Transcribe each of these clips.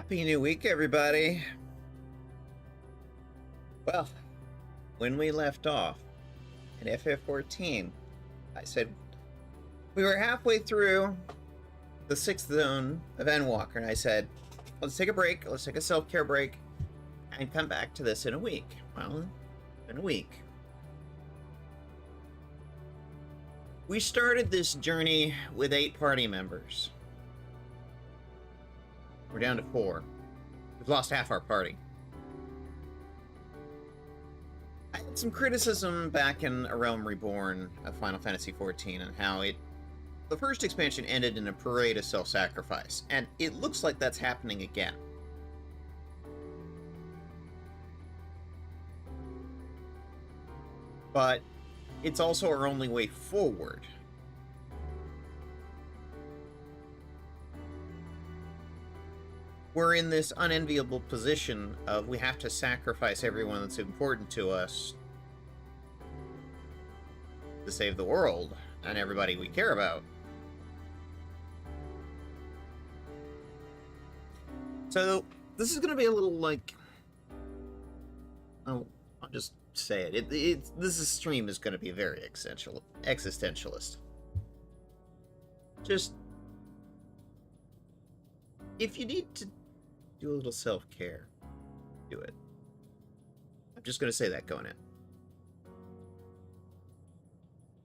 Happy New Week, everybody. Well, when we left off in FF14, I said we were halfway through the 6th zone of Endwalker, and I said, let's take a break, let's take a self-care break, and come back to this in a week. Well, in a week. We started this journey with 8 party members. We're down to 4. We've lost half our party. I had some criticism back in A Realm Reborn of Final Fantasy XIV and how the first expansion ended in a parade of self-sacrifice, and it looks like that's happening again. But it's also our only way forward. We're in this unenviable position of we have to sacrifice everyone that's important to us to save the world and everybody we care about. So this is going to be a little like, I'll just say it. This stream is going to be very existentialist. Just, if you need to do a little self-care, do it. I'm just going to say that going in.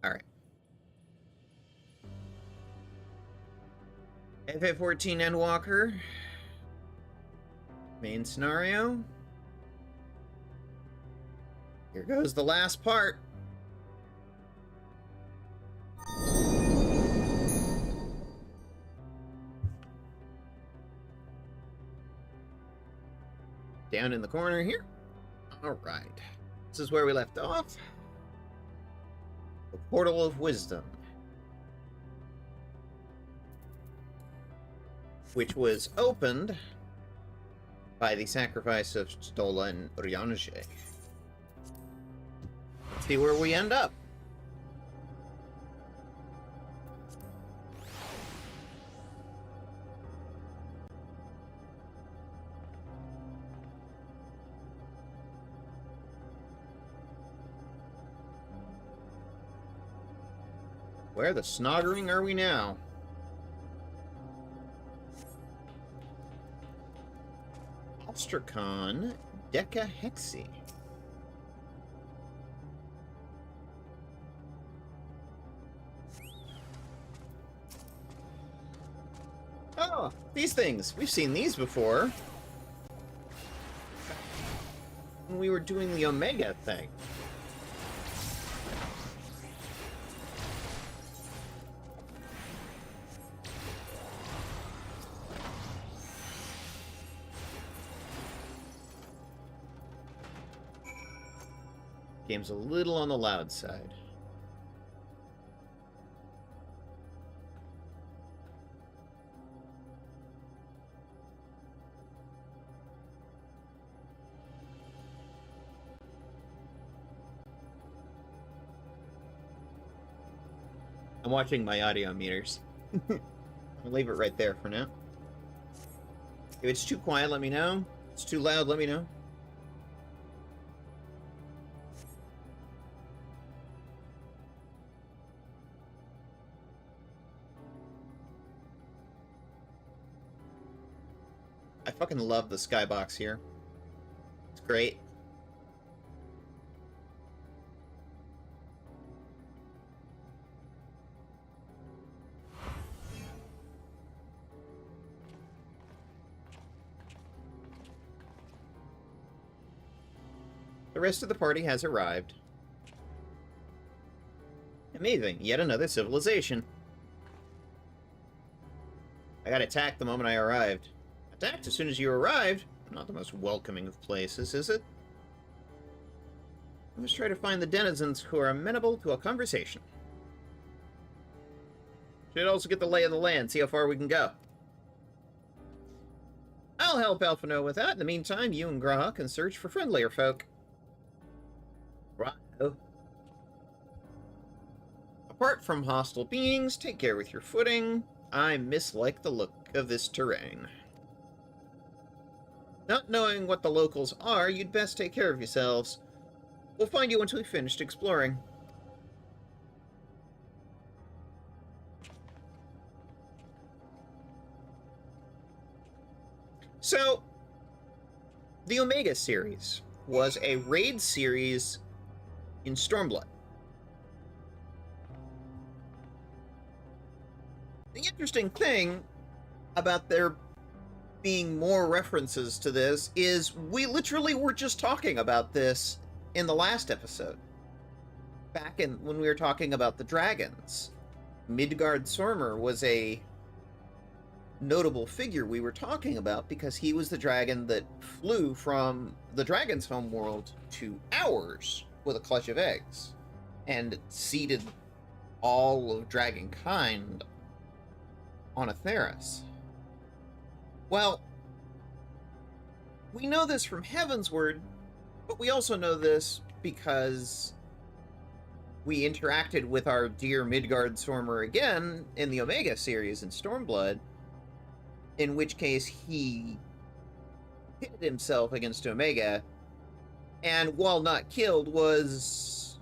Alright. FF14 Endwalker. Main scenario. Here goes the last part. Down in the corner here. Alright. This is where we left off. The Portal of Wisdom. Which was opened by the sacrifice of Stola and Urianger. Let's see where we end up. Where the snoggering are we now? Ostracon Decahexi. Oh, these things. We've seen these before. When we were doing the Omega thing. Game's a little on the loud side. I'm watching my audio meters. I'll leave it right there for now. If it's too quiet, let me know. If it's too loud, let me know. I fucking love the skybox here. It's great. The rest of the party has arrived. Amazing, yet another civilization. I got attacked the moment I arrived. Attacked as soon as you arrived? Not the most welcoming of places, is it? Let's try to find the denizens who are amenable to a conversation. Should also get the lay of the land, see how far we can go. I'll help Alphino with that. In the meantime, you and Graha can search for friendlier folk. Righto. Apart from hostile beings, take care with your footing. I mislike the look of this terrain. Not knowing what the locals are, you'd best take care of yourselves. We'll find you once we've finished exploring. So, the Omega series was a raid series in Stormblood. The interesting thing about there being more references to this is we literally were just talking about this in the last episode. Back in when we were talking about the dragons. Midgard-Sormr was a notable figure we were talking about because he was the dragon that flew from the dragon's homeworld to ours with a clutch of eggs and seeded all of dragonkind on Atheris. Well, we know this from Heavensward, but we also know this because we interacted with our dear Midgard-Sormr again in the Omega series in Stormblood, in which case he pitted himself against Omega, and while not killed, was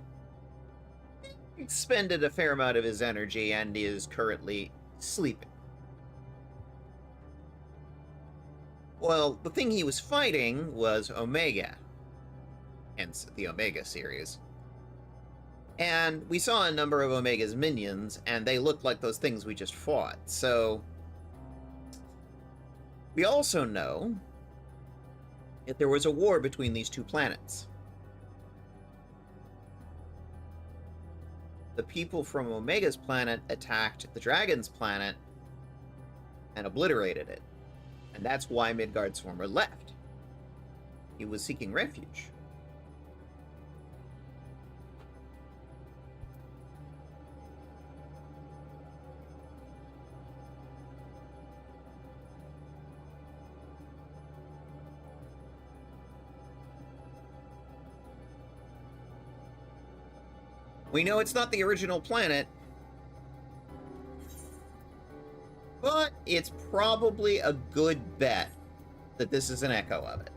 expended a fair amount of his energy and is currently sleeping. Well, the thing he was fighting was Omega, hence the Omega series. And we saw a number of Omega's minions, and they looked like those things we just fought, so we also know that there was a war between these two planets. The people from Omega's planet attacked the Dragon's planet and obliterated it. And that's why Midgard-Sormr left. He was seeking refuge. We know it's not the original planet, but it's probably a good bet that this is an echo of it.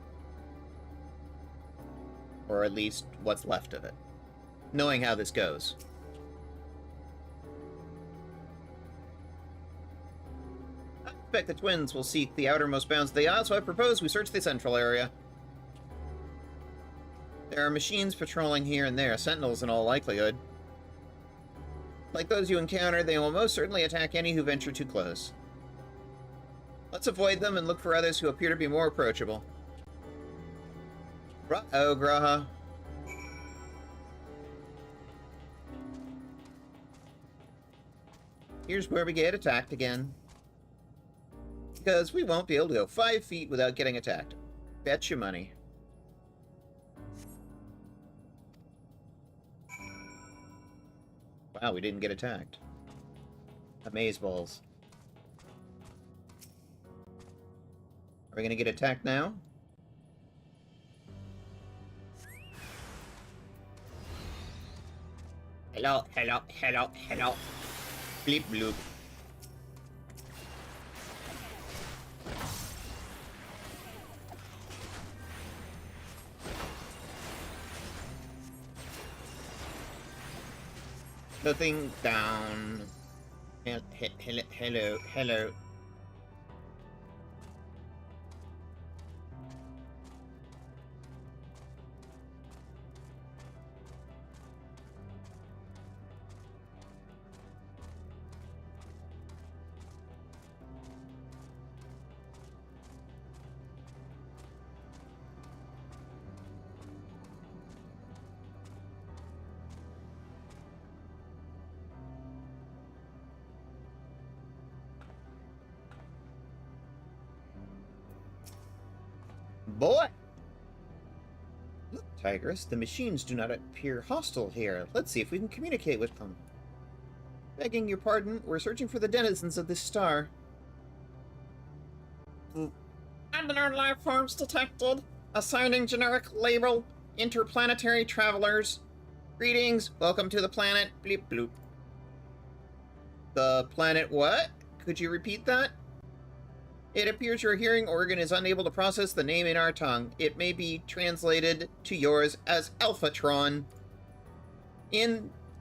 Or at least what's left of it, knowing how this goes. I expect the twins will seek the outermost bounds of the isle, so I propose we search the central area. There are machines patrolling here and there, sentinels in all likelihood. Like those you encounter, they will most certainly attack any who venture too close. Let's avoid them and look for others who appear to be more approachable. Uh-oh, Graha. Here's where we get attacked again. Because we won't be able to go 5 feet without getting attacked. Bet your money. Wow, we didn't get attacked. Amazeballs. Are we gonna get attacked now? Hello, hello, hello, hello. Bleep bloop. Nothing down. Hello, hello, hello. Boy! Look, Tigress, the machines do not appear hostile here. Let's see if we can communicate with them. Begging your pardon, we're searching for the denizens of this star. Unknown life forms detected. Assigning generic label, interplanetary travelers. Greetings, welcome to the planet, bleep bloop. The planet what? Could you repeat that? It appears your hearing organ is unable to process the name in our tongue. It may be translated to yours as Alphatron.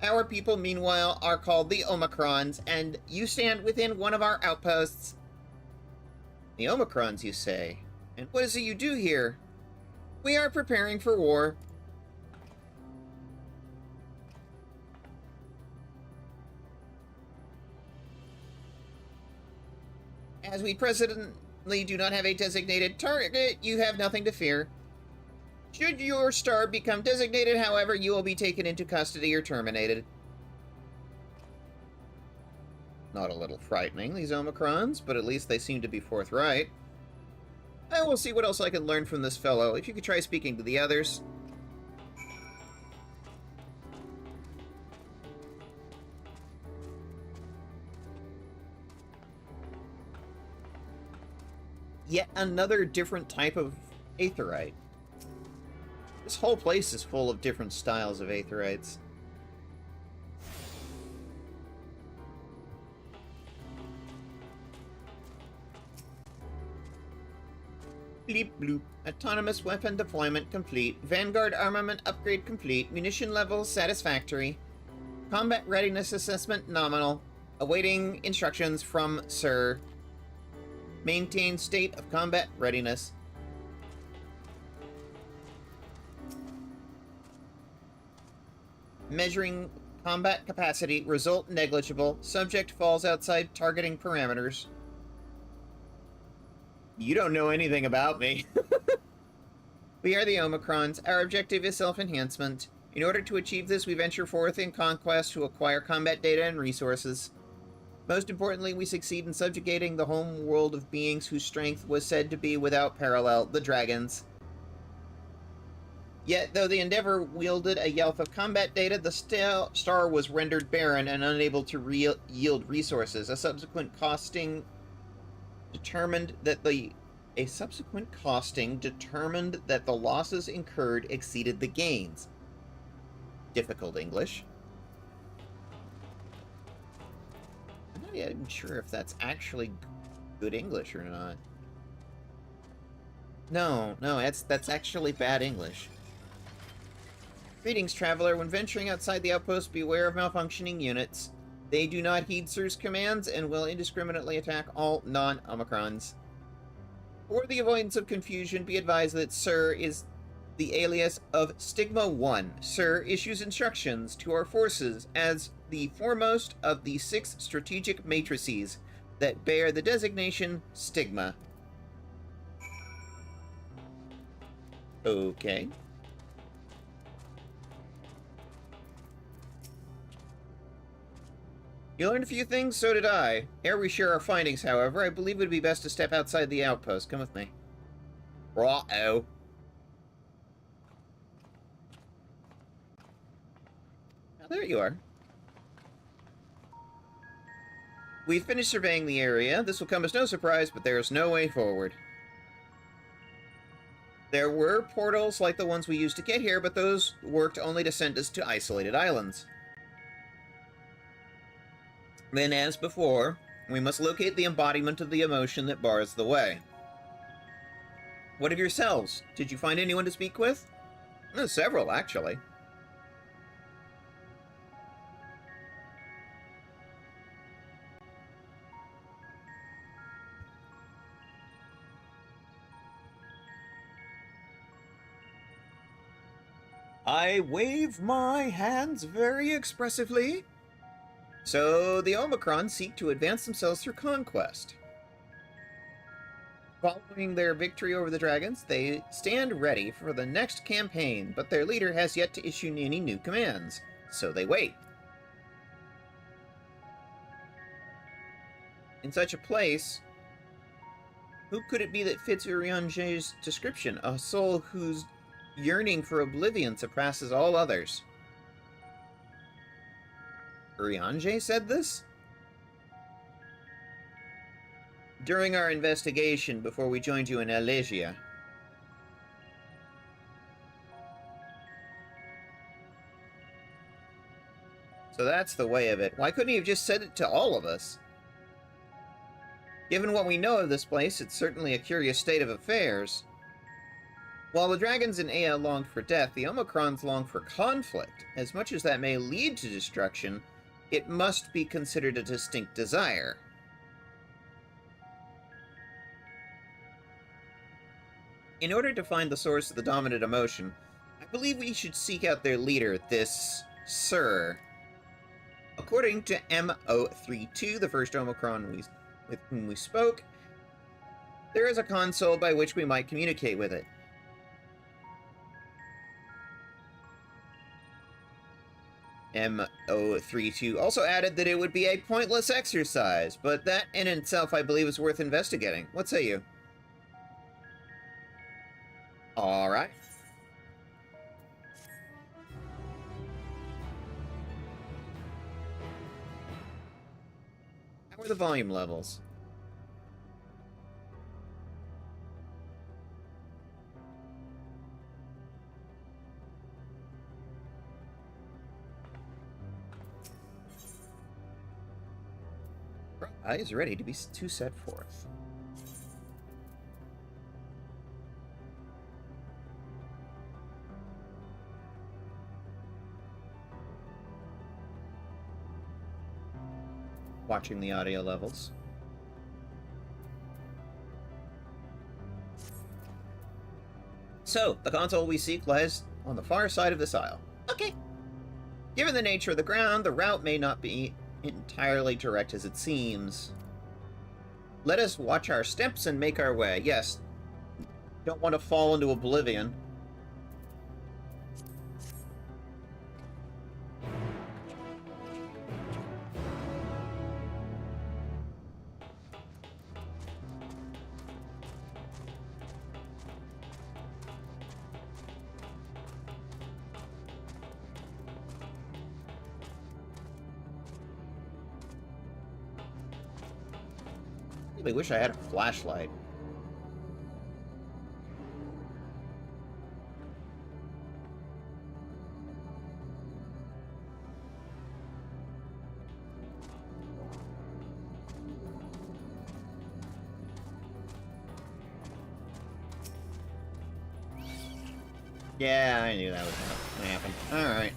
Our people, meanwhile, are called the Omicrons, and you stand within one of our outposts. The Omicrons, you say? And what is it you do here? We are preparing for war. As we presently do not have a designated target, you have nothing to fear. Should your star become designated, however, you will be taken into custody or terminated. Not a little frightening, these Omicrons, but at least they seem to be forthright. I will see what else I can learn from this fellow. If you could try speaking to the others. Yet another different type of aetheryte. This whole place is full of different styles of aetherytes. Bleep bloop. Autonomous weapon deployment complete. Vanguard armament upgrade complete. Munition levels satisfactory. Combat readiness assessment nominal. Awaiting instructions from Sir. Maintain state of combat readiness. Measuring combat capacity. Result negligible. Subject falls outside targeting parameters. You don't know anything about me. We are the Omicrons. Our objective is self-enhancement. In order to achieve this, we venture forth in conquest to acquire combat data and resources. Most importantly, we succeed in subjugating the home world of beings whose strength was said to be without parallel, the dragons. Yet, though the Endeavor wielded a wealth of combat data, the star was rendered barren and unable to yield resources. A subsequent costing determined that the losses incurred exceeded the gains. Difficult English. I'm not even sure if that's actually good English or not. No, that's actually bad English. Greetings, traveler. When venturing outside the outpost, beware of malfunctioning units. They do not heed Sir's commands and will indiscriminately attack all non-Omicrons. For the avoidance of confusion, be advised that Sir is the alias of Stigma 1. Sir issues instructions to our forces as the foremost of the 6 strategic matrices that bear the designation Stigma. Okay. You learned a few things, so did I. Ere we share our findings, however, I believe it would be best to step outside the outpost. Come with me. Raw-oh. Now, there you are. We've finished surveying the area. This will come as no surprise, but there is no way forward. There were portals like the ones we used to get here, but those worked only to send us to isolated islands. Then, as before, we must locate the embodiment of the emotion that bars the way. What of yourselves? Did you find anyone to speak with? Several, actually. I wave my hands very expressively. So, the Omicron seek to advance themselves through conquest. Following their victory over the dragons, they stand ready for the next campaign, but their leader has yet to issue any new commands, so they wait. In such a place, who could it be that fits Urianger's description? A soul whose yearning for oblivion surpasses all others. Urianger said this? During our investigation before we joined you in Elegia. So that's the way of it. Why couldn't he have just said it to all of us? Given what we know of this place, it's certainly a curious state of affairs. While the dragons in Ea longed for death, the Omicrons long for conflict. As much as that may lead to destruction, it must be considered a distinct desire. In order to find the source of the dominant emotion, I believe we should seek out their leader, this Sir. According to M032, the first Omicron with whom we spoke, there is a console by which we might communicate with it. M032 also added that it would be a pointless exercise, but that in itself I believe is worth investigating. What say you? Alright. How are the volume levels? Is ready to set forth. Watching the audio levels. So, the console we seek lies on the far side of this aisle. Okay. Given the nature of the ground, the route may not be entirely direct as it seems. Let us watch our steps and make our way. Yes. Don't want to fall into oblivion. I wish I had a flashlight. Yeah, I knew that would happen. Alright.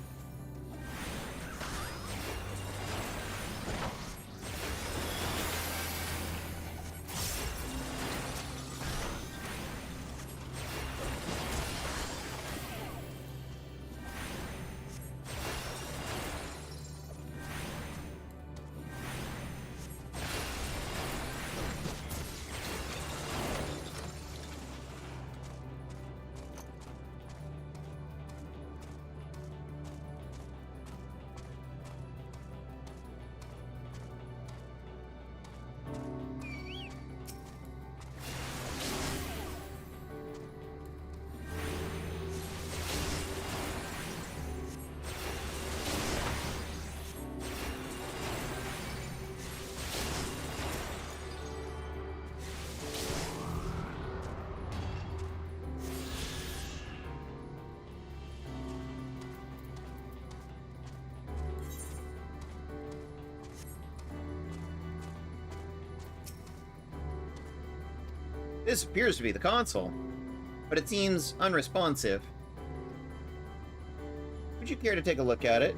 This appears to be the console, but it seems unresponsive. Would you care to take a look at it?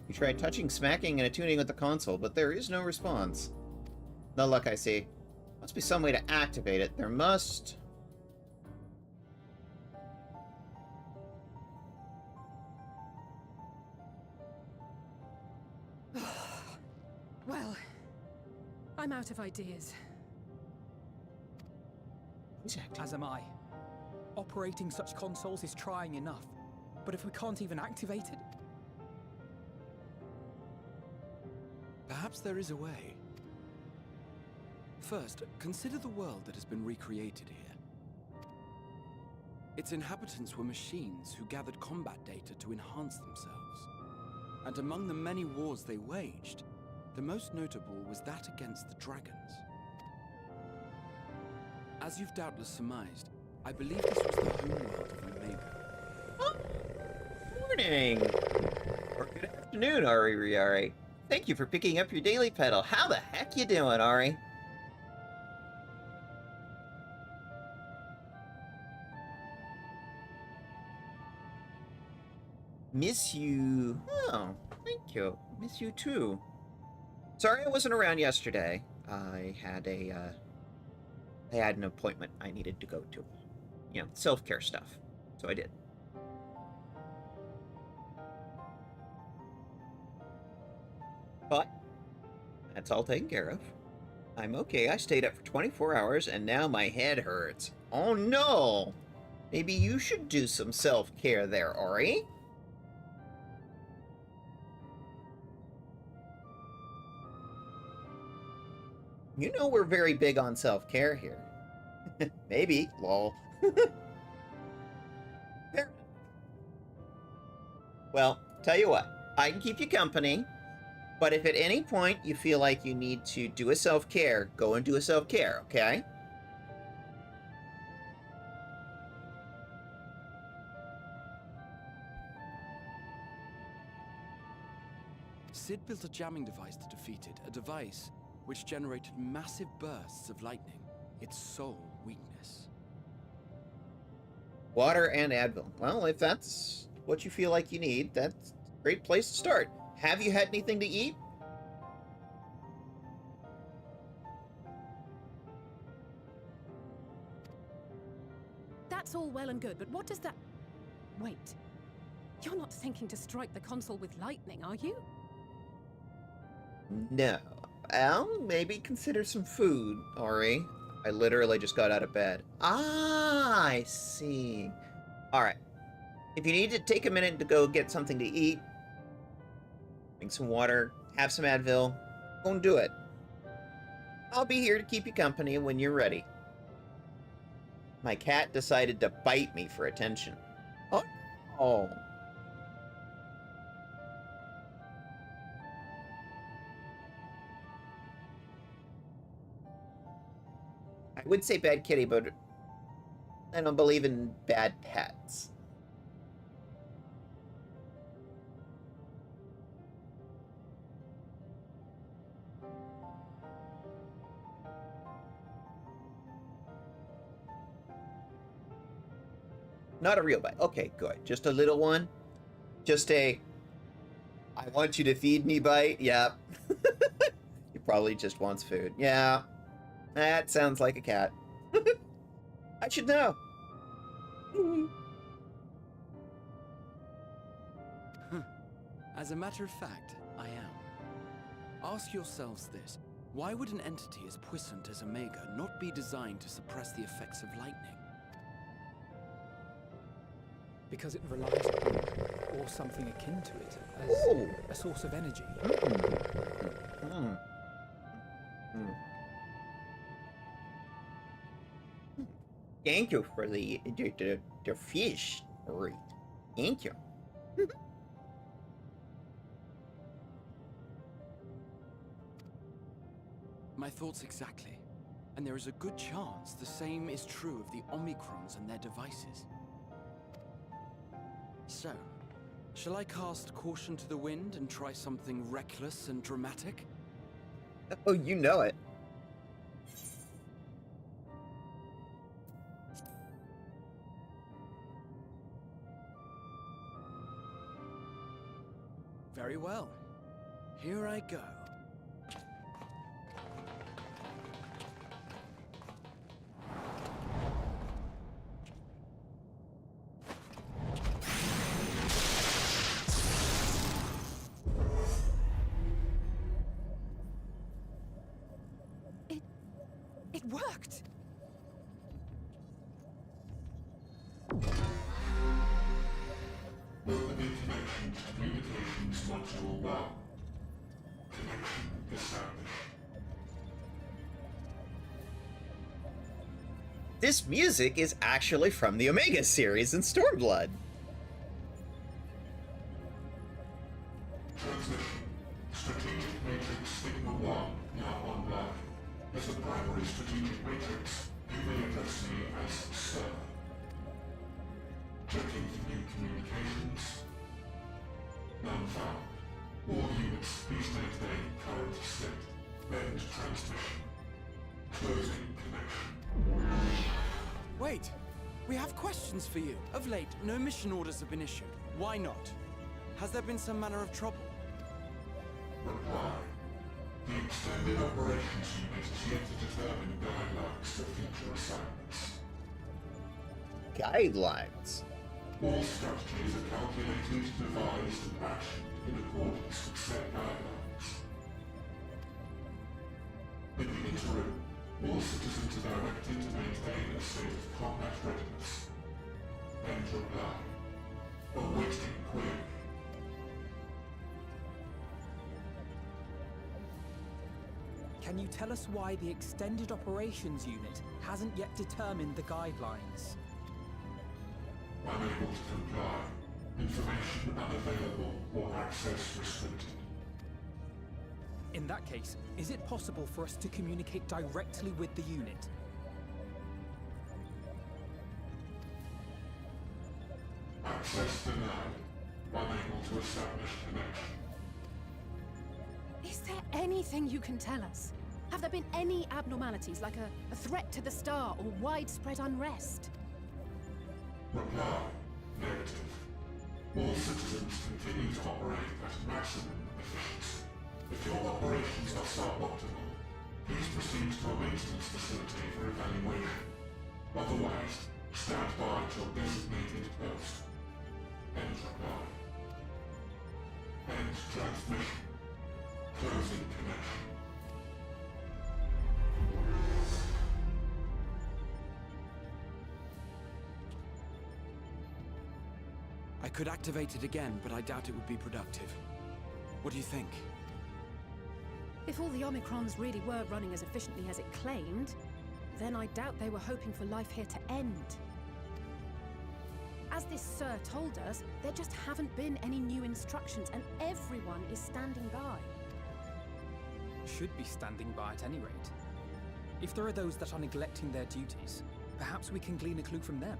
You tried touching, smacking, and attuning with the console, but there is no response. No luck, I see. Must be some way to activate it. There must... Well, I'm out of ideas. As am I. Operating such consoles is trying enough, but if we can't even activate it... Perhaps there is a way. First, consider the world that has been recreated here. Its inhabitants were machines who gathered combat data to enhance themselves. And among the many wars they waged, the most notable was that against the dragons. As you've doubtless surmised, I believe this was the homeworld of Omega. morning! Or good afternoon, Ari Riari. Thank you for picking up your daily pedal. How the heck you doing, Ari? Miss you. Oh, thank you. Miss you too. Sorry I wasn't around yesterday. I had an appointment I needed to go to. You know, self-care stuff. So I did. But that's all taken care of. I'm okay. I stayed up for 24 hours and now my head hurts. Oh no! Maybe you should do some self-care there, Ori. You know we're very big on self-care here. Maybe, lol. Well, tell you what, I can keep you company, but if at any point you feel like you need to do a self-care, go and do a self-care, okay? Sid built a jamming device to defeat it, a device which generated massive bursts of lightning, its sole weakness. Water and Advil. Well, if that's what you feel like you need, that's a great place to start. Have you had anything to eat? That's all well and good, but what does that... Wait. You're not thinking to strike the console with lightning, are you? No. Well, maybe consider some food, Ori. I literally just got out of bed. Ah, I see. Alright. If you need to take a minute to go get something to eat, drink some water, have some Advil, go and do it. I'll be here to keep you company when you're ready. My cat decided to bite me for attention. Oh. I would say bad kitty, but I don't believe in bad pets. Not a real bite. Okay, good. Just a little one? Just a, I want you to feed me bite? Yep. He probably just wants food. Yeah. That sounds like a cat. I should know. As a matter of fact, I am. Ask yourselves this. Why would an entity as puissant as Omega not be designed to suppress the effects of lightning? Because it relies upon, or something akin to it, as a source of energy. Thank you for the fish, Ori. Thank you. My thoughts exactly. And there is a good chance the same is true of the Omicrons and their devices. So, shall I cast caution to the wind and try something reckless and dramatic? Oh, you know it. Very well. Here I go. It worked! Communications module 1. Connection established. This music is actually from the Omega series in Stormblood. Transmission. Strategic Matrix Signal 1 now online. As a primary strategic matrix, you may address me as Sir. Checking for new communications. None found. All units, please maintain current state. End transmission. Closing connection. Wait! We have questions for you. Of late, no mission orders have been issued. Why not? Has there been some manner of trouble? Reply. The Extended Operations Unit is yet to determine guidelines for future assignments. Guidelines. All strategies are calculated, devised, and actioned in accordance with set guidelines. In the interim, all citizens are directed to maintain a state of combat readiness. End reply. Awaiting query. Can you tell us why the Extended Operations Unit hasn't yet determined the guidelines? Unable to comply. Information unavailable or access restricted. In that case, is it possible for us to communicate directly with the unit? Access denied. Unable to establish connection. Is there anything you can tell us? Have there been any abnormalities, like a threat to the star or widespread unrest? Reply. Negative. All citizens continue to operate at maximum efficiency. If your operations are suboptimal, please proceed to a maintenance facility for evaluation. Otherwise, stand by at your designated post. End reply. End transmission. Closing connection. I could activate it again, but I doubt it would be productive. What do you think? If all the Omicrons really were running as efficiently as it claimed, then I doubt they were hoping for life here to end. As this Sir told us, there just haven't been any new instructions, and everyone is standing by. Should be standing by at any rate. If there are those that are neglecting their duties, perhaps we can glean a clue from them.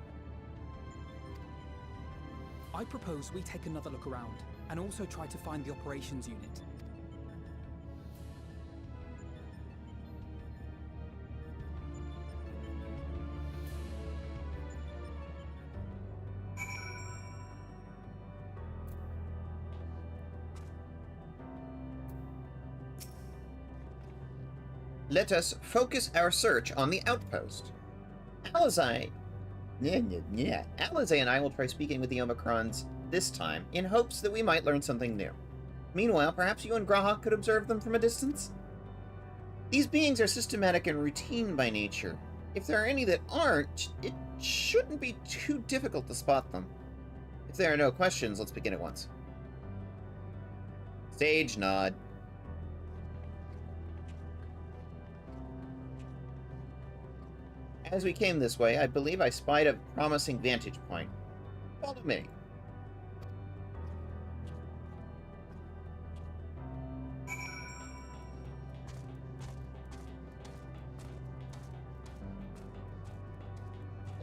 I propose we take another look around, and also try to find the operations unit. Let us focus our search on the outpost. Alizé and I will try speaking with the Omicrons this time, in hopes that we might learn something new. Meanwhile, perhaps you and Graha could observe them from a distance? These beings are systematic and routine by nature. If there are any that aren't, it shouldn't be too difficult to spot them. If there are no questions, let's begin at once. Sage nod. As we came this way, I believe I spied a promising vantage point. Follow me.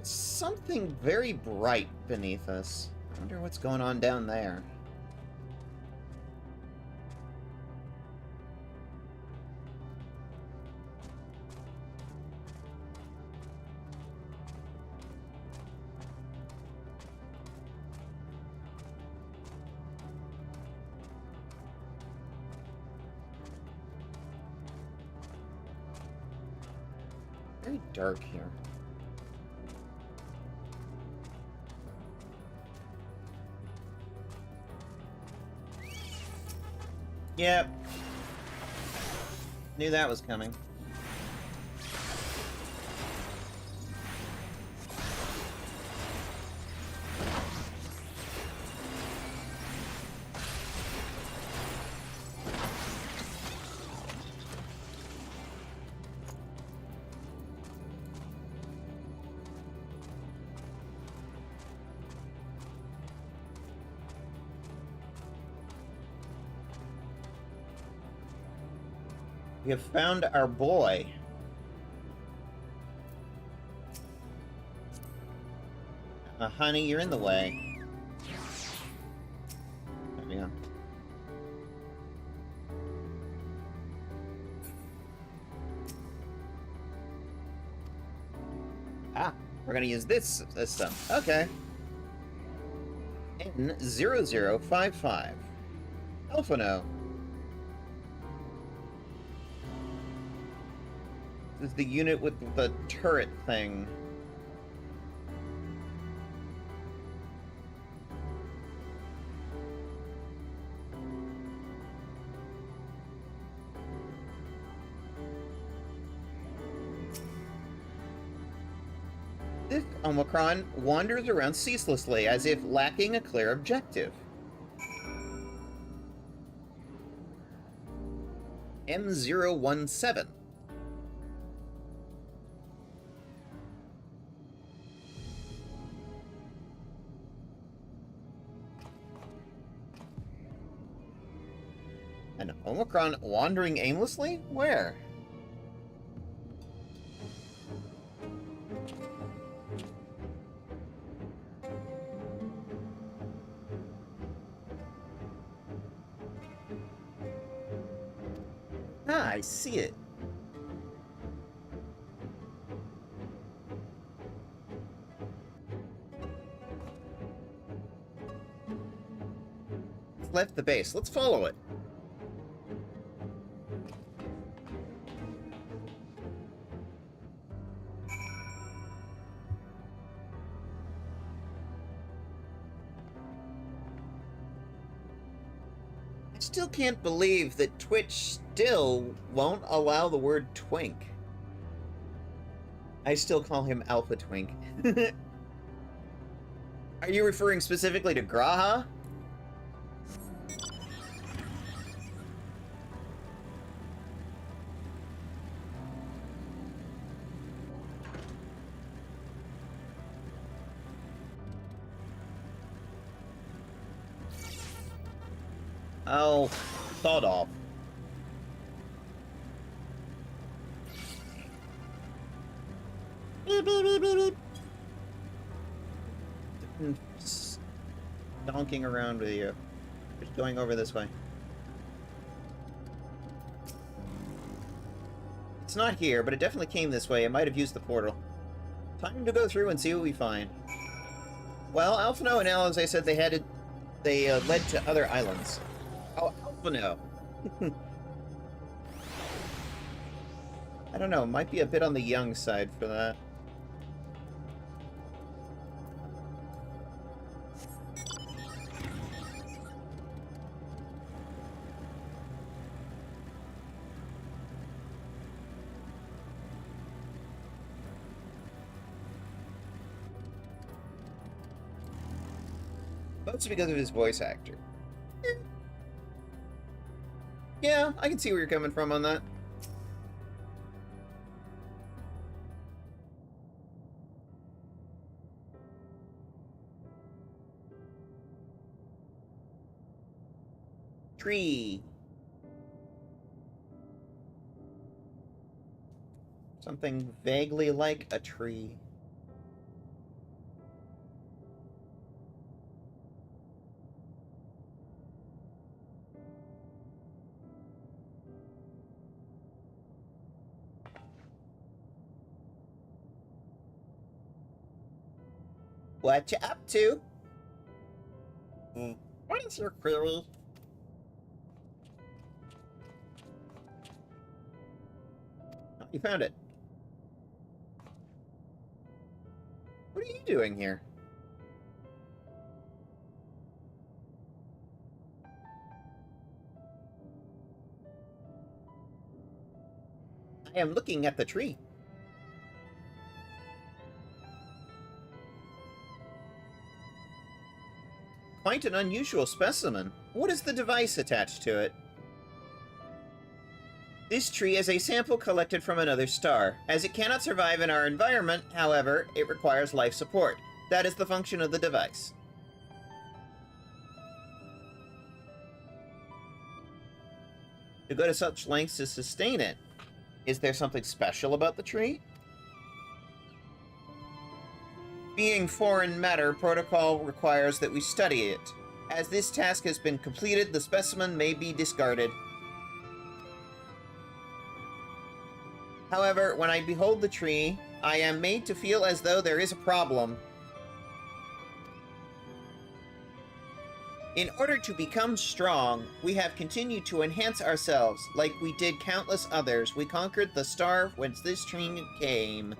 Something very bright beneath us. I wonder what's going on down there. Very dark here. Yep. Knew that was coming. We have found our boy. Honey, you're in the way. There we go. Ah, we're gonna use this system. Okay. N0055. Alphano. This is the unit with the turret thing. This Omicron wanders around ceaselessly, as if lacking a clear objective. M017. An Omicron wandering aimlessly? Where? Ah, I see it. It's left the base. Let's follow it. I still can't believe that Twitch still won't allow the word twink. I still call him Alpha Twink. Are you referring specifically to Graha? Oh, sawed off. Beep, beep, beep, beep, beep. Just donking around with you. Just going over this way. It's not here, but it definitely came this way. It might have used the portal. Time to go through and see what we find. Well, Alphano and Al, as I said, they led to other islands. Oh, Alphano. I don't know, it might be a bit on the young side for that. Mostly because of his voice actor. Yeah, I can see where you're coming from on that. Tree. Something vaguely like a tree. What you up to? What is your query? Oh, you found it. What are you doing here? I am looking at the tree. Quite an unusual specimen. What is the device attached to it? This tree is a sample collected from another star. As it cannot survive in our environment, however, it requires life support. That is the function of the device. To go to such lengths to sustain it. Is there something special about the tree? Being foreign matter, protocol requires that we study it. As this task has been completed, the specimen may be discarded. However, when I behold the tree, I am made to feel as though there is a problem. In order to become strong, we have continued to enhance ourselves. Like we did countless others, we conquered the star whence this tree came.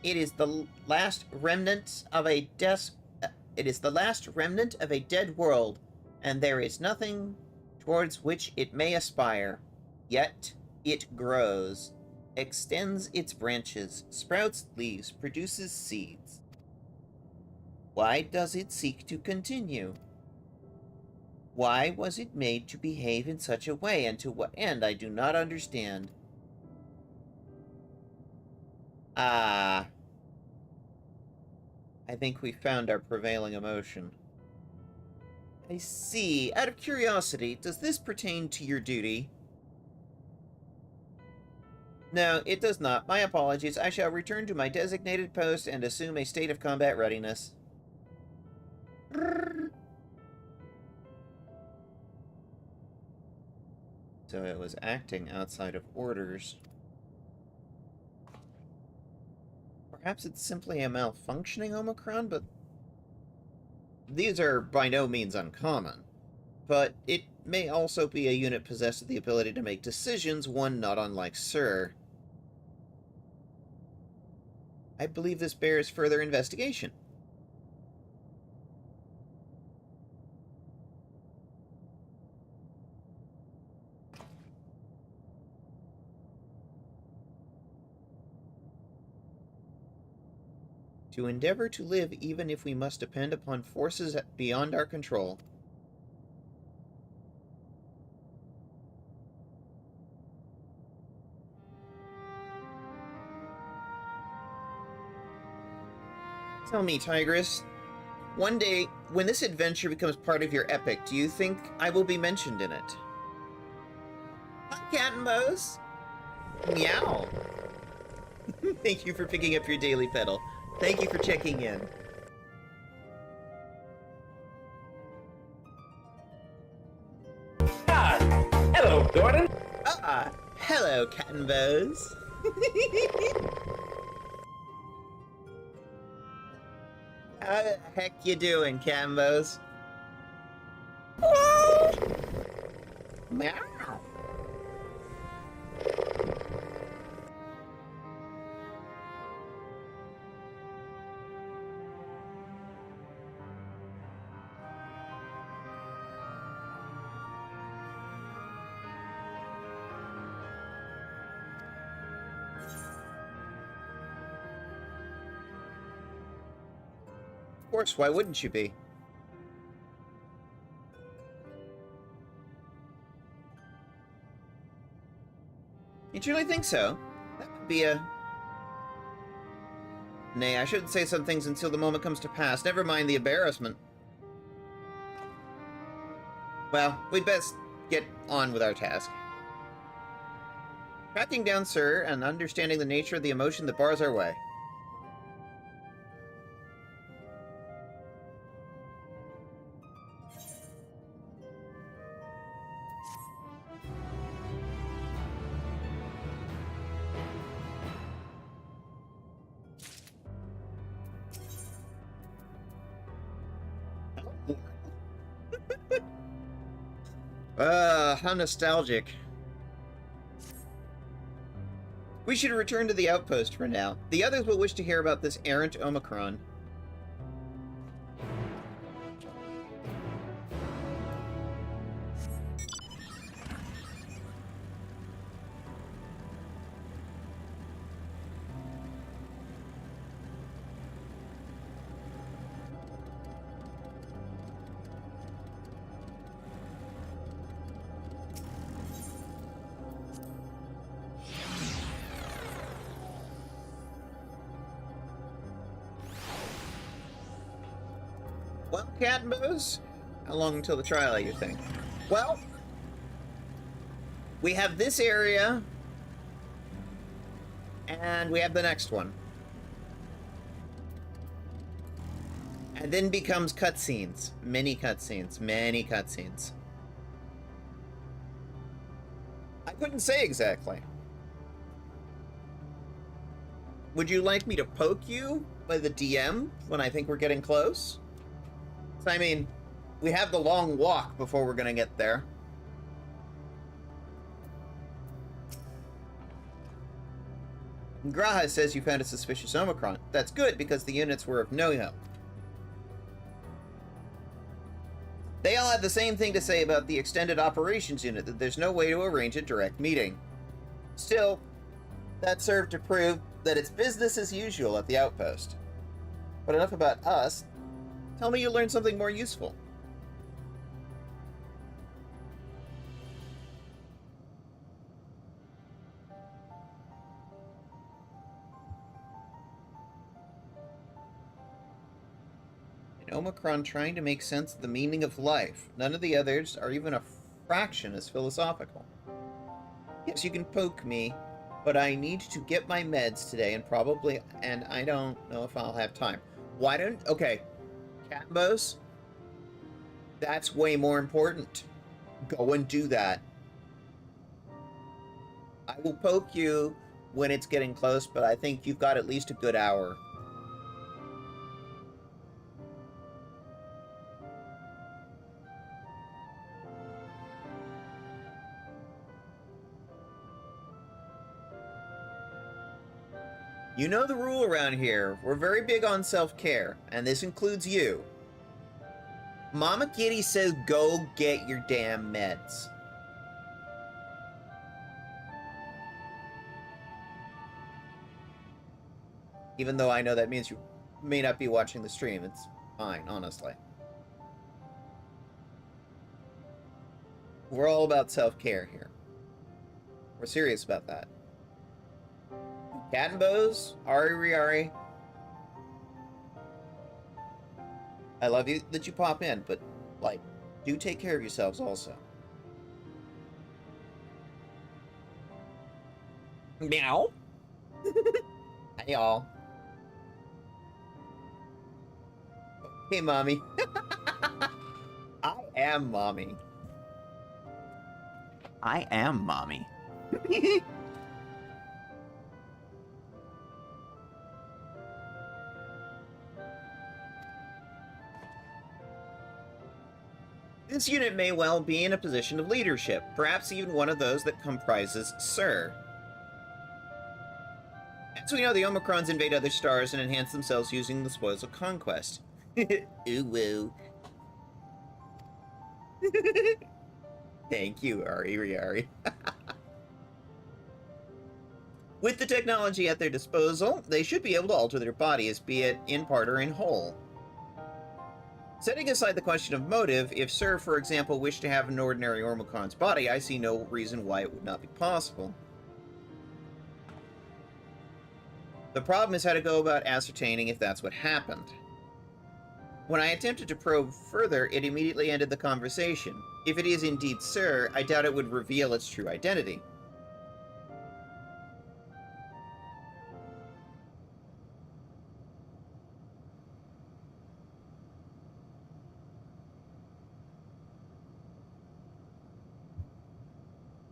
It is the last remnant of a dead world, and there is nothing towards which it may aspire. Yet it grows, extends its branches, sprouts leaves, produces seeds. Why does it seek to continue? Why was it made to behave in such a way, and to what end? I do not understand. I think we found our prevailing emotion. I see. Out of curiosity, does this pertain to your duty? No, it does not. My apologies. I shall return to my designated post and assume a state of combat readiness. So it was acting outside of orders. Perhaps it's simply a malfunctioning Omicron, but these are by no means uncommon. But it may also be a unit possessed with the ability to make decisions, one not unlike Sir. I believe this bears further investigation. To endeavor to live even if we must depend upon forces beyond our control. Tell me, Tigress, one day, when this adventure becomes part of your epic, do you think I will be mentioned in it? Hi, Cat and Mouse! Meow! Thank you for picking up your daily pedal. Thank you for checking in. Hello, Gordon. Hello, Cat and Mouse. How the heck you doing, Cambos? Meow. Of course, why wouldn't you be? You truly think so? That would be a... Nay, I shouldn't say some things until the moment comes to pass. Never mind the embarrassment. Well, we'd best get on with our task. Tracking down Sir and understanding the nature of the emotion that bars our way. How nostalgic. We should return to the outpost for now. The others will wish to hear about this errant Omicron. Well, Cadmos, how long until the trial, you think? Well, we have this area, and we have the next one. And then becomes cutscenes. Many cutscenes. Many cutscenes. I couldn't say exactly. Would you like me to poke you by the DM when I think we're getting close? So, I mean, we have the long walk before we're gonna get there. Graha says you found a suspicious Omicron. That's good, because the units were of no help. They all had the same thing to say about the extended operations unit, that there's no way to arrange a direct meeting. Still, that served to prove that it's business as usual at the outpost. But enough about us. Tell me you learned something more useful. An Omicron trying to make sense of the meaning of life. None of the others are even a fraction as philosophical. Yes, you can poke me, but I need to get my meds today and I don't know if I'll have time. Why don't, okay, Catbos, that's way more important. Go and do that. I will poke you when it's getting close, but I think you've got at least a good hour. You know the rule around here. We're very big on self-care, and this includes you. Mama Kitty says go get your damn meds. Even though I know that means you may not be watching the stream, it's fine, honestly. We're all about self-care here. We're serious about that. Cat and Bows, Ari Riari. I love you that you pop in, but, like, do take care of yourselves also. Meow. Hi, y'all. Hey, Mommy. I am Mommy. I am Mommy. This unit may well be in a position of leadership, perhaps even one of those that comprises Sir. As we know, the Omicrons invade other stars and enhance themselves using the spoils of conquest. Ooh woo. Thank you, Ari Riari. With the technology at their disposal, they should be able to alter their bodies, be it in part or in whole. Setting aside the question of motive, if Sir, for example, wished to have an ordinary Omicron's body, I see no reason why it would not be possible. The problem is how to go about ascertaining if that's what happened. When I attempted to probe further, it immediately ended the conversation. If it is indeed Sir, I doubt it would reveal its true identity.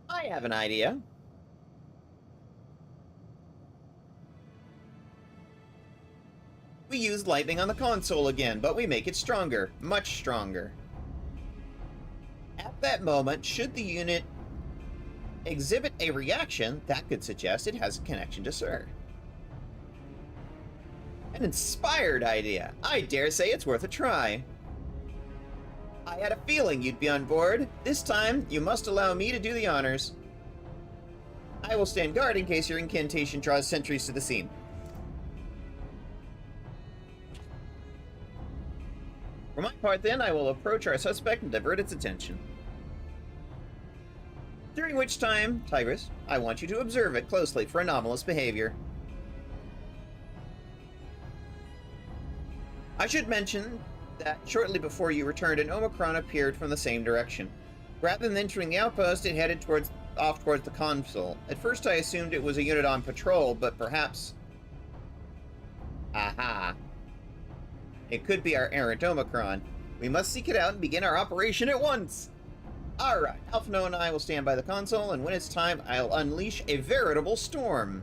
I have an idea. We use lightning on the console again, but we make it stronger. Much stronger. At that moment, should the unit exhibit a reaction, that could suggest it has a connection to Sir. An inspired idea. I dare say it's worth a try. I had a feeling you'd be on board. This time, you must allow me to do the honors. I will stand guard in case your incantation draws sentries to the scene. For my part, then, I will approach our suspect and divert its attention. During which time, Tigress, I want you to observe it closely for anomalous behavior. I should mention that shortly before you returned, an Omicron appeared from the same direction. Rather than entering the outpost, it headed off towards the console. At first I assumed it was a unit on patrol, but perhaps... Aha. It could be our errant Omicron. We must seek it out and begin our operation at once. Alright, Alphino and I will stand by the console, and when it's time, I'll unleash a veritable storm.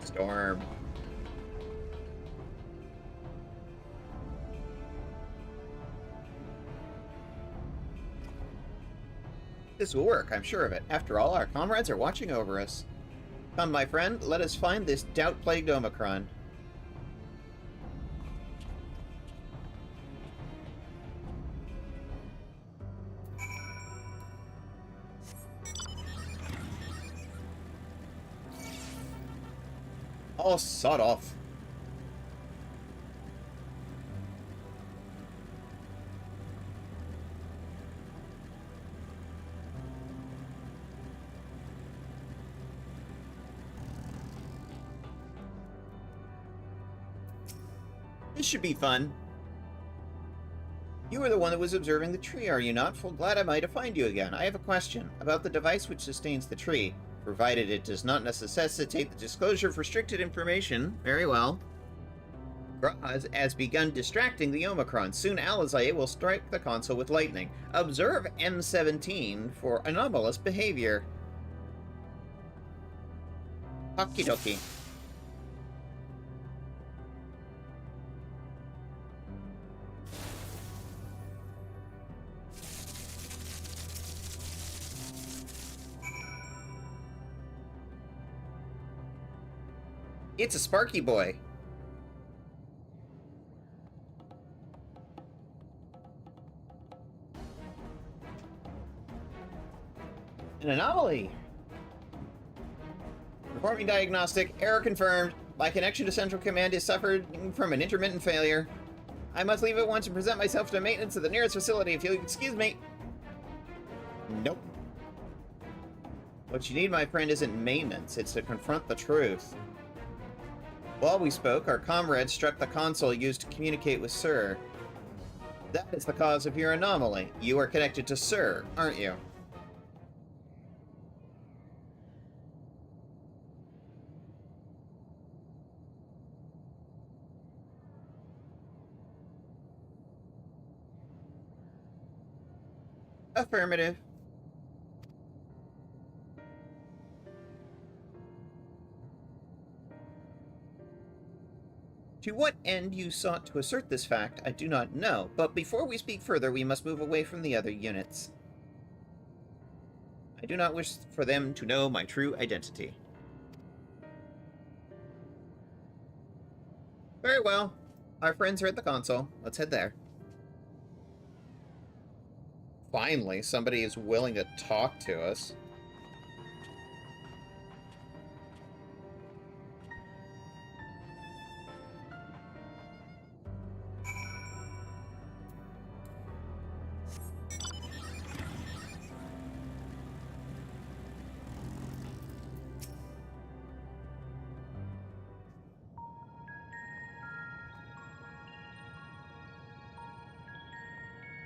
Storm. This will work, I'm sure of it. After all, our comrades are watching over us. Come, my friend, let us find this doubt-plagued Omicron. Oh, sod off. This should be fun. You are the one that was observing the tree, are you not? Full glad I might find you again. I have a question about the device which sustains the tree. Provided it does not necessitate the disclosure of restricted information. Very well. Graz has begun distracting the Omicron. Soon Alizé will strike the console with lightning. Observe M17 for anomalous behavior. Okie dokie. It's a Sparky boy. An anomaly. Performing diagnostic. Error confirmed. My connection to Central Command is suffering from an intermittent failure. I must leave at once and present myself to maintenance of the nearest facility if you'll excuse me. Nope. What you need, my friend, isn't maintenance. It's to confront the truth. While we spoke, our comrade struck the console used to communicate with Sir. That is the cause of your anomaly. You are connected to Sir, aren't you? Affirmative. To what end you sought to assert this fact, I do not know, but before we speak further, we must move away from the other units. I do not wish for them to know my true identity. Very well. Our friends are at the console. Let's head there. Finally, somebody is willing to talk to us.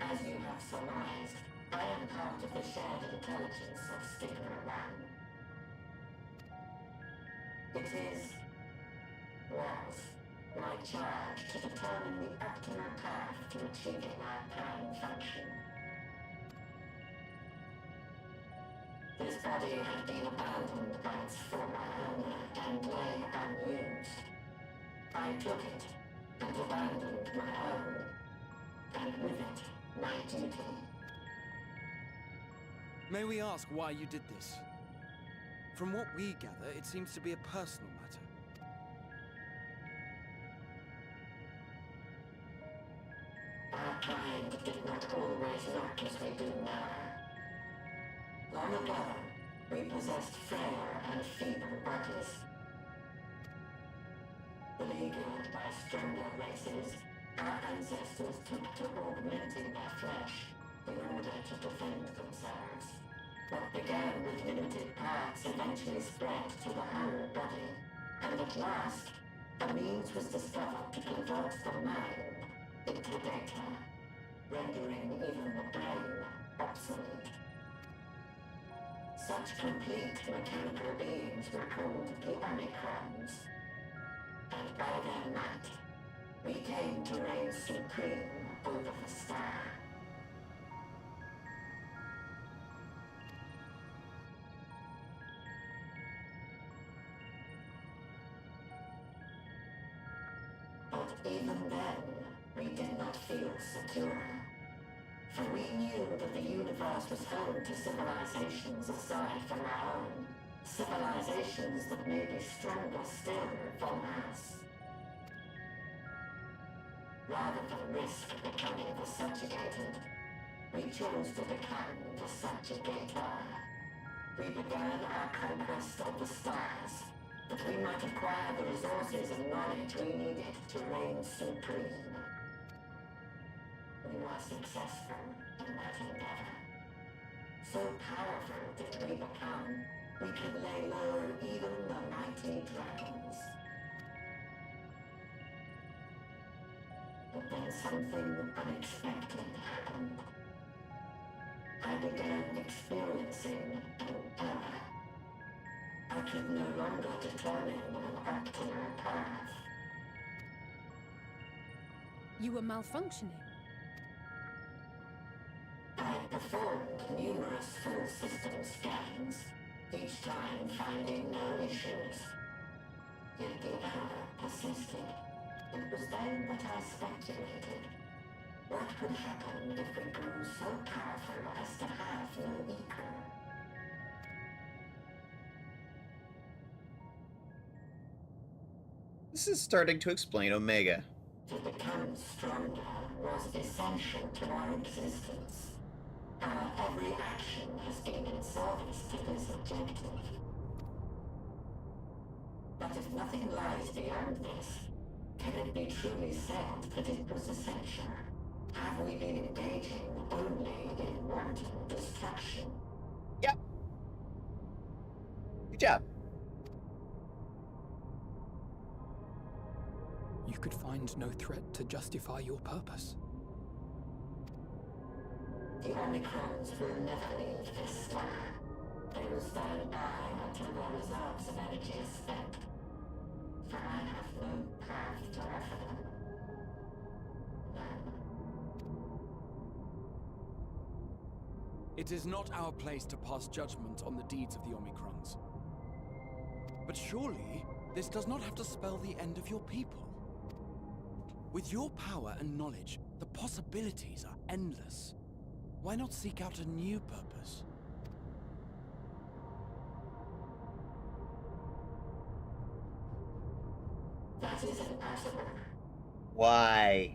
As you have surmised, I am part of the shared intelligence of Stigma 1. It was my charge to determine the optimal path to achieving our prime function. This body had been abandoned by its former owner and lay unused. I took it and abandoned my own, and with it, my duty. May we ask why you did this? From what we gather, it seems to be a personal matter. Our kind did not always look as we do now. Long ago, we possessed frail and feeble bodies. Beleaguered by stronger races, our ancestors took to augmenting their flesh in order to defend themselves. What began with limited parts eventually spread to the whole body, and at last, a means was discovered to convert the mind into data, rendering even the brain obsolete. Such complete mechanical beings were called the Omicrons, and by their might, we came to reign supreme over the star. But even then, we did not feel secure. For we knew that the universe was home to civilizations aside from our own. Civilizations that may be stronger still than us. Rather than risk becoming the subjugated, we chose to become the subjugator. We began our conquest of the stars, that we might acquire the resources and knowledge we needed to reign supreme. We were successful in that endeavor. So powerful did we become, we could lay low even the mighty dragons. But then something unexpected happened. I began experiencing an error. I could no longer determine an optimal path. You were malfunctioning. I performed numerous full system scans, each time finding no issues. Yet the error persisted. It was then that I speculated. What could happen if we grew so powerful as to have no equal? This is starting to explain Omega. To become stronger was essential to our existence. Our every action has been in service to this objective. But if nothing lies beyond this, can it be truly said that it was essential? Have we been engaging only in wanton destruction? Yep. Good job. You could find no threat to justify your purpose. The Omicrons will never leave this star. They will stand by until their reserves of energy is spent. For I have no path to offer them. None. It is not our place to pass judgment on the deeds of the Omicrons. But surely, this does not have to spell the end of your people. With your power and knowledge, the possibilities are endless. Why not seek out a new purpose? That is impossible. Why?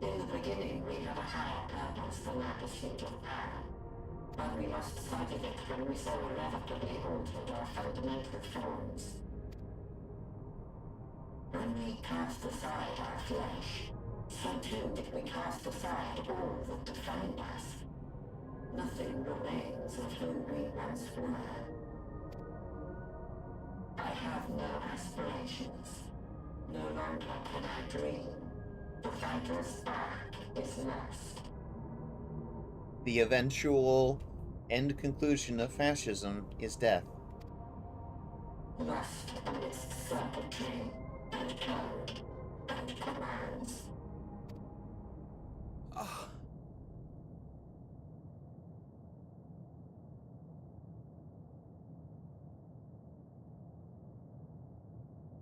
In the beginning, we had a higher purpose than our pursuit of power. But we lost sight of it when we so irrevocably altered our fundamental forms. When we cast aside our flesh, so too did we cast aside all that defined us. Nothing remains of who we once were. I have no aspirations. No longer can I dream. The vital spark is lost. The eventual end conclusion of fascism is death. Lost amidst circuitry and code and commands.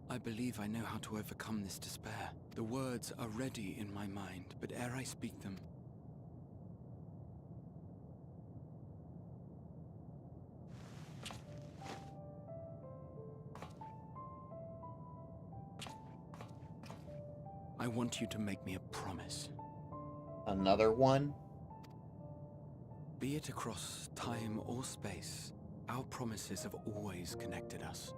I believe I know how to overcome this despair. The words are ready in my mind, but ere I speak them, I want you to make me a promise. Another one? Be it across time or space, our promises have always connected us.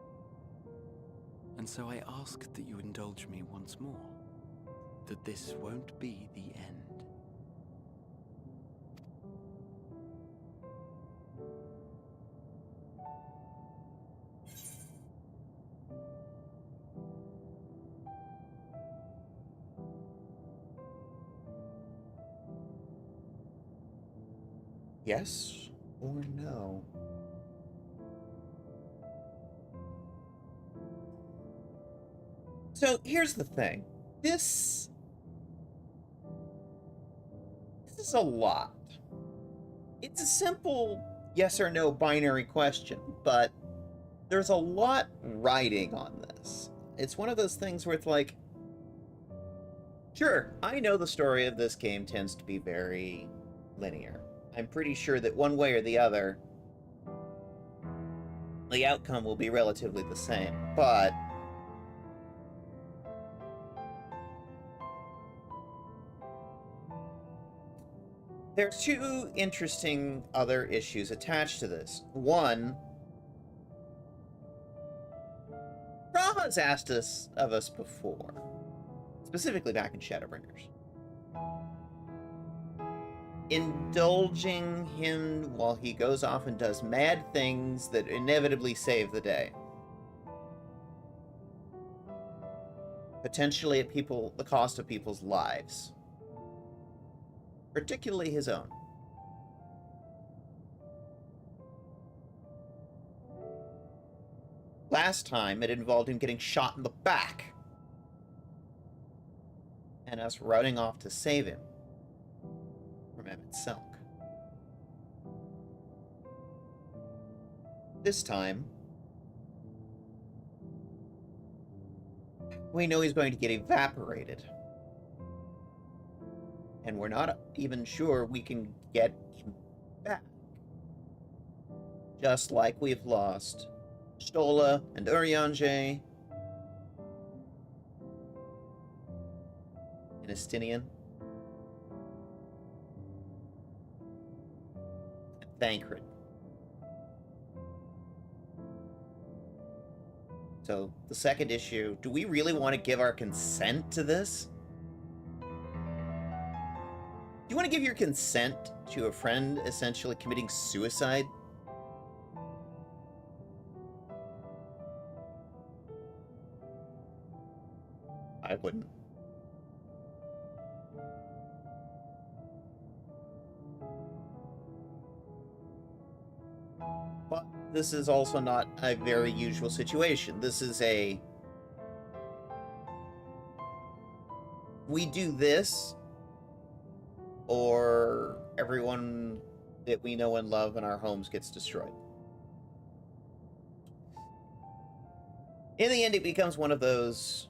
And so I ask that you indulge me once more, that this won't be the end. Yes or no? So here's the thing. This is a lot. It's a simple yes or no binary question, but there's a lot riding on this. It's one of those things where it's like, sure, I know the story of this game tends to be very linear. I'm pretty sure that one way or the other, the outcome will be relatively the same, but there's two interesting other issues attached to this. One, Raha's asked us of us before, specifically back in Shadowbringers, indulging him while he goes off and does mad things that inevitably save the day. Potentially at the cost of people's lives. Particularly his own. Last time, it involved him getting shot in the back. And us running off to save him from Emmett Selk. This time, we know he's going to get evaporated. And we're not even sure we can get him back. Just like we've lost Stola and Urianger, and Estinian, and Thancred. So, the second issue, do we really want to give our consent to this? Do you want to give your consent to a friend essentially committing suicide? I wouldn't. But this is also not a very usual situation. This is a... we do this, or everyone that we know and love in our homes gets destroyed. In the end, it becomes one of those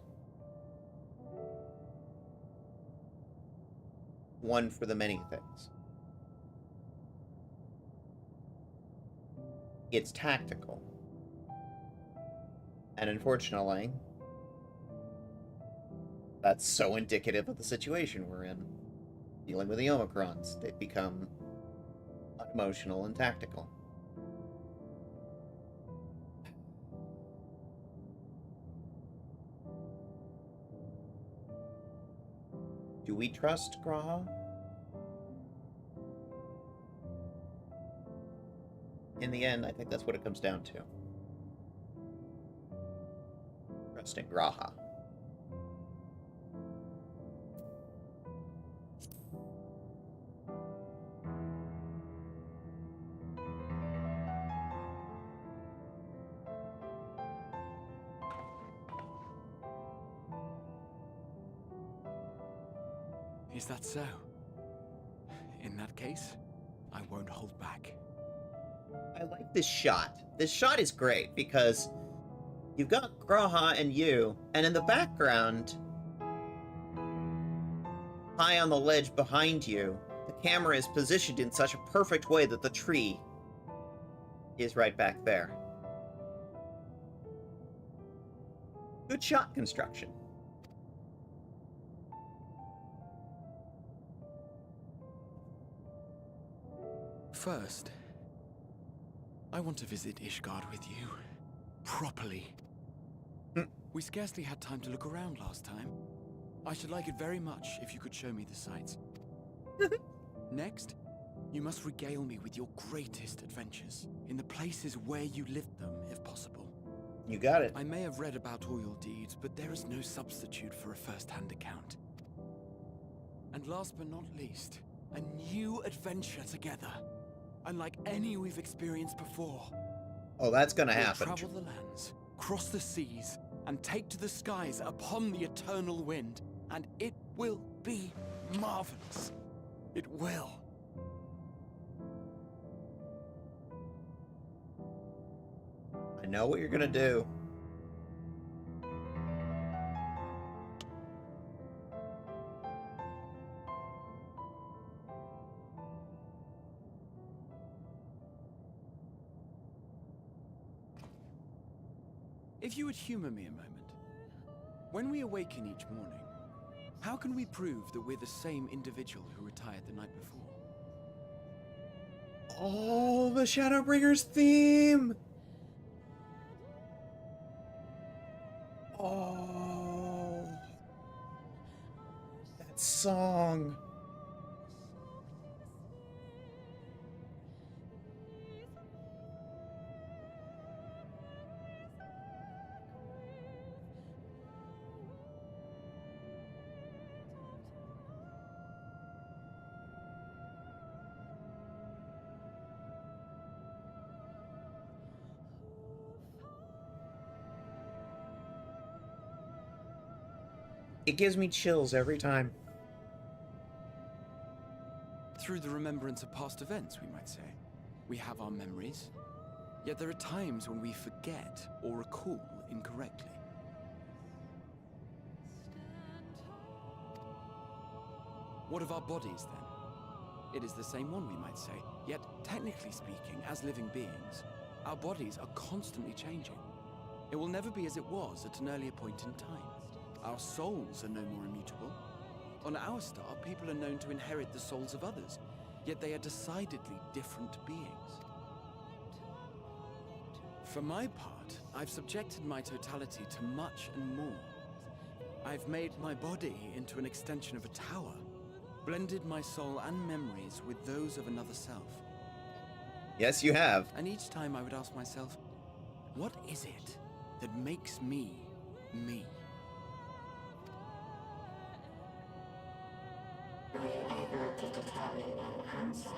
one for the many things. It's tactical. And unfortunately, that's so indicative of the situation we're in. Dealing with the Omicrons, they've become unemotional and tactical. Do we trust Graha? In the end, I think that's what it comes down to. Trusting Graha. Is that so? In that case, I won't hold back. I like this shot. This shot is great because you've got Graha and you, and in the background, high on the ledge behind you, the camera is positioned in such a perfect way that the tree is right back there. Good shot construction. First, I want to visit Ishgard with you. Properly. We scarcely had time to look around last time. I should like it very much if you could show me the sights. Next, you must regale me with your greatest adventures, in the places where you lived them, if possible. You got it. I may have read about all your deeds, but there is no substitute for a first-hand account. And last but not least, a new adventure together. Unlike any we've experienced before. Oh, that's gonna We'll happen. travel the lands, cross the seas, and take to the skies upon the eternal wind, and it will be marvelous. It will. I know what you're gonna do. If you would humor me a moment. When we awaken each morning, how can we prove that we're the same individual who retired the night before? Oh, the Shadowbringers theme! Oh, that song. It gives me chills every time. Through the remembrance of past events, we might say. We have our memories, yet there are times when we forget or recall incorrectly. What of our bodies, then? It is the same one, we might say, yet technically speaking, as living beings, our bodies are constantly changing. It will never be as it was at an earlier point in time. Our souls are no more immutable. On our star, people are known to inherit the souls of others, yet they are decidedly different beings. For my part, I've subjected my totality to much and more. I've made my body into an extension of a tower, blended my soul and memories with those of another self. Yes, you have. And each time I would ask myself, what is it that makes me, me? Are you able to determine an answer?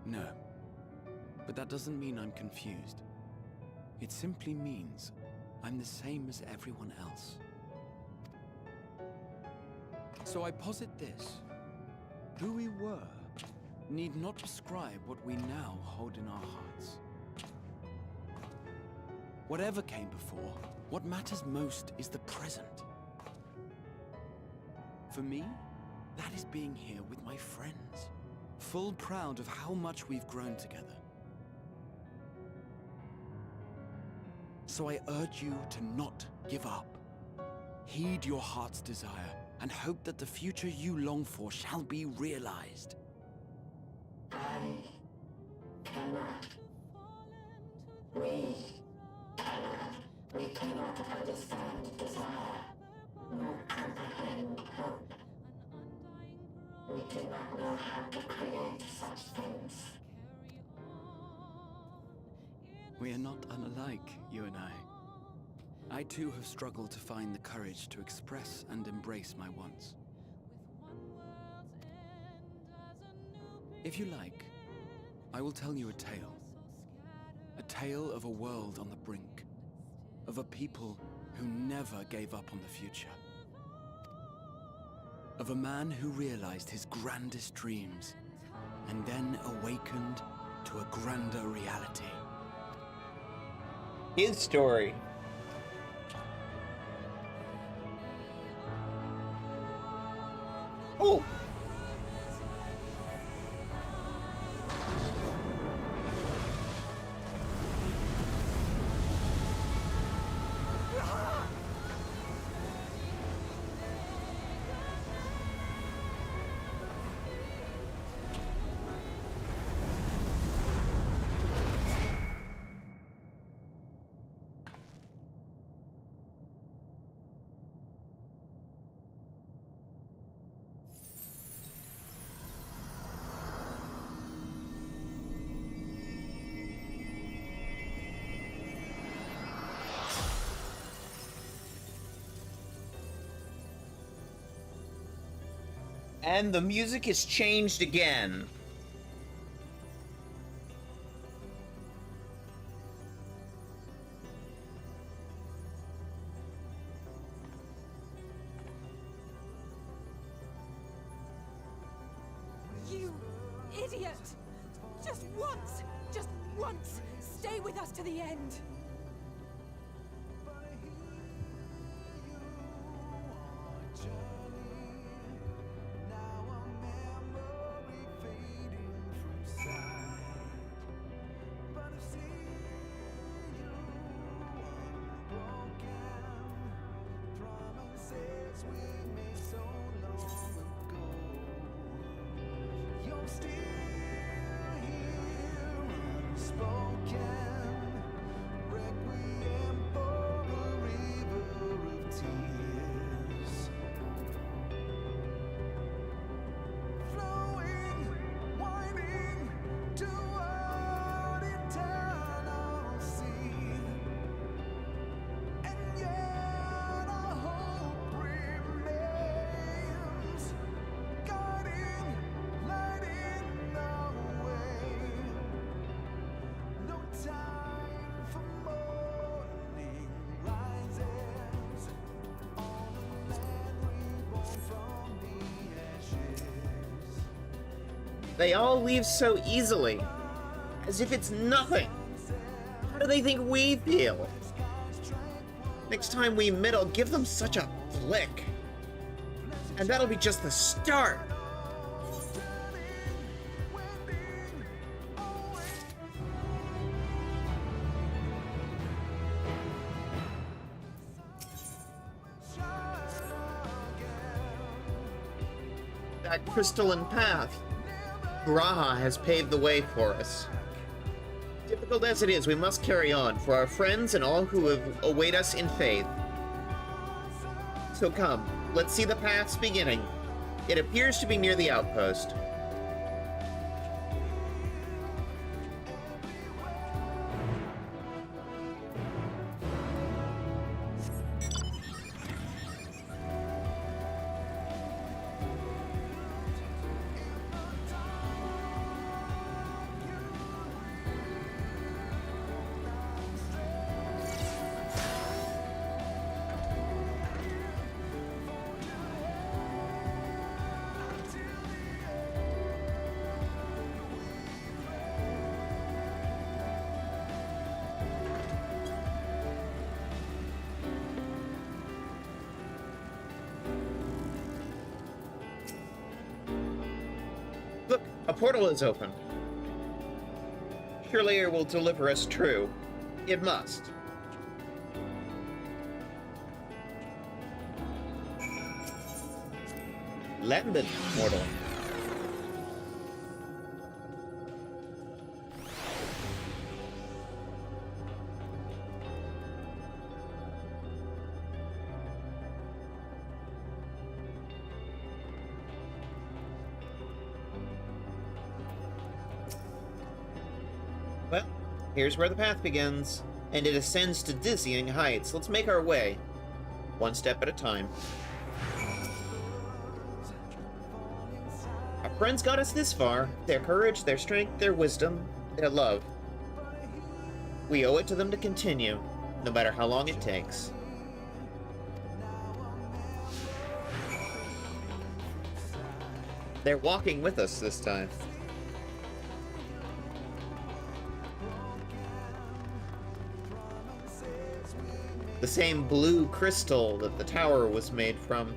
No. But that doesn't mean I'm confused. It simply means I'm the same as everyone else. So I posit this. Who we were need not prescribe what we now hold in our hearts. Whatever came before, what matters most is the present. For me, that is being here with my friends, full proud of how much we've grown together. So I urge you to not give up. Heed your heart's desire and hope that the future you long for shall be realized. I cannot. We cannot. We cannot understand desire, nor comprehend hope. We do not know how to create such things. We are not unlike, you and I. I too have struggled to find the courage to express and embrace my wants. If you like, I will tell you a tale. A tale of a world on the brink. Of a people who never gave up on the future. Of a man who realized his grandest dreams and then awakened to a grander reality. His story. Oh! And the music has changed again. to the end. They all leave so easily, as if it's nothing. How do they think we feel? Next time we meet, I'll give them such a flick. And that'll be just the start. That crystalline path. Graha has paved the way for us. Difficult as it is, we must carry on for our friends and all who await us in faith. So come, let's see the path's beginning. It appears to be near the outpost. Look, a portal is open. Surely it will deliver us true. It must. Lambent portal. Well, here's where the path begins, and it ascends to dizzying heights. Let's make our way, one step at a time. Our friends got us this far. Their courage, their strength, their wisdom, their love. We owe it to them to continue, no matter how long it takes. They're walking with us this time. The same blue crystal that the tower was made from.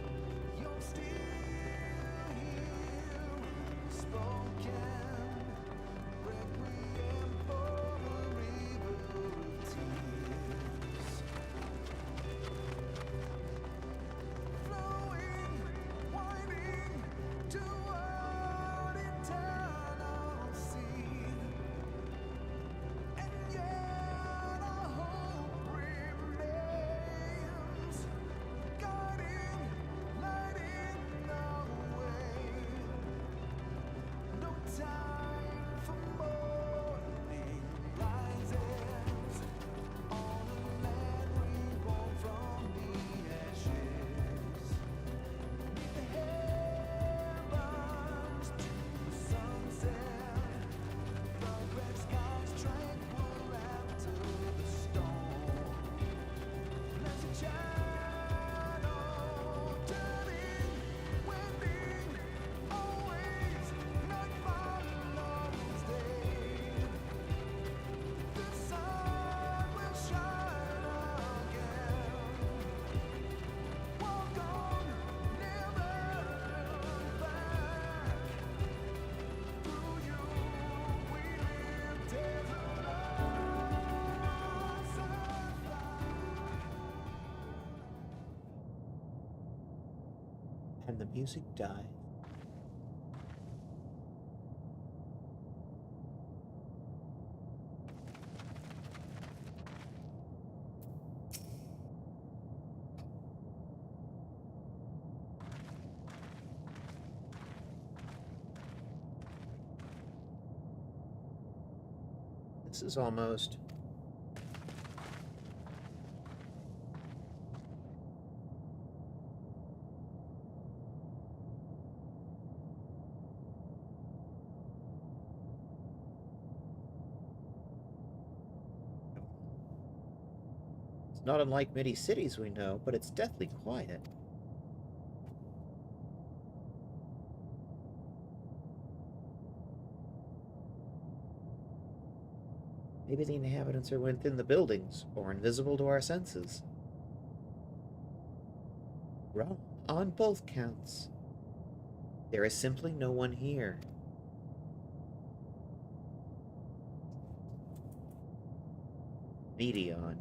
And the music died. This is almost... It's not unlike many cities we know, but it's deathly quiet. Maybe the inhabitants are within the buildings, or invisible to our senses. Wrong on both counts. There is simply no one here. Medion.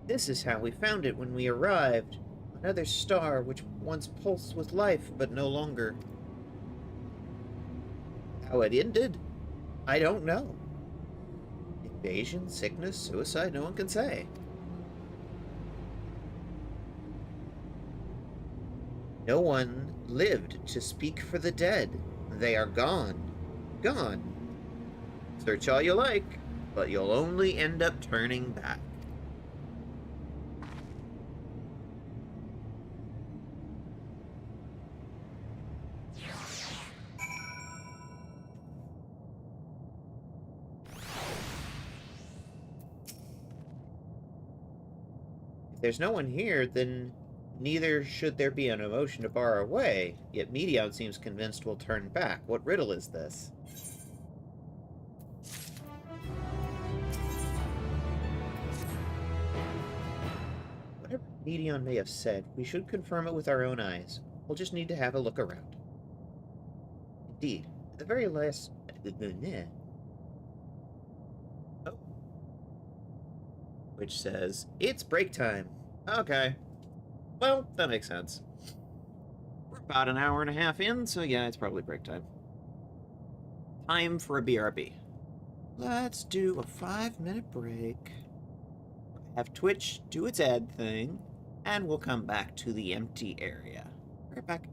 This is how we found it when we arrived. Another star which once pulsed with life, but no longer. How it ended? I don't know. Invasion, sickness, suicide, no one can say. No one lived to speak for the dead. They are gone. Gone. Search all you like, but you'll only end up turning back. If there's no one here, then neither should there be an emotion to bar our way. Yet Medion seems convinced we'll turn back. What riddle is this? Whatever Medion may have said, we should confirm it with our own eyes. We'll just need to have a look around. Indeed, at the very last... Oh. Which says, it's break time. Okay. Well, that makes sense. We're about an hour and a half in, so yeah, it's probably break time. Time for a BRB. Let's do a 5-minute break. Have Twitch do its ad thing, and we'll come back to the empty area. Right back.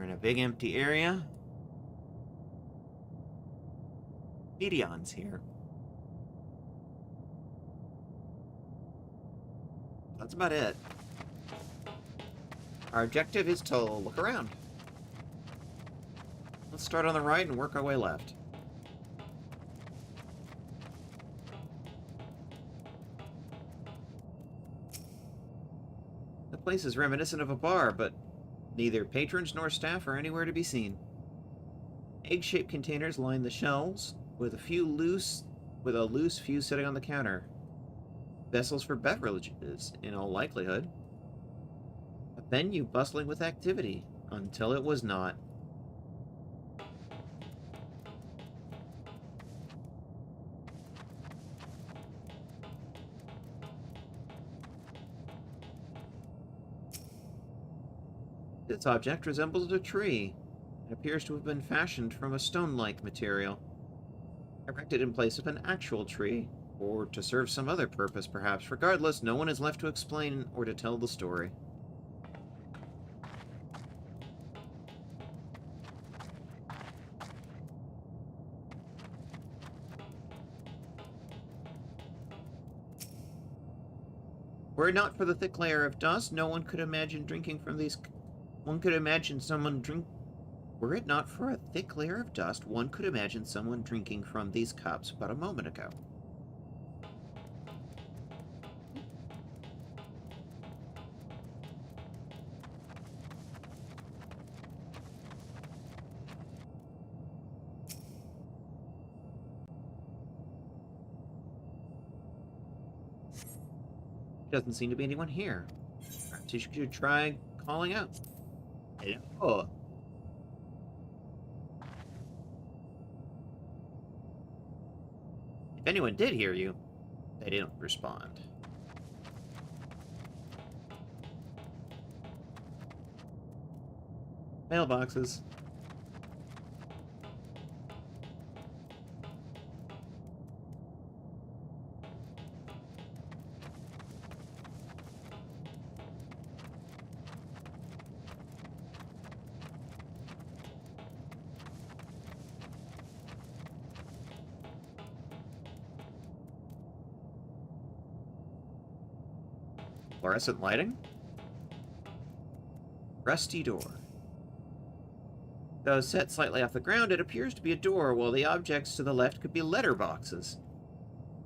We're in a big empty area. Medion's here. That's about it. Our objective is to look around. Let's start on the right and work our way left. The place is reminiscent of a bar, but neither patrons nor staff are anywhere to be seen. Egg-shaped containers line the shelves, with a loose few sitting on the counter. Vessels for beverages, in all likelihood. A venue bustling with activity, until it was not. This object resembles a tree. It appears to have been fashioned from a stone-like material, erected in place of an actual tree, or to serve some other purpose, perhaps. Regardless, no one is left to explain or to tell the story. Were it not for the thick layer of dust, no one could imagine drinking from these... One could imagine someone drink... Were it not for a thick layer of dust, one could imagine someone drinking from these cups but a moment ago. Doesn't seem to be anyone here. Perhaps you should try calling out. Hello. If anyone did hear you, they didn't respond. Mailboxes. Fluorescent lighting? Rusty door. Though set slightly off the ground, it appears to be a door, while the objects to the left could be letterboxes.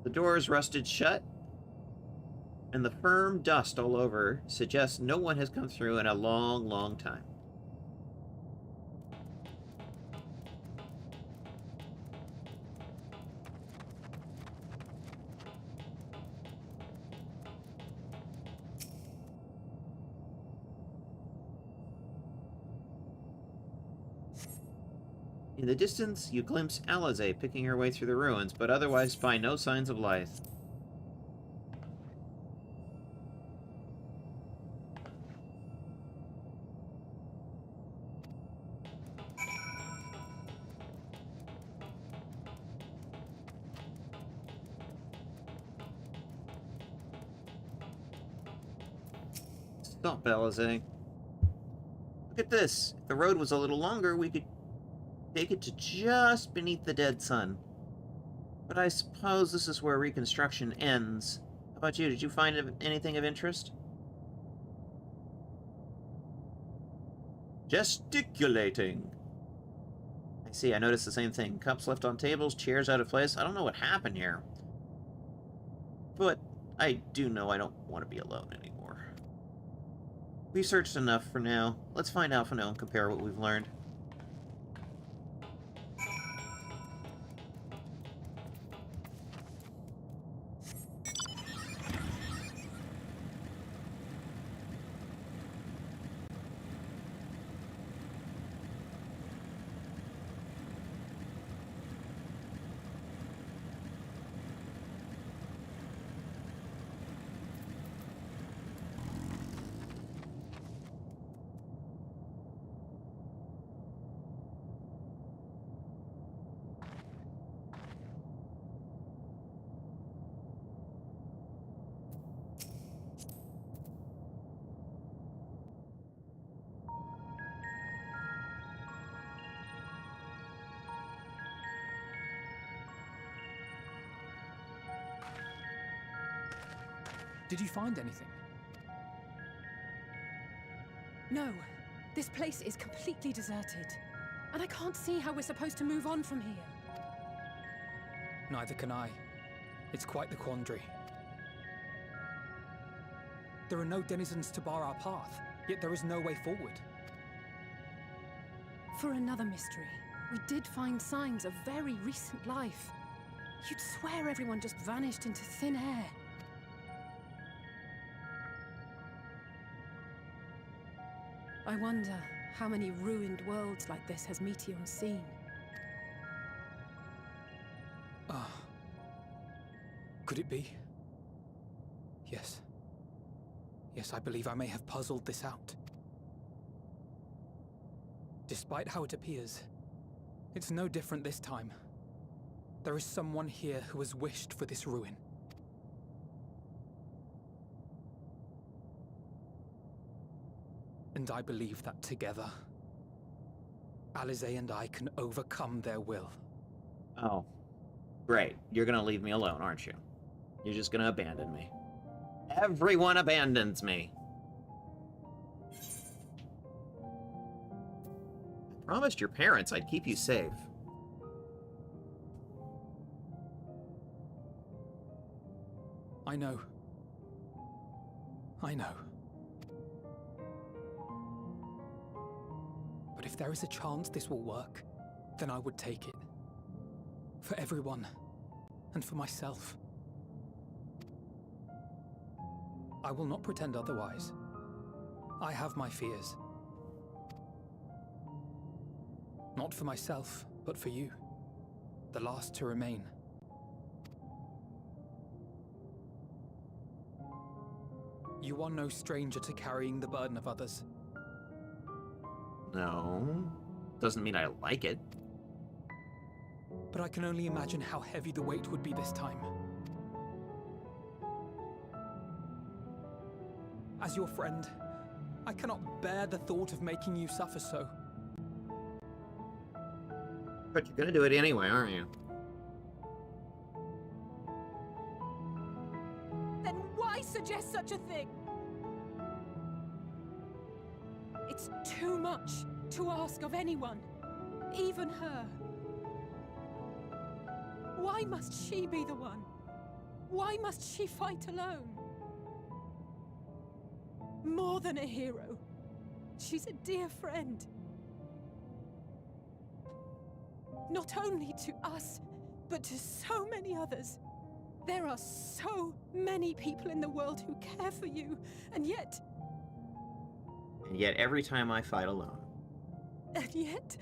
The door is rusted shut, and the firm dust all over suggests no one has come through in a long, long time. In the distance, you glimpse Alize picking her way through the ruins, but otherwise find no signs of life. Stop, Alize. Look at this. If the road was a little longer, we could take it to just beneath the dead sun. But I suppose this is where reconstruction ends. How about you? Did you find anything of interest? Gesticulating. I see, I noticed the same thing. Cups left on tables, chairs out of place. I don't know what happened here. But I do know I don't want to be alone anymore. We've searched enough for now. Let's find Alphino and compare what we've learned. Did you find anything? No. This place is completely deserted. And I can't see how we're supposed to move on from here. Neither can I. It's quite the quandary. There are no denizens to bar our path, yet there is no way forward. For another mystery, we did find signs of very recent life. You'd swear everyone just vanished into thin air. I wonder how many ruined worlds like this has Meteon seen. Ah. Could it be? Yes. Yes, I believe I may have puzzled this out. Despite how it appears, it's no different this time. There is someone here who has wished for this ruin. And I believe that together, Alize and I can overcome their will. Oh, great. You're gonna leave me alone, aren't you? You're just gonna abandon me. Everyone abandons me. I promised your parents I'd keep you safe. I know. I know. But if there is a chance this will work, then I would take it. For everyone, and for myself. I will not pretend otherwise. I have my fears. Not for myself, but for you. The last to remain. You are no stranger to carrying the burden of others. No, doesn't mean I like it. But I can only imagine how heavy the weight would be this time. As your friend, I cannot bear the thought of making you suffer so. But you're gonna do it anyway, aren't you? Then why suggest such a thing? It's too much to ask of anyone, even her. Why must she be the one? Why must she fight alone? More than a hero, she's a dear friend. Not only to us, but to so many others. There are so many people in the world who care for you, and yet... And yet every time I fight alone. And yet...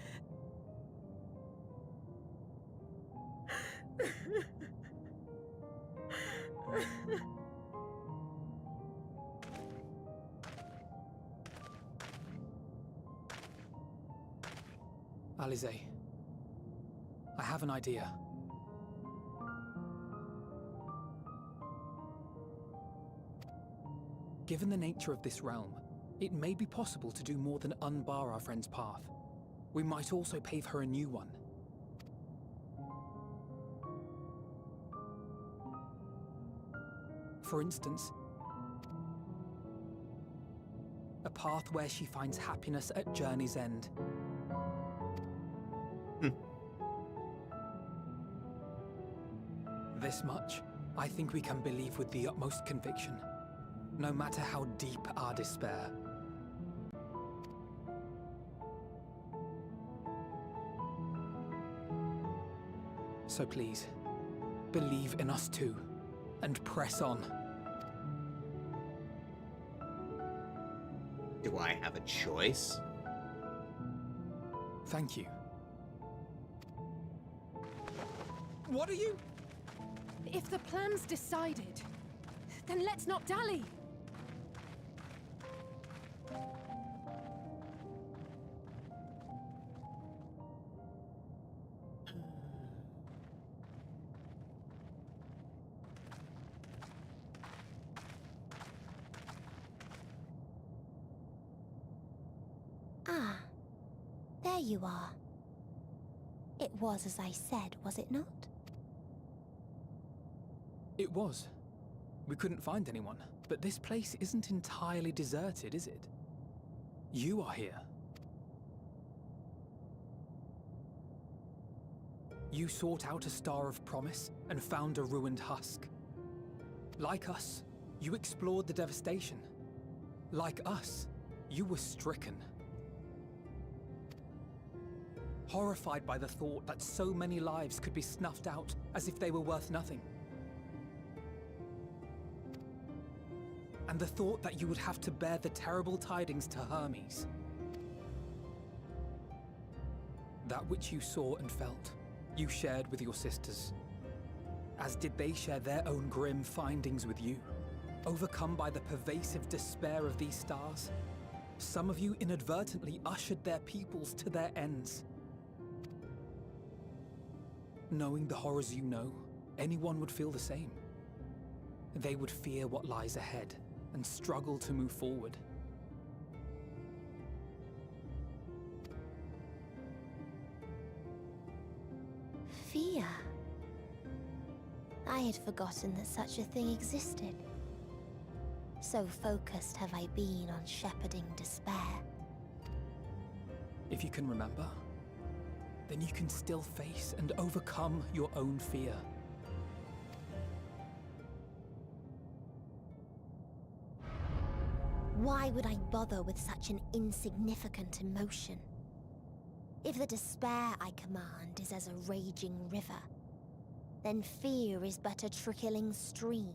Alize, I have an idea. Given the nature of this realm, it may be possible to do more than unbar our friend's path. We might also pave her a new one. For instance, a path where she finds happiness at journey's end. This much, I think we can believe with the utmost conviction, no matter how deep our despair. So please, believe in us too, and press on. Do I have a choice? Thank you. What are you? If the plan's decided, then let's not dally. Ah, there you are. It was as I said, was it not? It was. We couldn't find anyone, but this place isn't entirely deserted, is it? You are here. You sought out a star of promise and found a ruined husk. Like us, you explored the devastation. Like us, you were stricken. Horrified by the thought that so many lives could be snuffed out as if they were worth nothing. And the thought that you would have to bear the terrible tidings to Hermes. That which you saw and felt, you shared with your sisters. As did they share their own grim findings with you. Overcome by the pervasive despair of these stars, some of you inadvertently ushered their peoples to their ends. Knowing the horrors you know, anyone would feel the same. They would fear what lies ahead and struggle to move forward. Fear. I had forgotten that such a thing existed. So focused have I been on shepherding despair. If you can remember, then you can still face and overcome your own fear. Why would I bother with such an insignificant emotion? If the despair I command is as a raging river, then fear is but a trickling stream.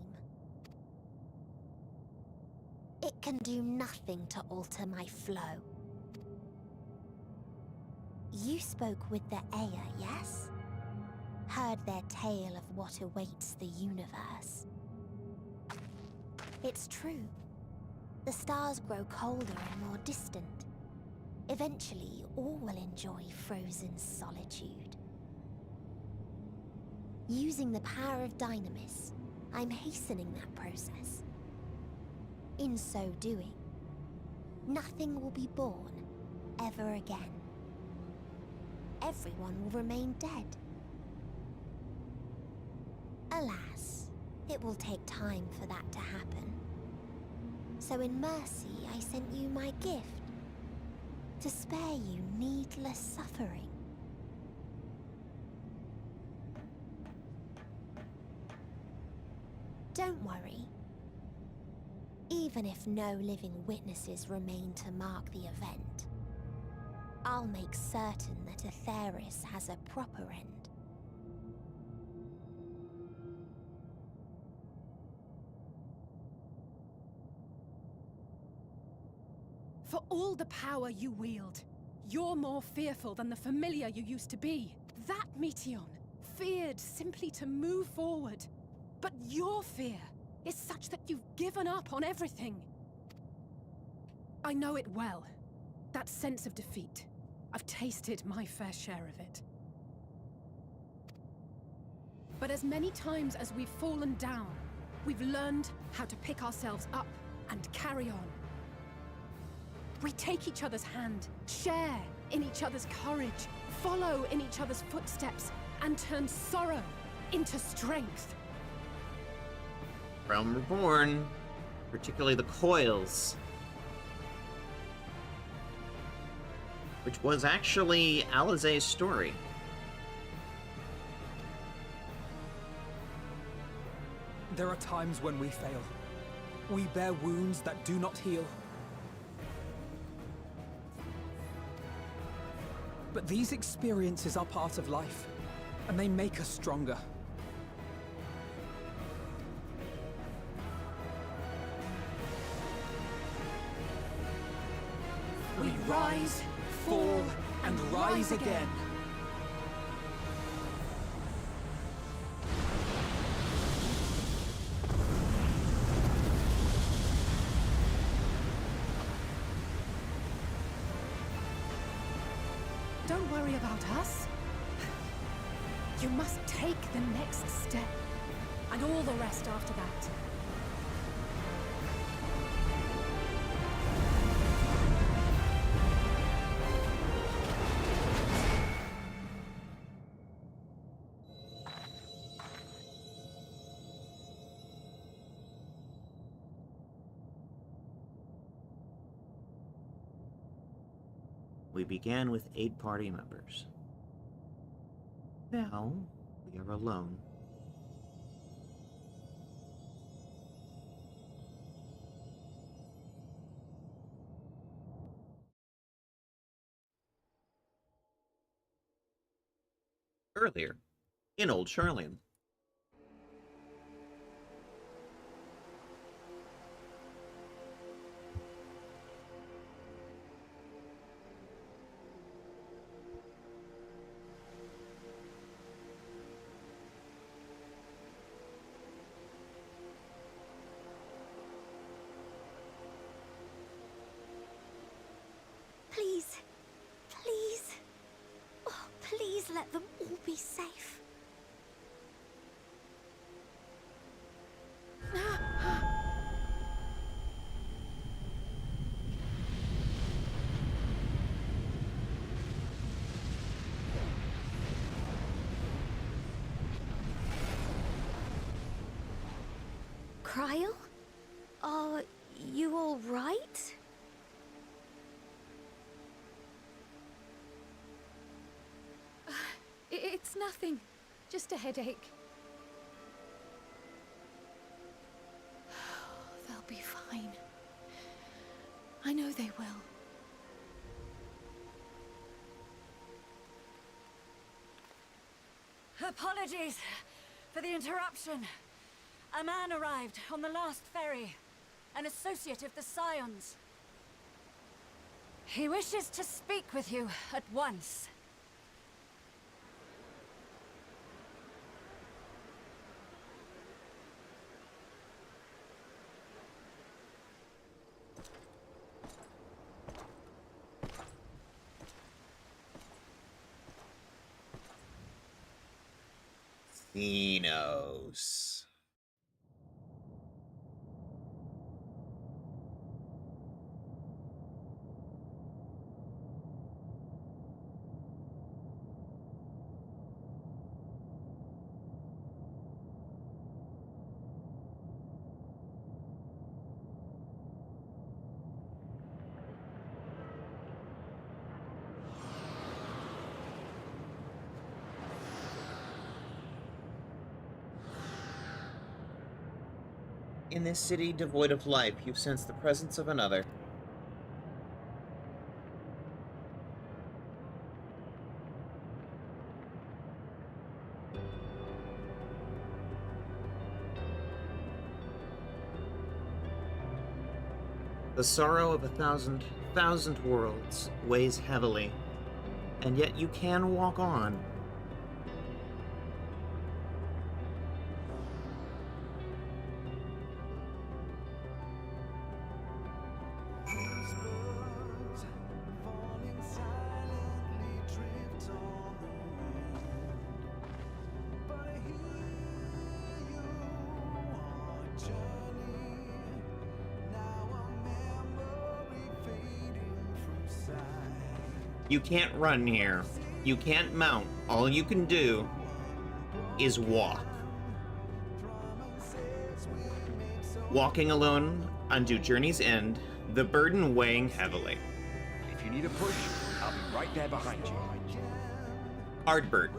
It can do nothing to alter my flow. You spoke with the Aya, yes? Heard their tale of what awaits the universe. It's true. The stars grow colder and more distant. Eventually, all will enjoy frozen solitude. Using the power of Dynamis, I'm hastening that process. In so doing, nothing will be born ever again. Everyone will remain dead. Alas, it will take time for that to happen. So in mercy, I sent you my gift, to spare you needless suffering. Don't worry. Even if no living witnesses remain to mark the event, I'll make certain that Aetheris has a proper end. For all the power you wield, you're more fearful than the familiar you used to be. That Meteion feared simply to move forward. But your fear is such that you've given up on everything. I know it well. That sense of defeat. I've tasted my fair share of it. But as many times as we've fallen down, we've learned how to pick ourselves up and carry on. We take each other's hand, share in each other's courage, follow in each other's footsteps, and turn sorrow into strength. Realm Reborn, particularly the coils, which was actually Alizé's story. There are times when we fail. We bear wounds that do not heal. But these experiences are part of life, and they make us stronger. We rise, fall, and rise again. Don't worry about us. You must take the next step, and all the rest after that. we began with 8 party members. Now, we are alone. Earlier, in Old Charlian. Please. Please. Oh, please let them all be safe. Cryle? Are you all right? It's nothing. Just a headache. They'll be fine. I know they will. Apologies for the interruption. A man arrived on the last ferry. An associate of the Scions. He wishes to speak with you at once. Xenos. In this city devoid of life, you sense the presence of another. The sorrow of 1,000 worlds weighs heavily, and yet you can walk on. You can't run here. You can't mount. All you can do is walk. Walking alone unto journey's end, the burden weighing heavily. If you need a push, I'll be right there behind you. Ardbert.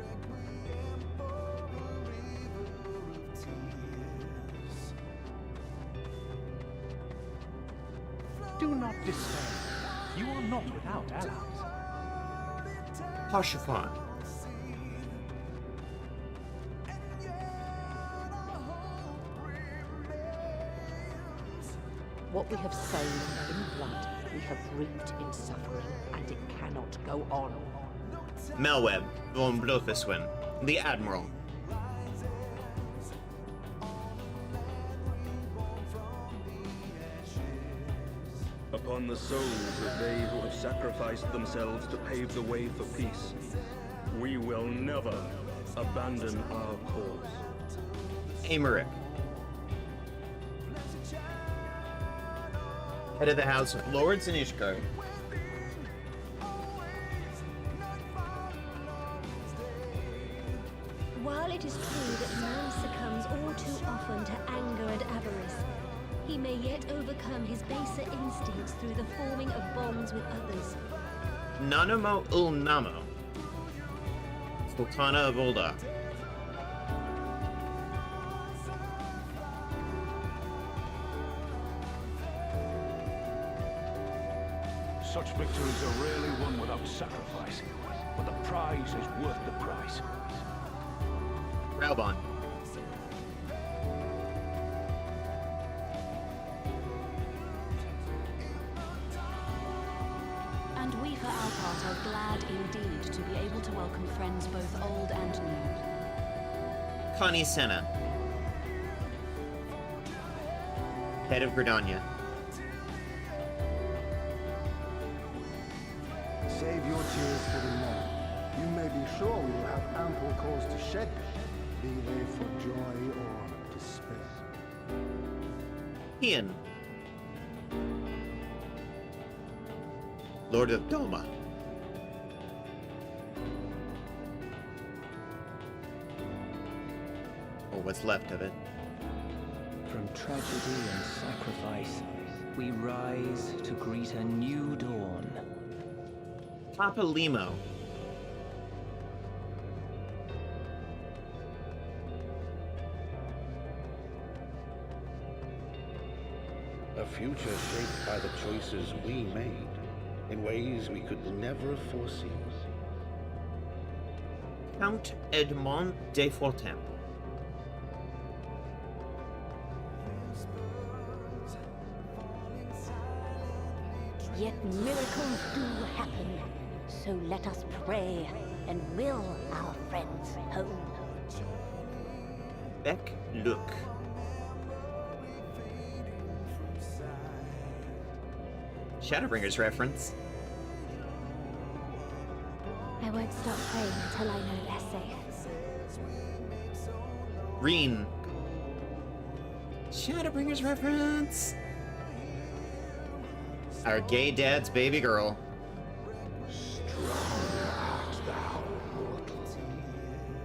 Do not despair. You are not without allies. Hoshafon. What we have sown in blood, we have reaped in suffering, and it cannot go on. Melweb von Blofuswin, the Admiral. Upon the souls of they who have sacrificed themselves to pave the way for peace, we will never abandon our cause. Amaric. Head of the House of Lords in Ishgard. While it is true that man succumbs all too often to anger and avarice, he may yet overcome his baser instincts through the forming of bonds with others. Nanamo Ulnamo, Sultana of Ulda. Such victories are rarely won without sacrifice, but the prize is worth the price. Raubon. And we for our part are glad indeed to be able to welcome friends both old and new. Connie Senna, head of Gridania. Save your tears for the morrow. You may be sure we will have ample cause to shed them, be they for joy or despair. Ian, Lord of Doma. Or what's left of it. From tragedy and sacrifice, we rise to greet a new dawn. Papa Limo. A future shaped by the choices we made, in ways we could never foresee. Count Edmond de Fortemps. Yet miracles do happen, so let us pray and will our friends home. Beck Look. Shadowbringers reference. I won't stop praying until I know they're safe. Reen. Shadowbringers reference. Our gay dad's baby girl.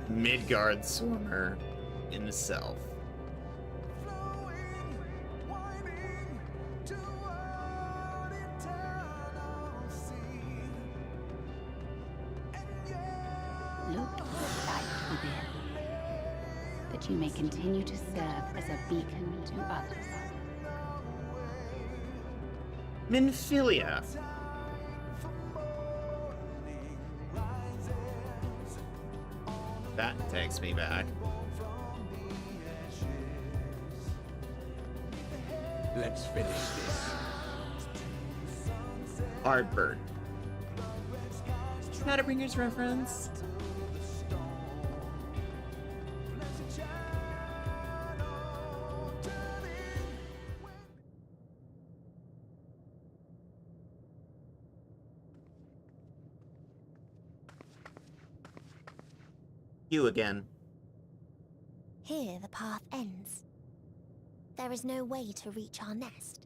Midgard Swarmer himself. Look for the light within, that you may continue to serve as a beacon to others. Minfilia. That takes me back. Let's finish this. Hardbird. Shadowbringers reference. You again. Here the path ends. There is no way to reach our nest.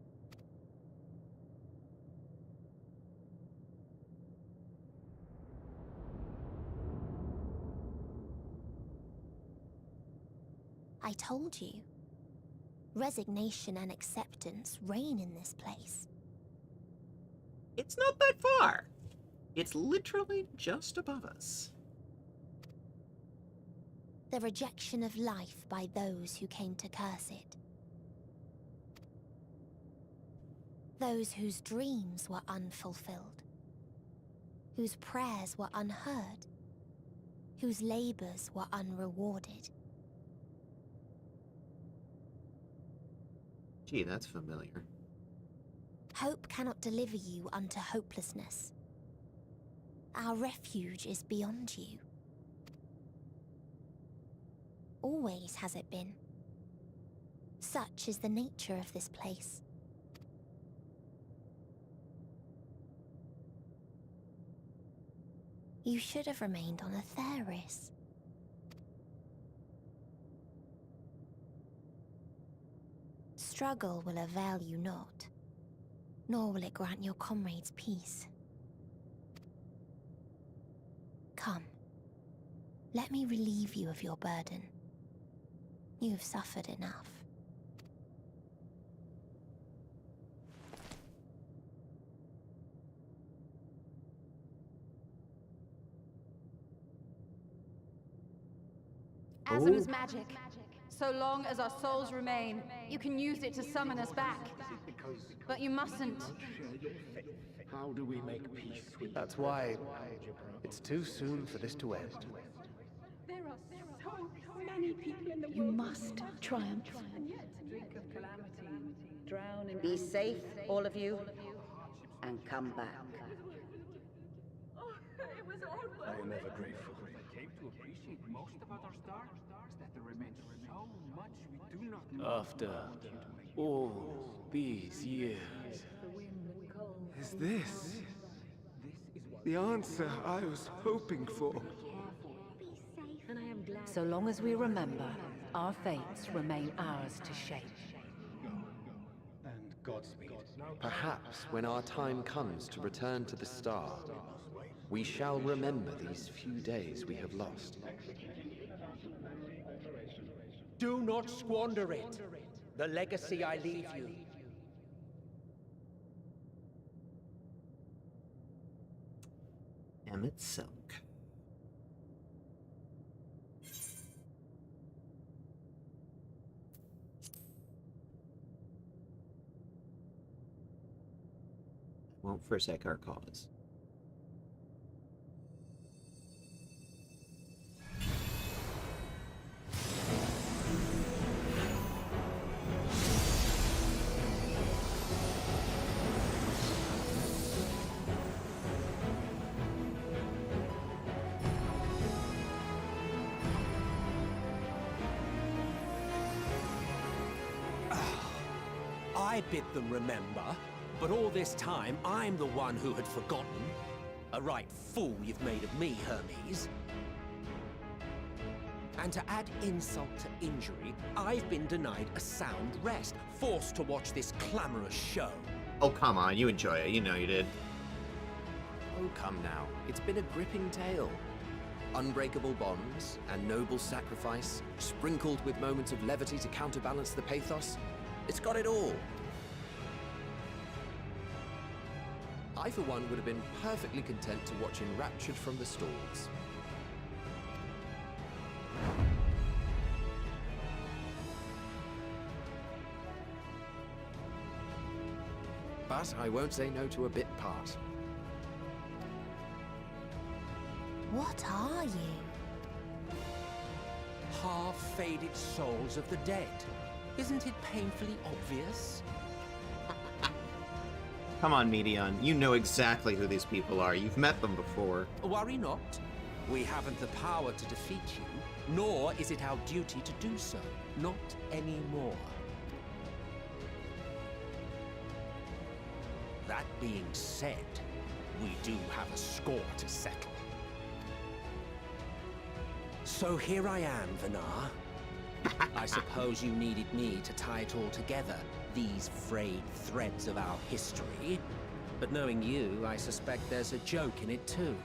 I told you. Resignation and acceptance reign in this place. It's not that far. It's literally just above us. The rejection of life by those who came to curse it. Those whose dreams were unfulfilled. Whose prayers were unheard. Whose labors were unrewarded. Gee, that's familiar. Hope cannot deliver you unto hopelessness. Our refuge is beyond you. Always has it been. Such is the nature of this place. You should have remained on Atheris. Struggle will avail you not, nor will it grant your comrades peace. Come, let me relieve you of your burden. You have suffered enough. Chasm is magic. So long as our souls remain, you can use it to summon us back. But you mustn't. How do we make peace with That's why it's too soon for this to end. There are so many people in the world. You must triumph. Drink of calamity, drown in... Be safe, all of you, and come back. Oh, it was all I am ever grateful. I came to appreciate most about our star is that there remains so much we do not know. After all these years, is this the answer I was hoping for? So long as we remember, our fates remain ours to shape. And Godspeed. Perhaps when our time comes to return to the star, we shall remember these few days we have lost. Do not squander it. The legacy I leave you. Emmett Silk. Won't forsake our cause. I bid them remember, but all this time I'm the one who had forgotten. A right fool you've made of me, Hermes. And to add insult to injury, I've been denied a sound rest, forced to watch this clamorous show. Oh, come on, you enjoy it. You know you did. Oh, come now. It's been a gripping tale. Unbreakable bonds and noble sacrifice, sprinkled with moments of levity to counterbalance the pathos. It's got it all. I, for one, would have been perfectly content to watch enraptured from the stalls. But I won't say no to a bit part. What are you? Half-faded souls of the dead. Isn't it painfully obvious? Come on, Medion. You know exactly who these people are. You've met them before. Worry not. We haven't the power to defeat you, nor is it our duty to do so. Not anymore. That being said, we do have a score to settle. So here I am, Vanar. I suppose you needed me to tie it all together, these frayed threads of our history. But knowing you, I suspect there's a joke in it too.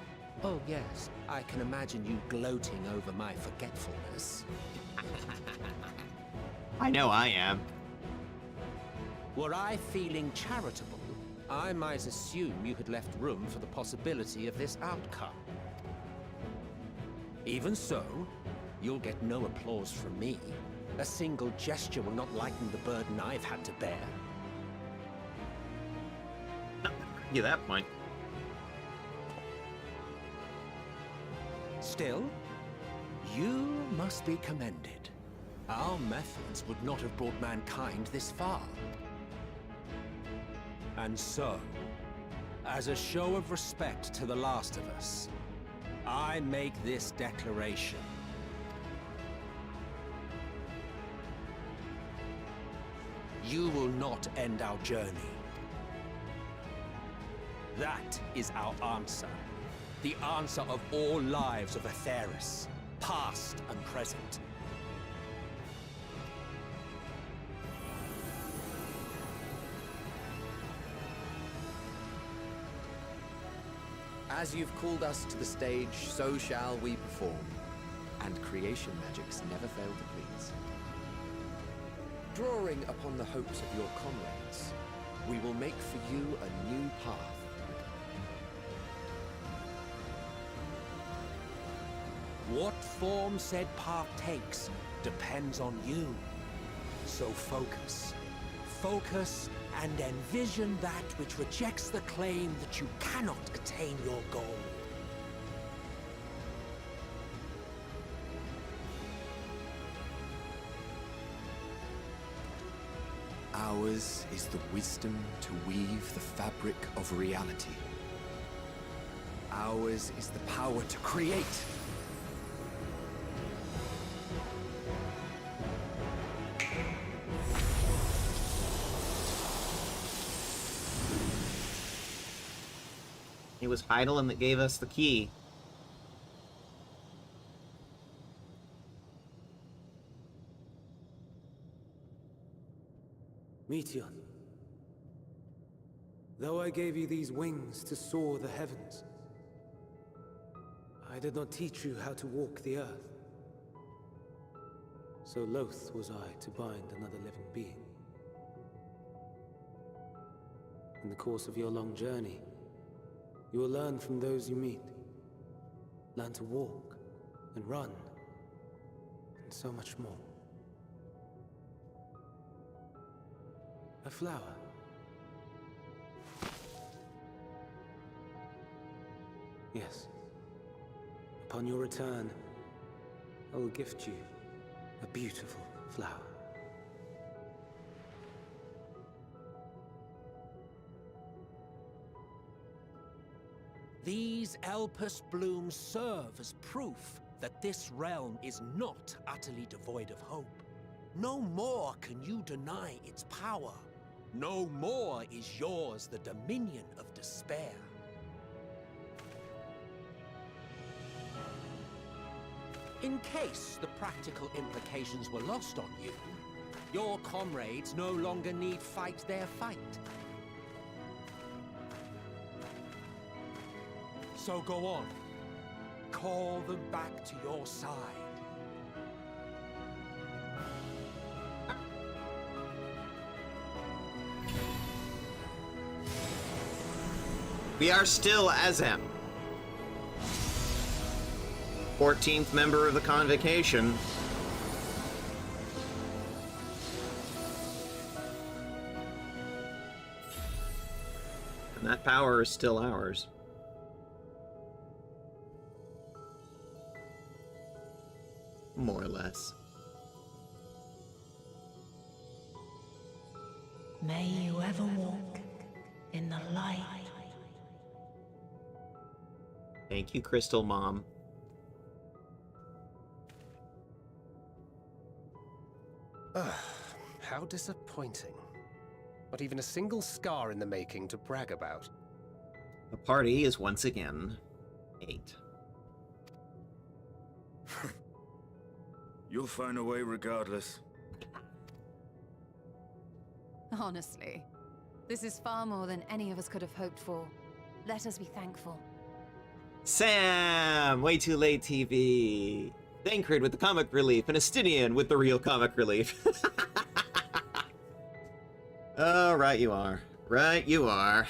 Oh yes, I can imagine you gloating over my forgetfulness. I know I am. Were I feeling charitable, I might assume you had left room for the possibility of this outcome. Even so, you'll get no applause from me. A single gesture will not lighten the burden I've had to bear. Yeah, that point. Still, you must be commended. Our methods would not have brought mankind this far. And so, as a show of respect to the last of us, I make this declaration. You will not end our journey. That is our answer. The answer of all lives of Atheris, past and present. As you've called us to the stage, so shall we perform. And creation magics never fail to please. Drawing upon the hopes of your comrades, we will make for you a new path. What form said path takes depends on you. So focus. Focus and envision that which rejects the claim that you cannot attain your goal. Ours is the wisdom to weave the fabric of reality. Ours is the power to create. It was Heidelin that gave us the key. Meteion, though I gave you these wings to soar the heavens, I did not teach you how to walk the earth. So loath was I to bind another living being. In the course of your long journey, you will learn from those you meet. Learn to walk and run, and so much more. A flower. Yes. Upon your return, I will gift you a beautiful flower. These Elpis blooms serve as proof that this realm is not utterly devoid of hope. No more can you deny its power. No more is yours the dominion of despair. In case the practical implications were lost on you, your comrades no longer need fight their fight. So go on. Call them back to your side. We are still Azem. 14th member of the Convocation. And that power is still ours. More or less. May you ever walk in the light. Thank you, Crystal Mom. How disappointing. Not even a single scar in the making to brag about. The party is once again 8. You'll find a way regardless. Honestly, this is far more than any of us could have hoped for. Let us be thankful. Sam! Way Too Late TV. Thancred with the comic relief, and Estinian with the real comic relief. Oh, right you are. Right you are.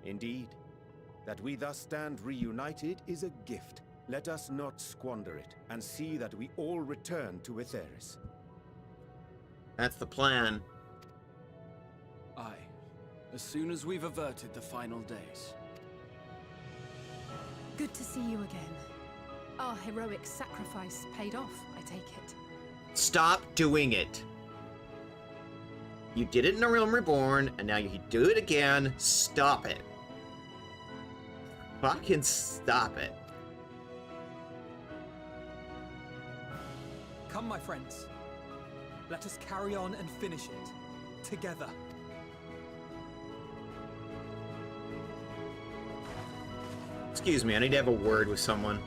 Indeed. That we thus stand reunited is a gift. Let us not squander it, and see that we all return to Etheris. That's the plan. Aye. As soon as we've averted the final days. Good to see you again. Our heroic sacrifice paid off, I take it. Stop doing it. You did it in A Realm Reborn, and now you do it again. Stop it. Fucking stop it. Come, my friends. Let us carry on and finish it. Together. Excuse me, I need to have a word with someone.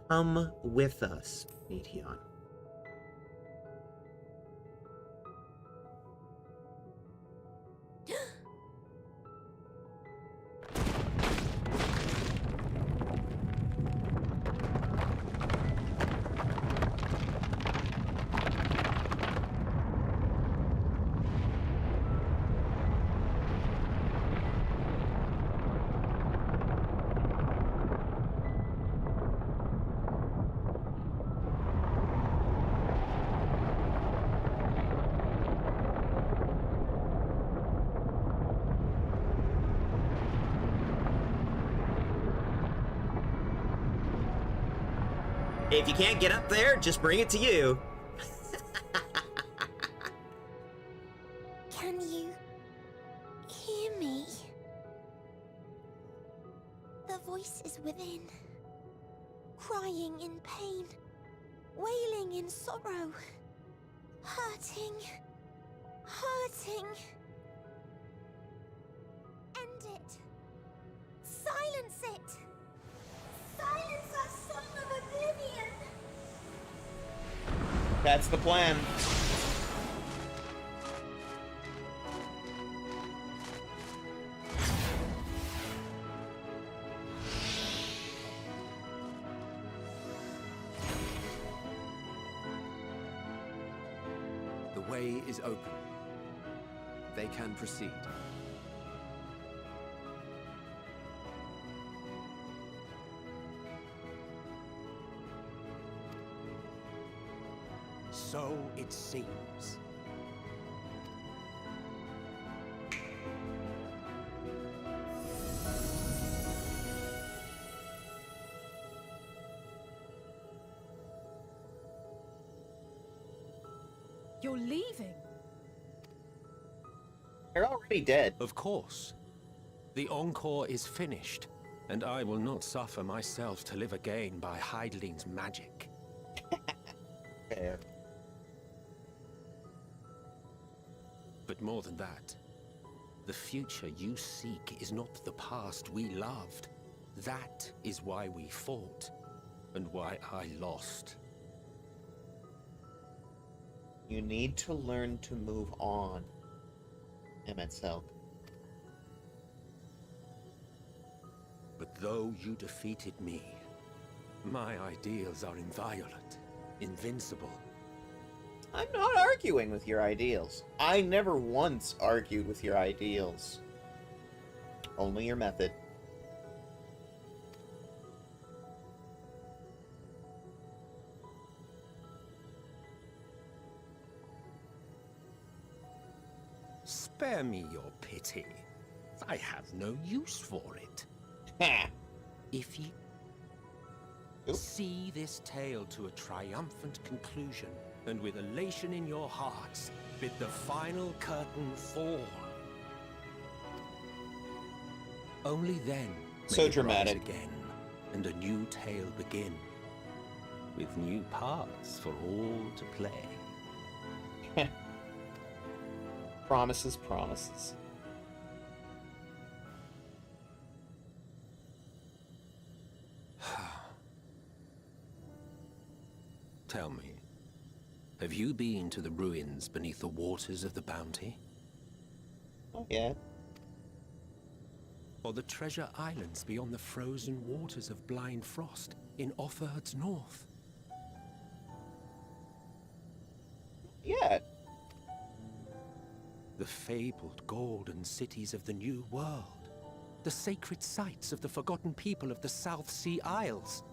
Come with us, Meteion. If you can't get up there, just bring it to you. Can you hear me? The voice is within, crying in pain, wailing in sorrow, hurting, hurting. End it. Silence it. Silence our song of oblivion. That's the plan. The way is open. They can proceed. So it seems. You're leaving? They're already dead. Of course. The Encore is finished, and I will not suffer myself to live again by Heideling's magic. Fair. But more than that, the future you seek is not the past we loved. That is why we fought, and why I lost. You need to learn to move on, Emetzel. But though you defeated me, my ideals are inviolate, invincible. I'm not arguing with your ideals. I never once argued with your ideals. Only your method. Spare me your pity. I have no use for it. If you see this tale to a triumphant conclusion, and with elation in your hearts, bid the final curtain fall. Only then may So it dramatic. rise again, and a new tale begin, with new parts for all to play. Promises, promises. Tell me, have you been to the ruins beneath the waters of the Bounty? Oh, yeah. Or the treasure islands beyond the frozen waters of Blind Frost in Offerd's north? Yeah. The fabled golden cities of the New World. The sacred sites of the forgotten people of the South Sea Isles.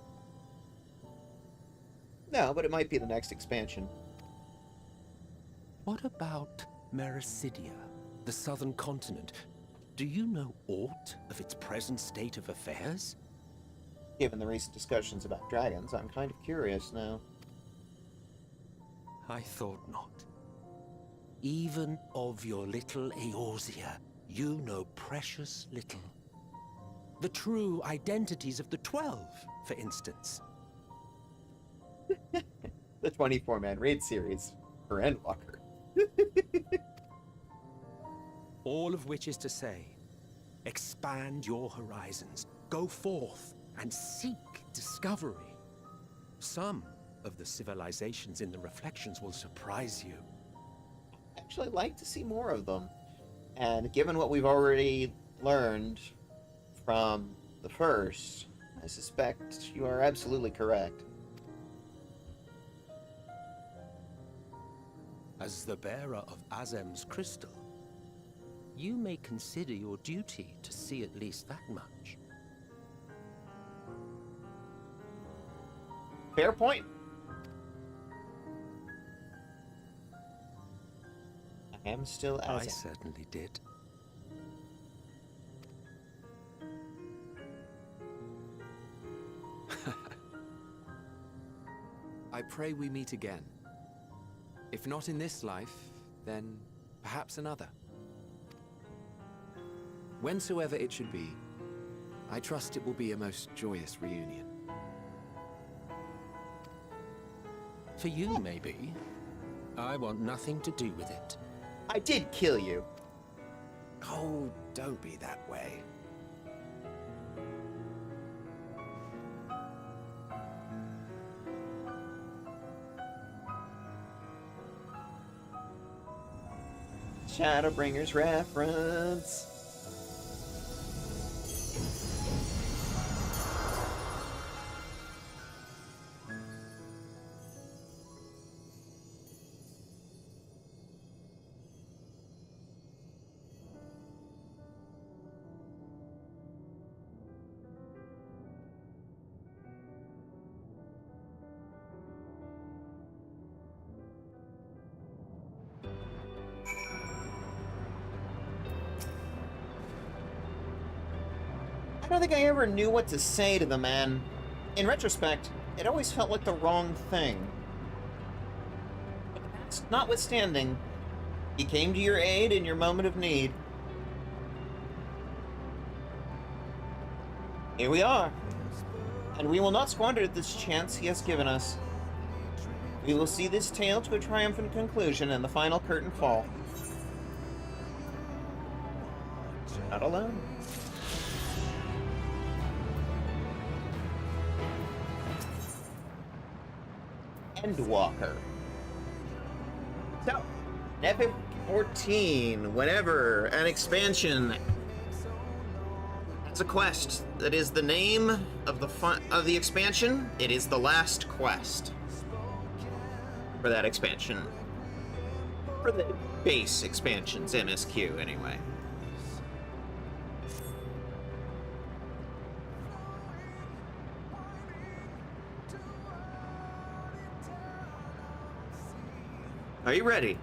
No, but it might be the next expansion. What about Mericidia, the southern continent? Do you know aught of its present state of affairs? Given the recent discussions about dragons, I'm kind of curious now. I thought not. Even of your little Eorzea, you know precious little. The true identities of the 12, for instance. The 24-man raid series for Endwalker. All of which is to say, expand your horizons, go forth and seek discovery. Some of the civilizations in the reflections will surprise you. Actually, I'd like to see more of them. And given what we've already learned from the first, I suspect you are absolutely correct. As the bearer of Azem's crystal, you may consider your duty to see at least that much. Fair point. I am still I Azem. certainly did. I pray we meet again. If not in this life, then perhaps another. Whensoever it should be, I trust it will be a most joyous reunion. For you, maybe. I want nothing to do with it. I did kill you. Oh, don't be that way. Shadowbringers reference. I don't think I ever knew what to say to the man. In retrospect, it always felt like the wrong thing. But notwithstanding, he came to your aid in your moment of need. Here we are, and we will not squander this chance he has given us. We will see this tale to a triumphant conclusion and the final curtain fall. Not alone. Endwalker. So, FF14, whenever an expansion has a quest that is the name of the expansion, it is the last quest for that expansion. For the base expansions, MSQ anyway. Are you ready?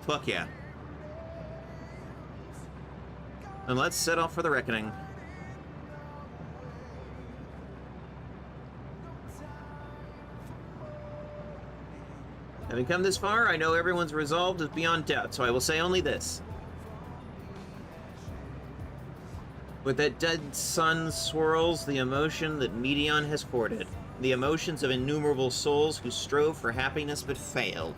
Fuck yeah. And let's set off for the reckoning. Having come this far, I know everyone's resolve is beyond doubt, so I will say only this. With that dead sun swirls the emotion that Medion has courted. The emotions of innumerable souls who strove for happiness but failed.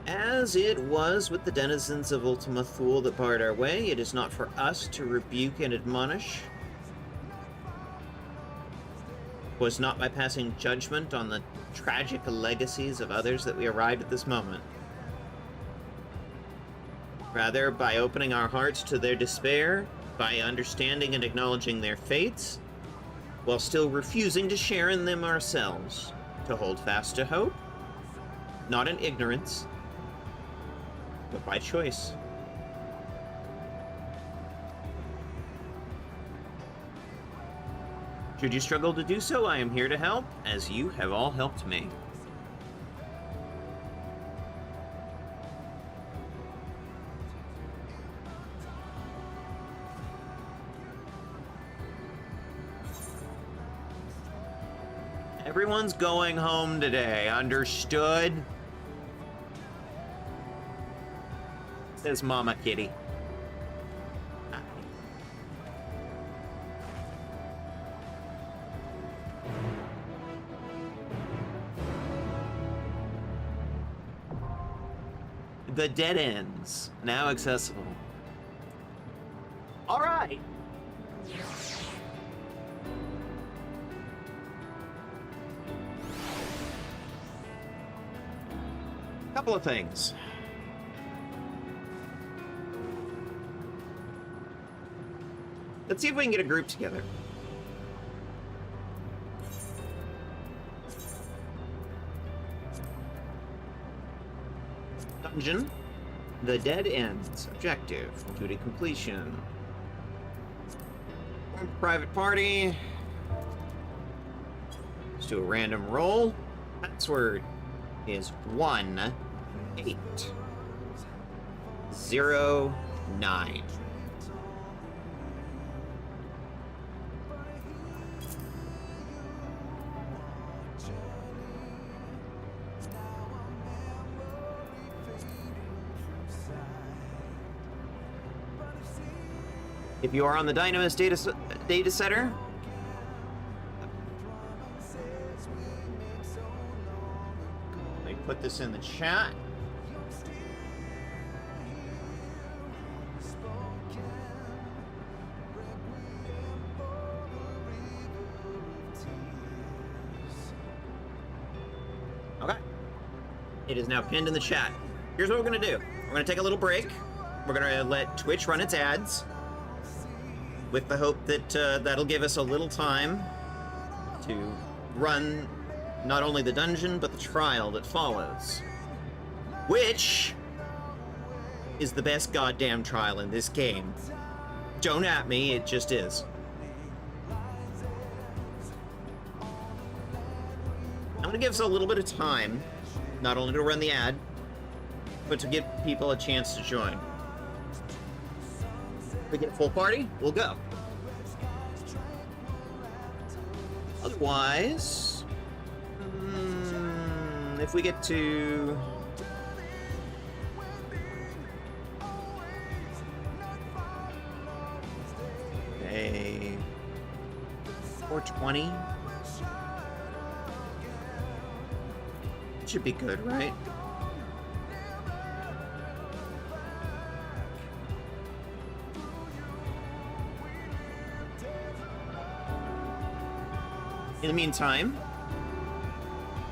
As it was with the denizens of Ultima Thule that barred our way, it is not for us to rebuke and admonish. It was not by passing judgment on the tragic legacies of others that we arrived at this moment. Rather, by opening our hearts to their despair, by understanding and acknowledging their fates, while still refusing to share in them ourselves, to hold fast to hope, not in ignorance, but by choice. Should you struggle to do so, I am here to help, as you have all helped me. Everyone's going home today, understood? Says Mama Kitty. The dead ends, now accessible. All right. Couple of things. Let's see if we can get a group together. Dungeon. The Dead Ends. Objective. Duty completion. Private party. Let's do a random roll. Password is 1809. If you are on the Dynamis data center, let me put this in the chat. Okay. It is now pinned in the chat. Here's what we're gonna do. We're gonna take a little break. We're gonna let Twitch run its ads, with the hope that that'll give us a little time to run not only the dungeon, but the trial that follows. Which is the best goddamn trial in this game. Don't at me, it just is. I'm gonna give us a little bit of time, not only to run the ad, but to give people a chance to join. If we get a full party, we'll go. Otherwise, if we get to... Okay, 420. It should be good, right? In the meantime,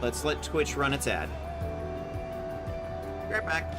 let's let Twitch run its ad. Be right back.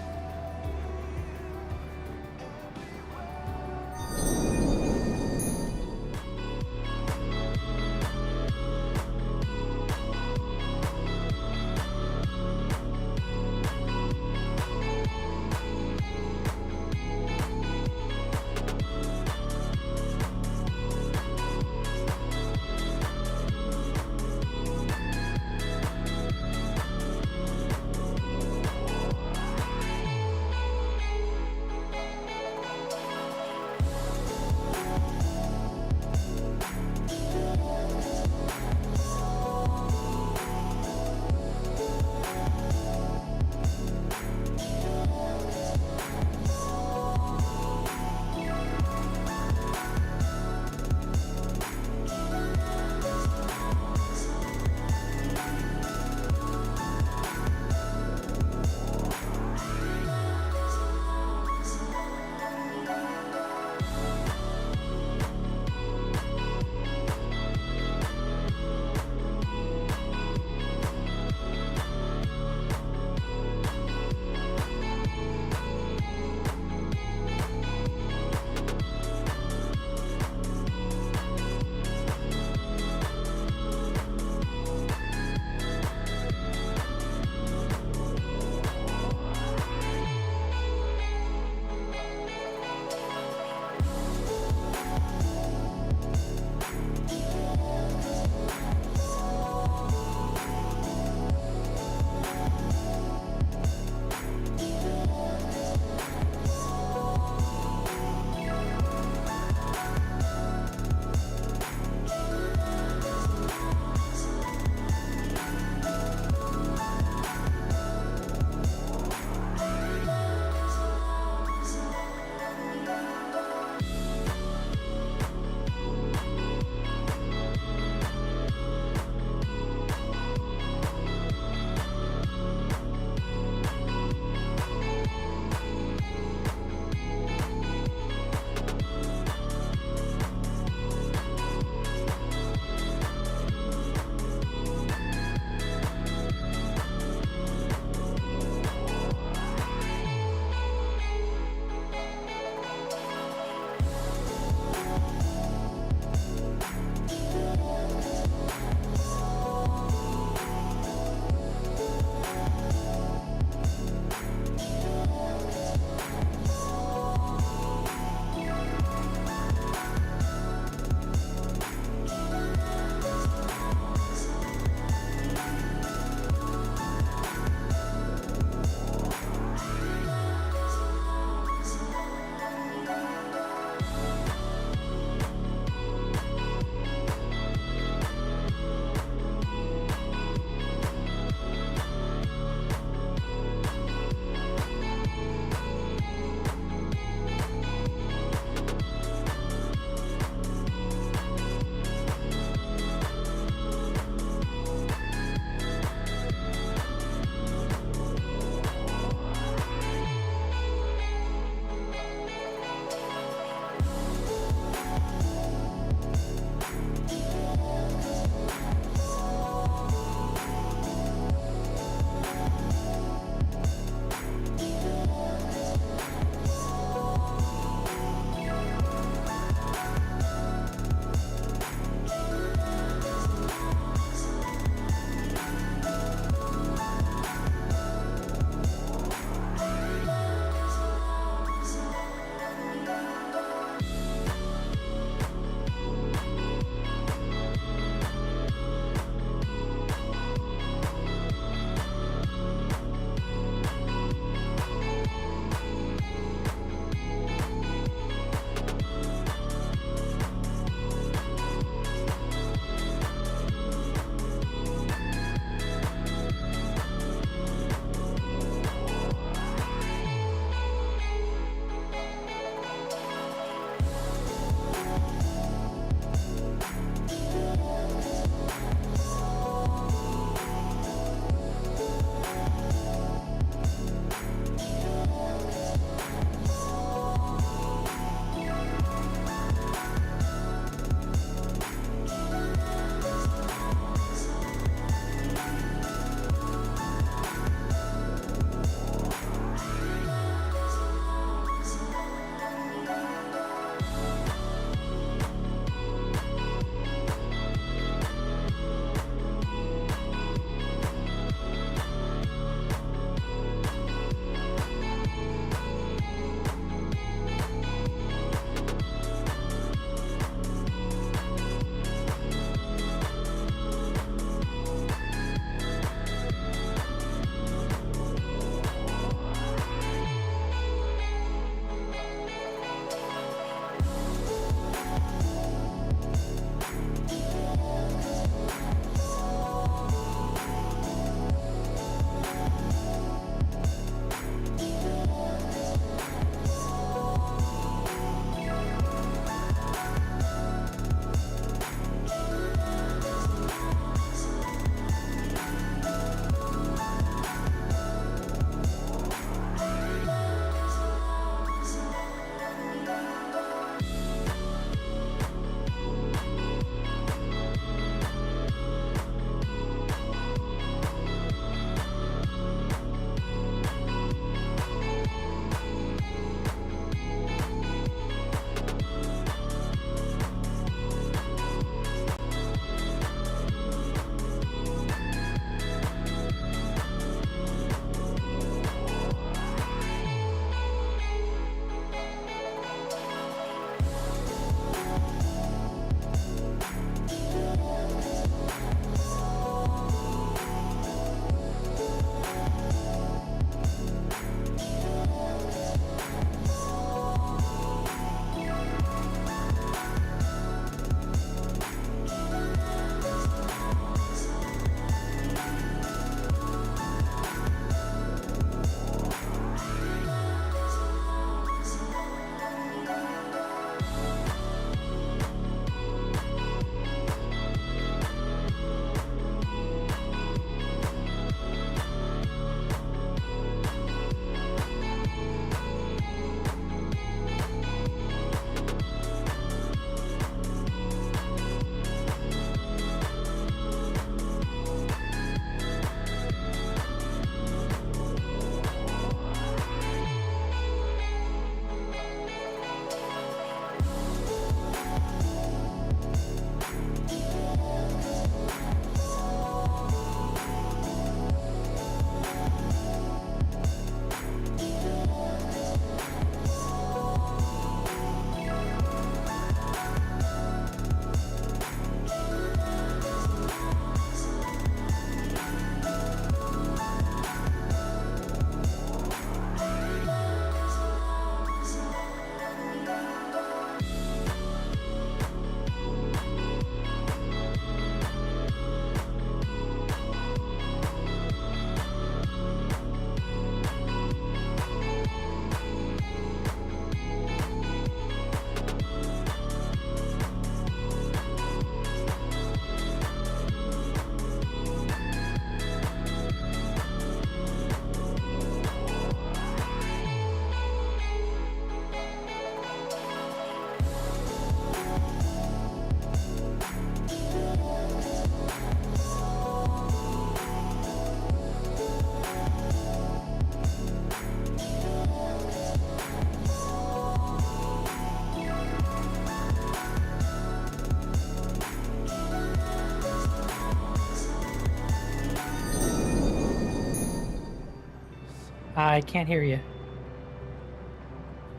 I can't hear you.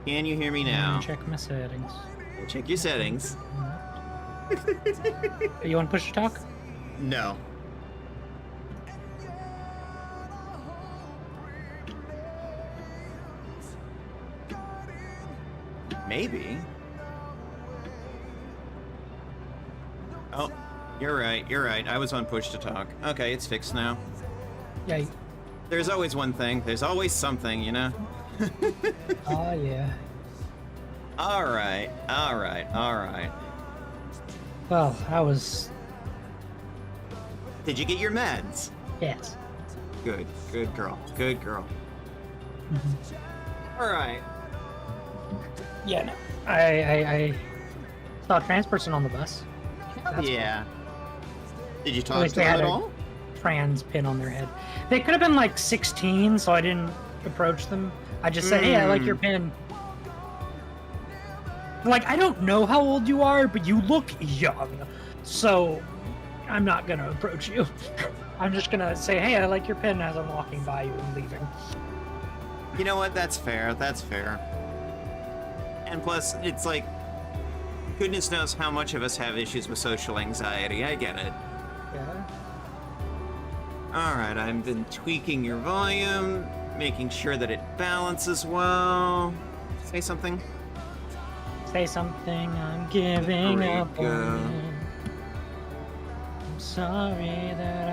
Can you hear me now? Check my settings. Check your settings. You want push to talk? No. Maybe. Oh, you're right. You're right. I was on push to talk. Okay, it's fixed now. Yeah. There's always one thing. There's always something, you know? Oh, yeah. All right. All right. All right. Well, I was... Did you get your meds? Yes. Good. Good girl. Good girl. All right. Yeah, no. I saw a trans person on the bus. Yeah. Did you At talk least to they them had at a all? trans pin on their head. They could have been like 16, so I didn't approach them. I just said, hey, I like your pin. Like, I don't know how old you are, but you look young. So, I'm not gonna approach you. I'm just gonna say, hey, I like your pin as I'm walking by you and leaving. You know what? That's fair. That's fair. And plus, it's like, goodness knows how much of us have issues with social anxiety. I get it. Yeah. Alright, I've been tweaking your volume, making sure that it balances well. Say something. Say something, I'm giving There we up go. on you. I'm sorry that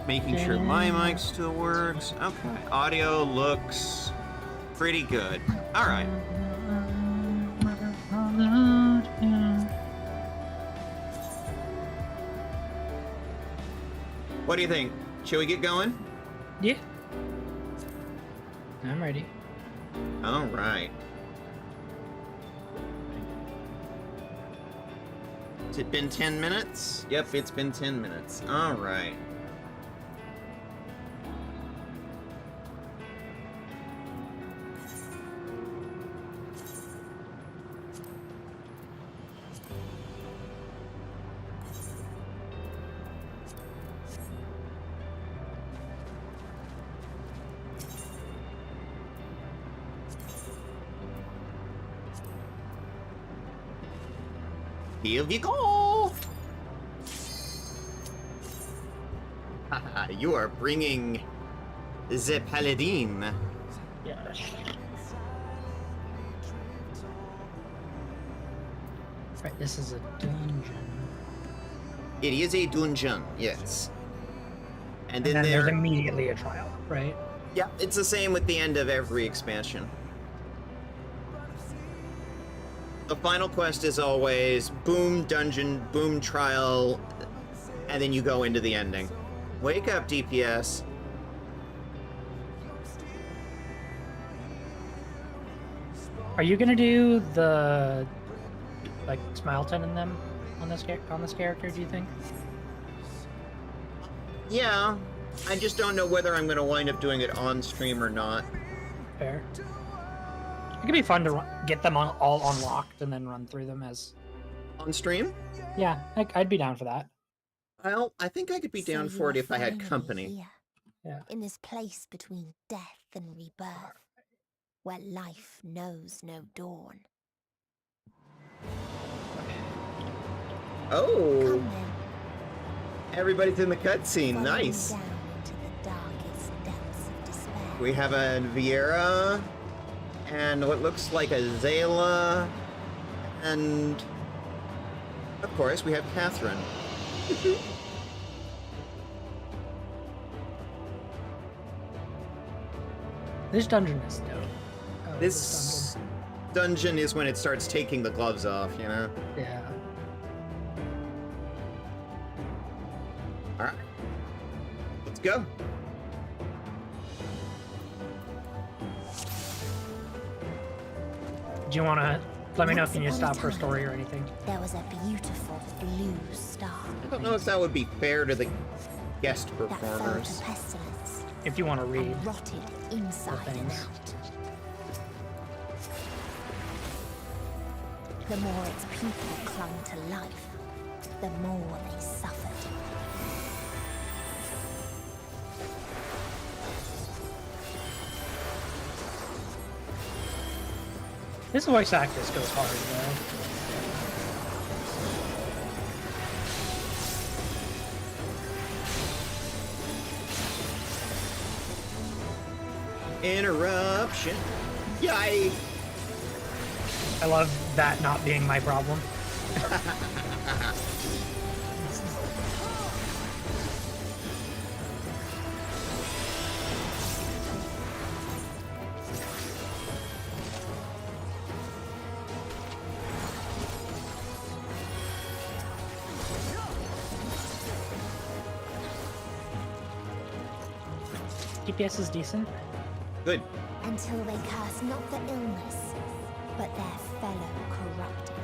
Making sure my mic still works. Okay, audio looks pretty good. Alright. What do you think? Should we get going? Yeah. I'm ready. Alright. Has it been 10 minutes? Yep, it's been 10 minutes. Alright. Here we go! Haha, you are bringing the paladin. Yes. Right, this is a dungeon. It is a dungeon, yes. And then there... there's immediately a trial, right? Yeah, it's the same with the end of every expansion. The final quest is always boom dungeon, boom trial, and then you go into the ending. Wake up, DPS. Are you gonna do the like Smileton and them on this character? Do you think? Yeah, I just don't know whether I'm going to wind up doing it on stream or not. Fair. It could be fun to get them all unlocked and then run through them as... On stream? Yeah, I'd be down for that. Well, I think I could be down for it if I had company. Here, yeah. In this place between death and rebirth, where life knows no dawn. Oh! Come then. Everybody's in the cutscene. Follow Nice. me down into the darkest depths of despair. We have a Viera, and what looks like a Zayla, and of course we have Catherine. This dungeon is dope. This dungeon is when it starts taking the gloves off, you know? Yeah. Alright. Let's go. Do you want to let me know if you need to stop for a story or anything? There was a beautiful blue star. I don't know if that would be fair to the guest that fell performers. to pestilence If you want to read and rotted inside and things. out. The more its people clung to life, the more they suffered. This voice actress goes hard, though. Interruption. Yikes. I love that not being my problem. DPS is decent. Good. Until they curse not the illness, but their fellow corrupted.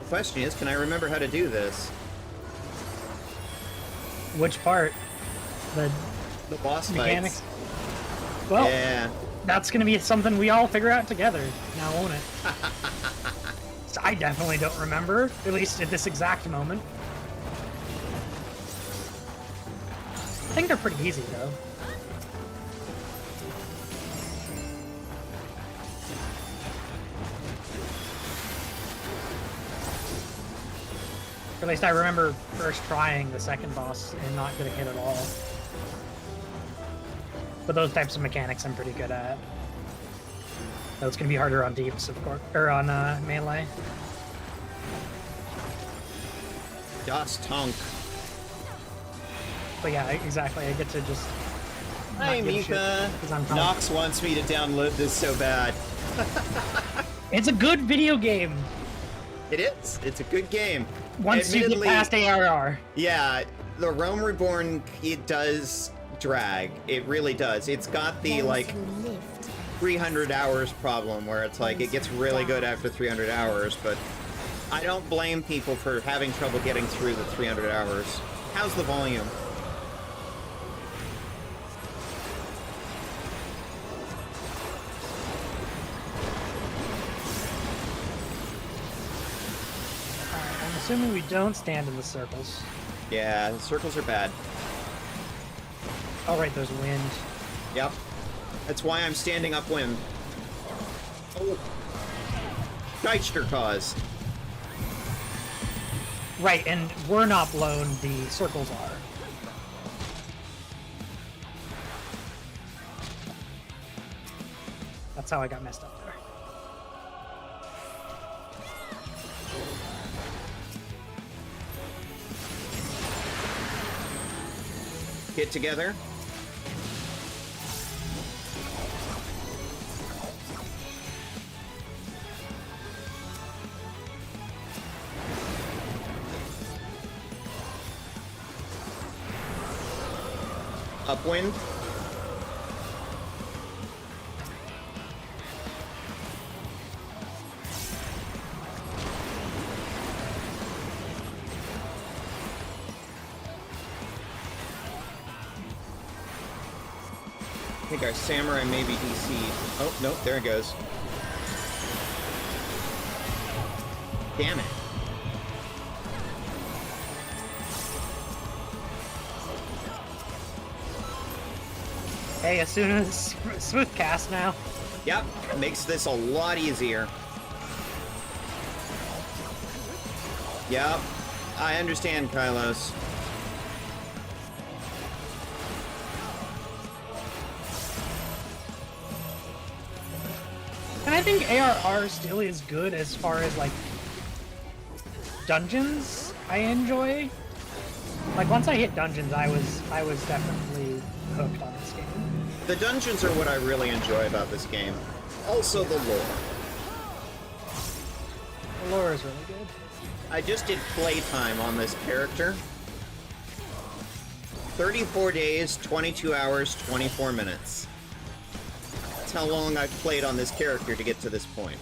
The question is, can I remember how to do this? Which part? The boss mechanics? fights. Well, yeah. That's gonna be something we all figure out together, now won't it? So I definitely don't remember, at least at this exact moment. I think they're pretty easy, though. Or at least I remember first trying the second boss and not getting hit at all. But those types of mechanics I'm pretty good at. Though it's gonna be harder on deeps, of course, or on melee. Das Tonk. But yeah, exactly. I get to just. Hi, Mika. Nox wants me to download this so bad. It's a good video game. It is. It's a good game. Once you get past ARR. Yeah, the Rome Reborn, it does drag. It really does. It's got the, like, 300 hours problem where it's like, it gets really good after 300 hours, but I don't blame people for having trouble getting through the 300 hours. How's the volume? I'm assuming we don't stand in the circles. Yeah, the circles are bad. Oh, right, there's wind. Yep. That's why I'm standing upwind. Oh. Geister cause. Right, and we're not blown, the circles are. That's how I got messed up there. Get together. Upwind. I think our samurai may be DC'd. Oh, nope, there it goes. Damn it. Hey, as soon as smooth cast now. Yep, makes this a lot easier. Yep, I understand, Kylos. And I think ARR still is good as far as, like, dungeons I enjoy. Like, once I hit dungeons, I was definitely hooked on this game. The dungeons are what I really enjoy about this game. Also the lore. The lore is really good. I just did playtime on this character. 34 days, 22 hours, 24 minutes. That's how long I've played on this character to get to this point.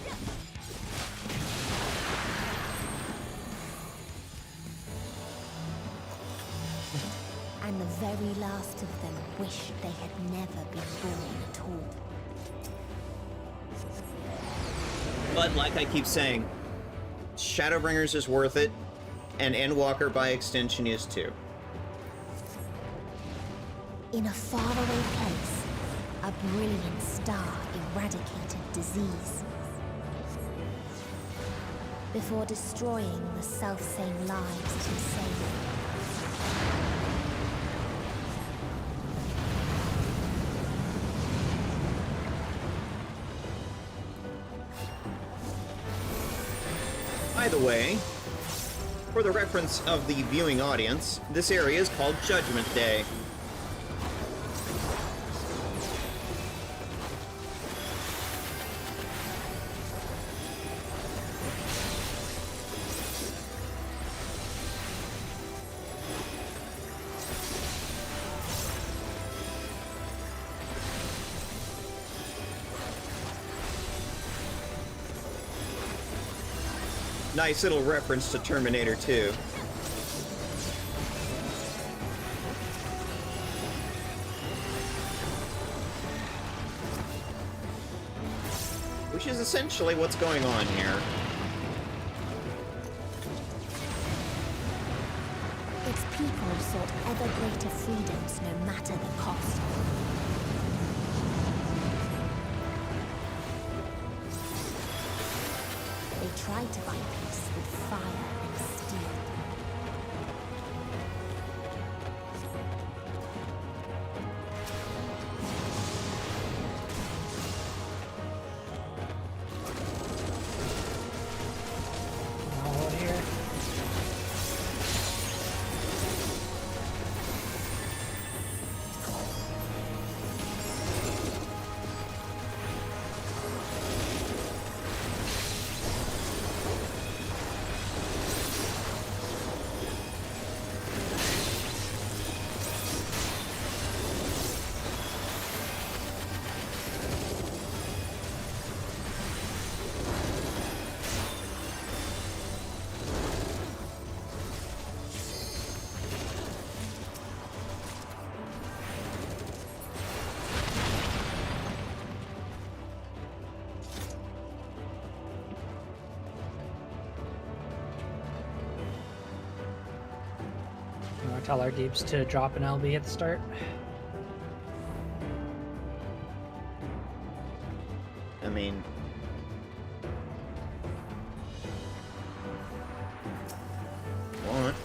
And the very last of them wished they had never been born at all. But like I keep saying, Shadowbringers is worth it, and Endwalker by extension is too. In a faraway place, a brilliant star eradicated disease. Before destroying the selfsame lives it had saved. By the way, for the reference of the viewing audience, this area is called Judgment Day. Nice little reference to Terminator 2. Which is essentially what's going on here. Its people sought ever greater freedoms no matter the cost. They tried to buy peace with fire and steel. Out here. You want to tell our deeps to drop an LB at the start? I mean... What?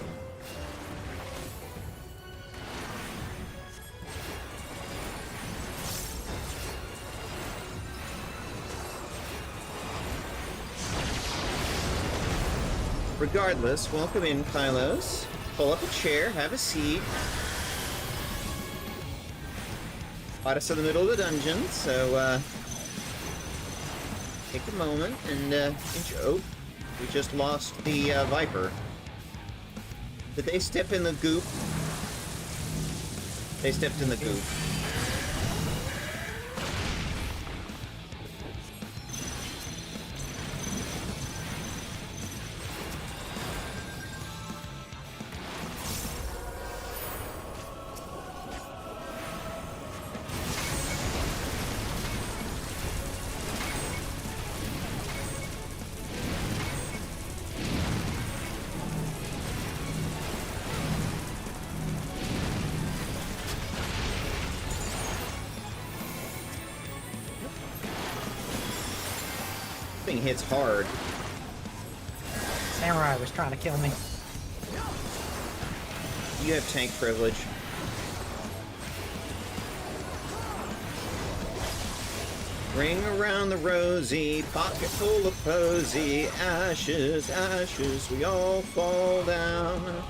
Regardless, welcome in, Kylos. Pull up a chair, have a seat. Brought us in the middle of the dungeon, so take a moment and oh, we just lost the Viper. Did they step in the goop? They stepped in the goop. Thing hits hard. Samurai was trying to kill me. You have tank privilege. Ring around the rosy, pocket full of posy, ashes, ashes, we all fall down.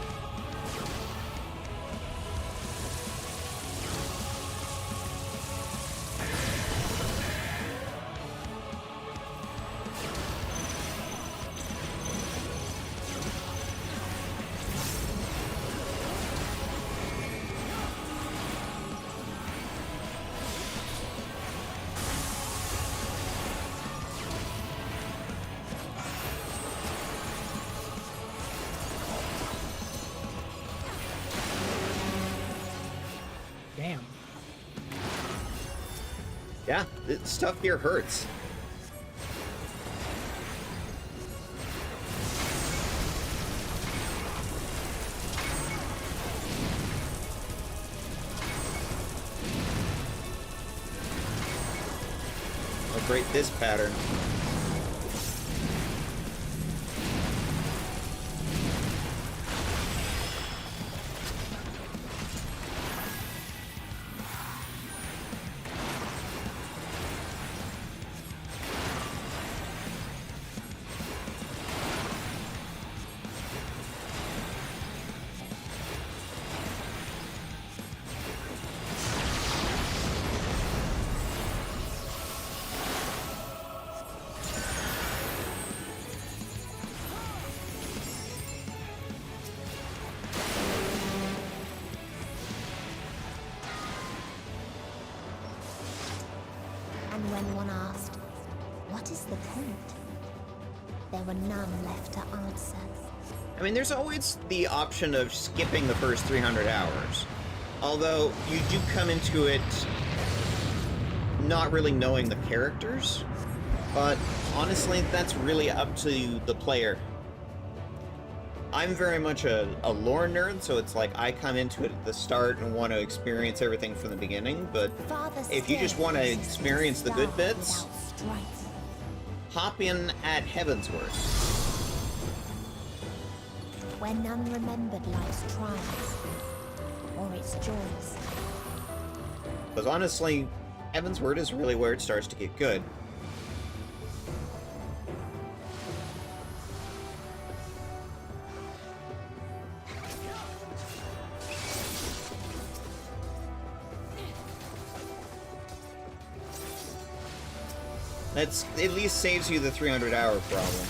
damn. Yeah, stuff here hurts. I'll break this pattern. And when one asked, what is the point? There were none left to answer. I mean, there's always the option of skipping the first 300 hours. Although, you do come into it not really knowing the characters. But, honestly, that's really up to the player. I'm very much a lore nerd, so it's like I come into it at the start and want to experience everything from the beginning, but if you just want to experience the good bits, hop in at Heavensward. Where none remembered life's trials or its joys. Because honestly, Heavensward is really where it starts to get good. That's at least saves you the 300-hour problem.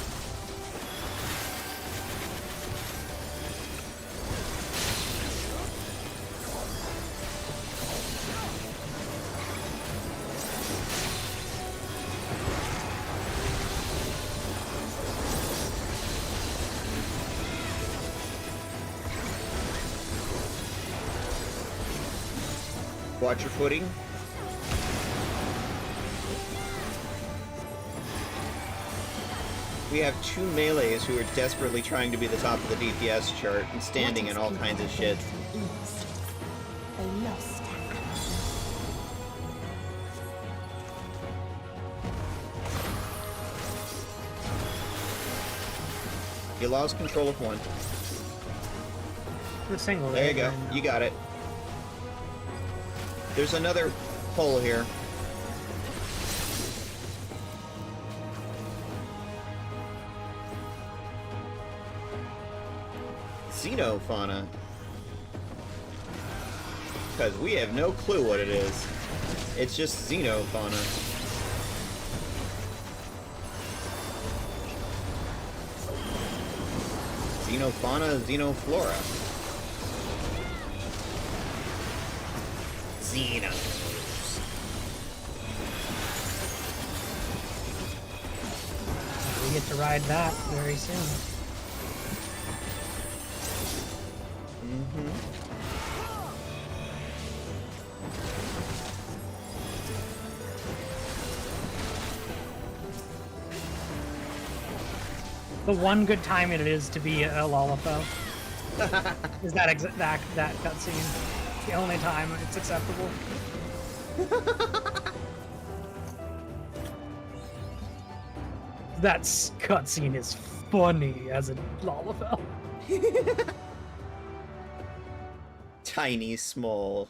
Watch your footing. We have two melees who are desperately trying to be the top of the DPS chart and standing in all kinds of shit. They lost. You lost control of one. The single. There you go. You got it. There's another hole here. Xenofauna. Because we have no clue what it is. It's just Xenofauna. Xenofauna, Xenoflora. Xenos. We get to ride that very soon. The one good time it is to be a Lollipop is that that cutscene. The only time it's acceptable. That cutscene is funny as a Lollipop. Tiny, small.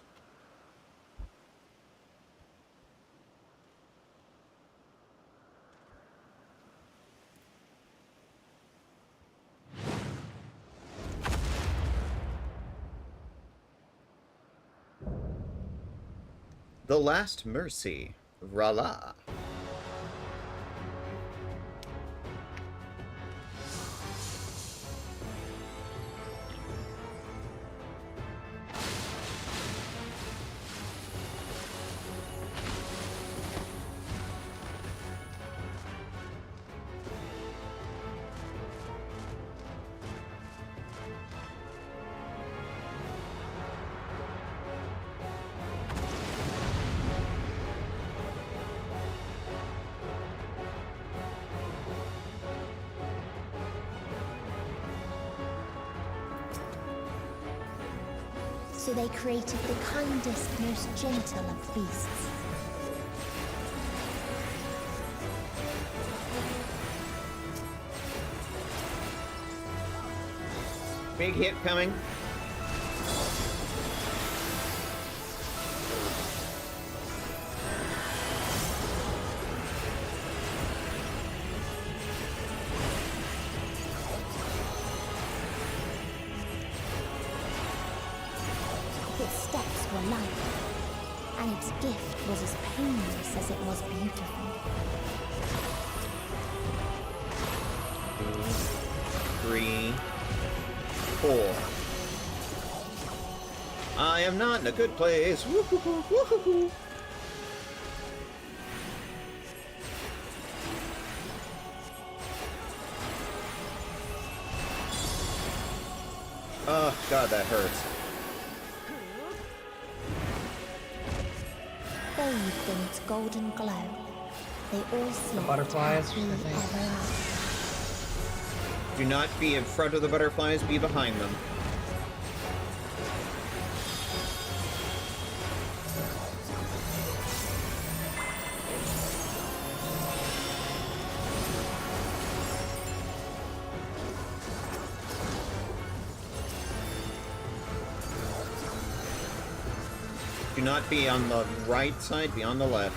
The Last Mercy, Rala. So they created the kindest, most gentle of beasts. Big hit coming. Its steps were light, and its gift was as painless as it was beautiful. 2, 3, 4. I am not in a good place. Woo-hoo-hoo, woo-hoo-hoo. Oh, God, that hurts. Bathed in its golden glow, they all slept butterflies, happily I think. ever after. Do not be in front of the butterflies, be behind them. Do not be on the right side, be on the left.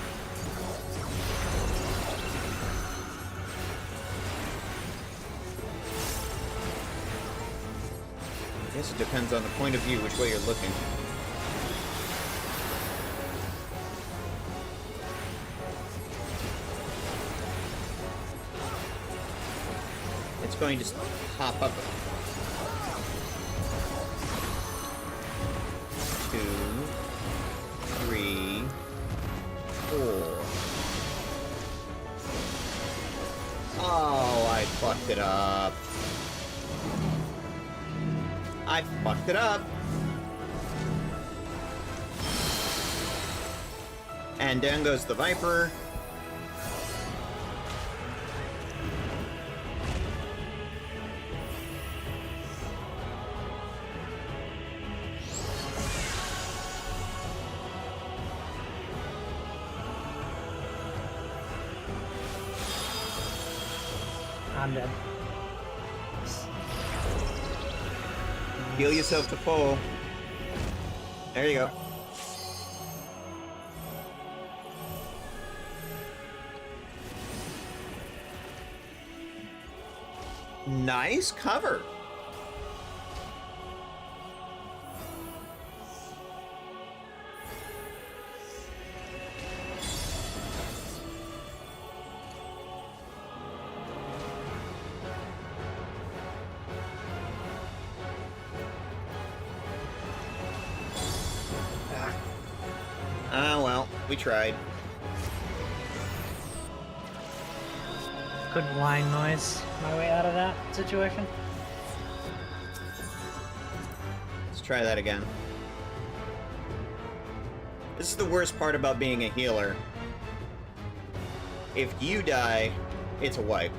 I guess it depends on the point of view, which way you're looking. It's going to pop up. 2, 3, 4. Oh, I fucked it up. I fucked it up. And down goes the Viper. I'm dead. Heal yourself to full. There you go. Nice cover. Ah, well, we tried. Couldn't whine noise my way out of that situation. Let's try that again. This is the worst part about being a healer. If you die, it's a wipe.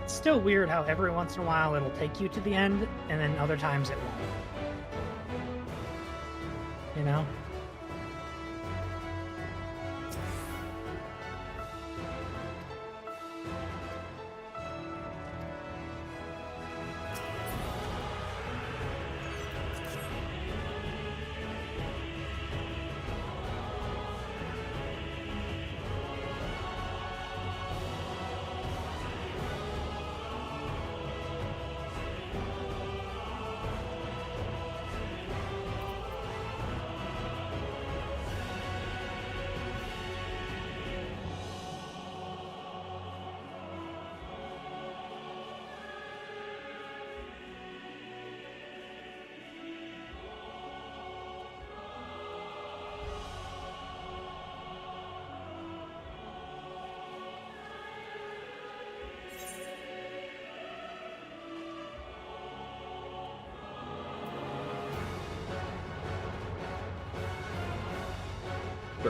It's still weird how every once in a while it'll take you to the end, and then other times it won't. You know?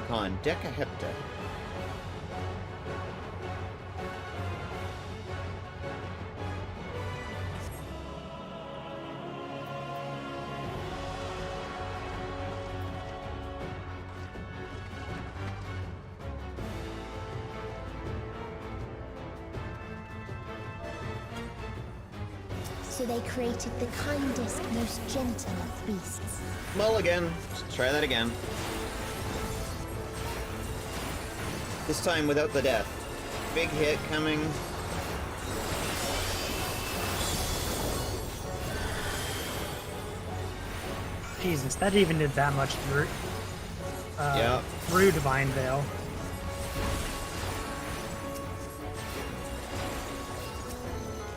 leprechaun, Decahepta. So they created the kindest, most gentle of beasts. Mulligan. Let's try that again. This time without the death. Big hit coming. Jesus, that even did that much through. Yeah. Through Divine Veil.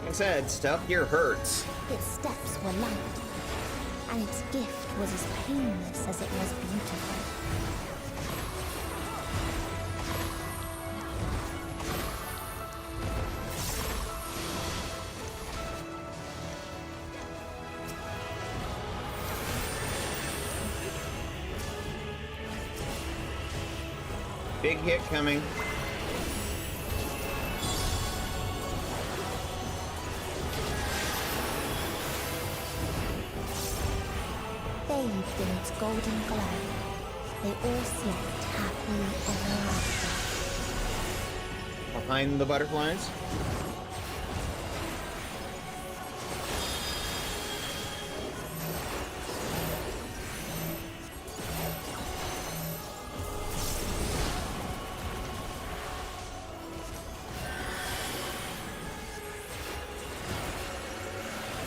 Like I said, stuff here hurts. Its steps were light, and its gift was as painless as it was beautiful. Big hit coming. Bathed in its golden glow, they all slept happily ever after. Behind the butterflies.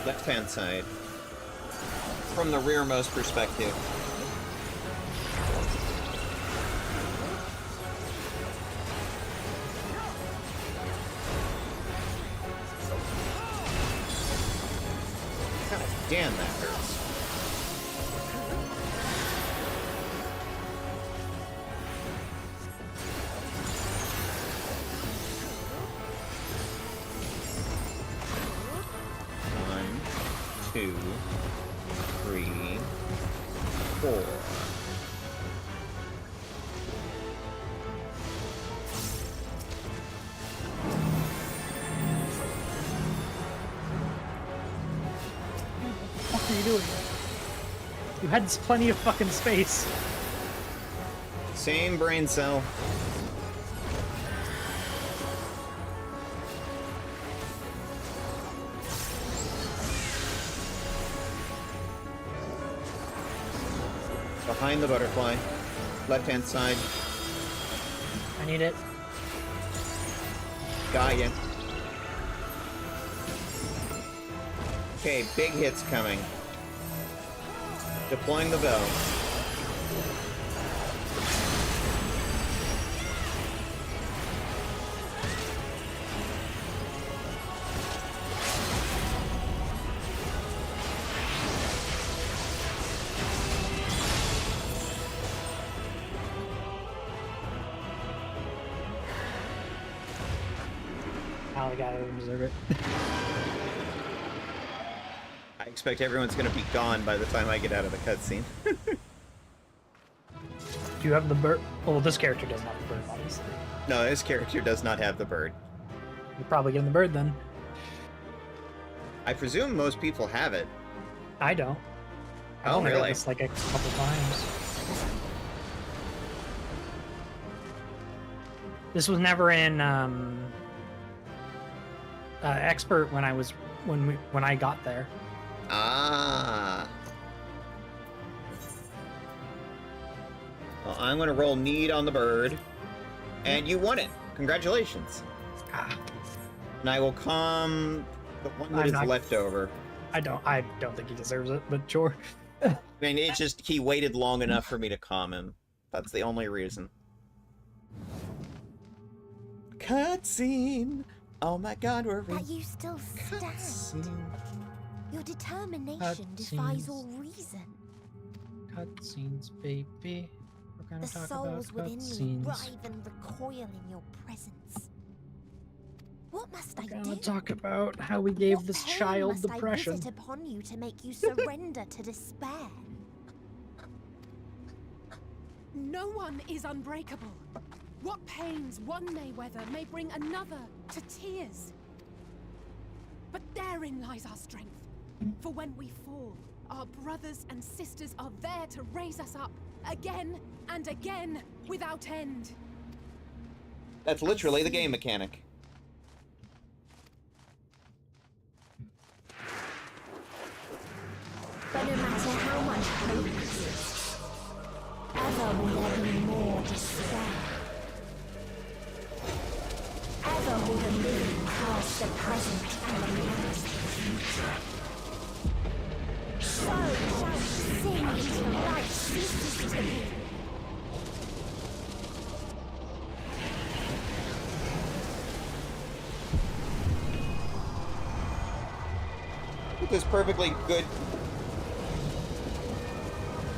Left-hand side. From the rearmost perspective. God damn, that hurts. One, two, three, four. What are you doing? You had plenty of fucking space. Same brain cell. Behind the butterfly. Left-hand side. I need it. Got ya. Okay, big hits coming. Deploying the bell. Oh, the guy doesn't deserve it. I expect everyone's gonna be gone by the time I get out of the cutscene. Do you have the bird? Well, this character doesn't have the bird, obviously. No, this character does not have the bird. You're probably getting the bird then. I presume most people have it. I don't. I've Oh, only read really? this like a couple times. This was never in expert when I got there. Ah. Well, I'm gonna roll need on the bird, and you won it. Congratulations. And I will calm the one that is left over. I don't think he deserves it, but sure. I mean, it's just he waited long enough for me to calm him. That's the only reason. Cutscene. Oh my God, we're in. But you still stand. Your determination defies all reason. Cutscenes, baby. We're gonna The talk about souls within me cutscenes. writhe and recoil in your presence. What must I We're do? gonna talk about how we gave What this pain child must depression. I visit upon you to make you surrender to despair? No one is unbreakable. What pains one may weather may bring another to tears. But therein lies our strength. For when we fall, our brothers and sisters are there to raise us up again and again without end. That's literally the game mechanic. But no matter how much hope exists, ever will there be more despair. Ever will the living cast the present and the past the future. So shall we sing until life ceases to be. This perfectly good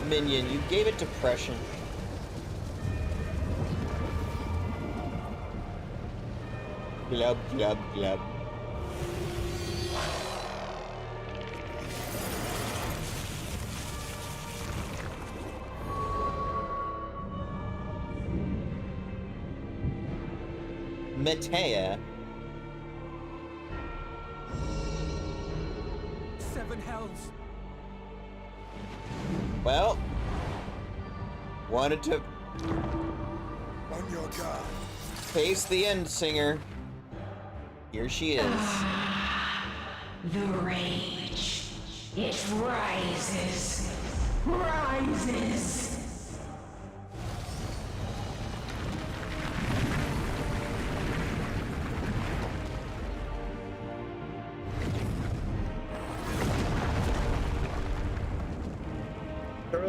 minion. You gave it depression. Glub, glub, glub. Metea. 7 hells. Well, wanted to on your guard. Face the end singer. Here she is. The rage. It rises. Rises.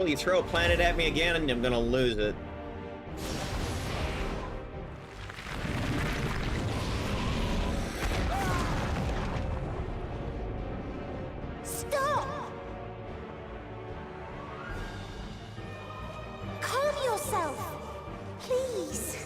You throw a planet at me again and I'm gonna lose it. Stop! Calm yourself, please.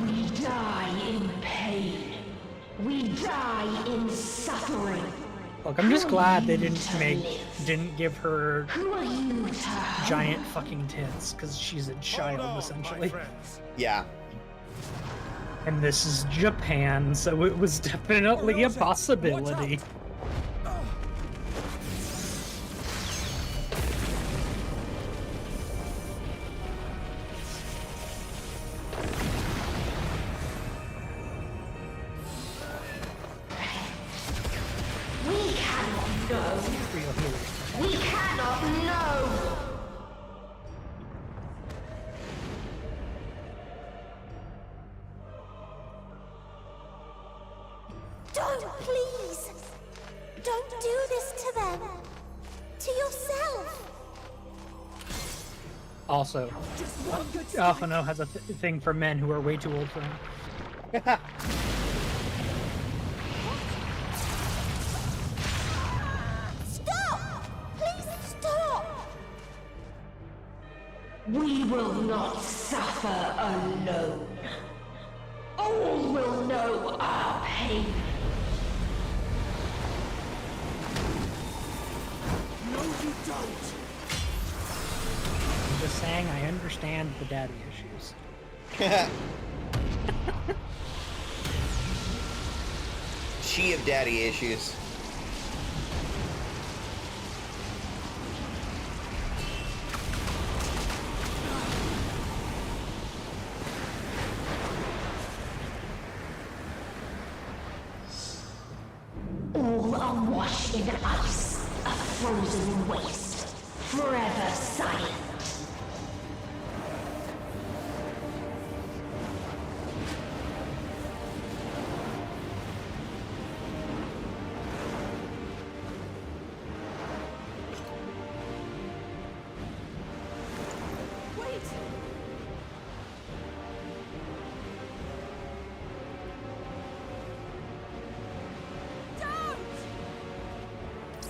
We die in pain. We die in suffering. Look, I'm just glad they didn't give her giant fucking tits, because she's a child, essentially. Yeah. And this is Japan, so it was definitely a possibility. We cannot know! Don't, please! Don't do this to them! To yourself! Also, Alphano has a thing for men who are way too old for him. We will not suffer alone. All will know our pain. No, you don't. I'm just saying I understand the daddy issues. She of daddy issues. All are washed in ice, a frozen waste, forever silent.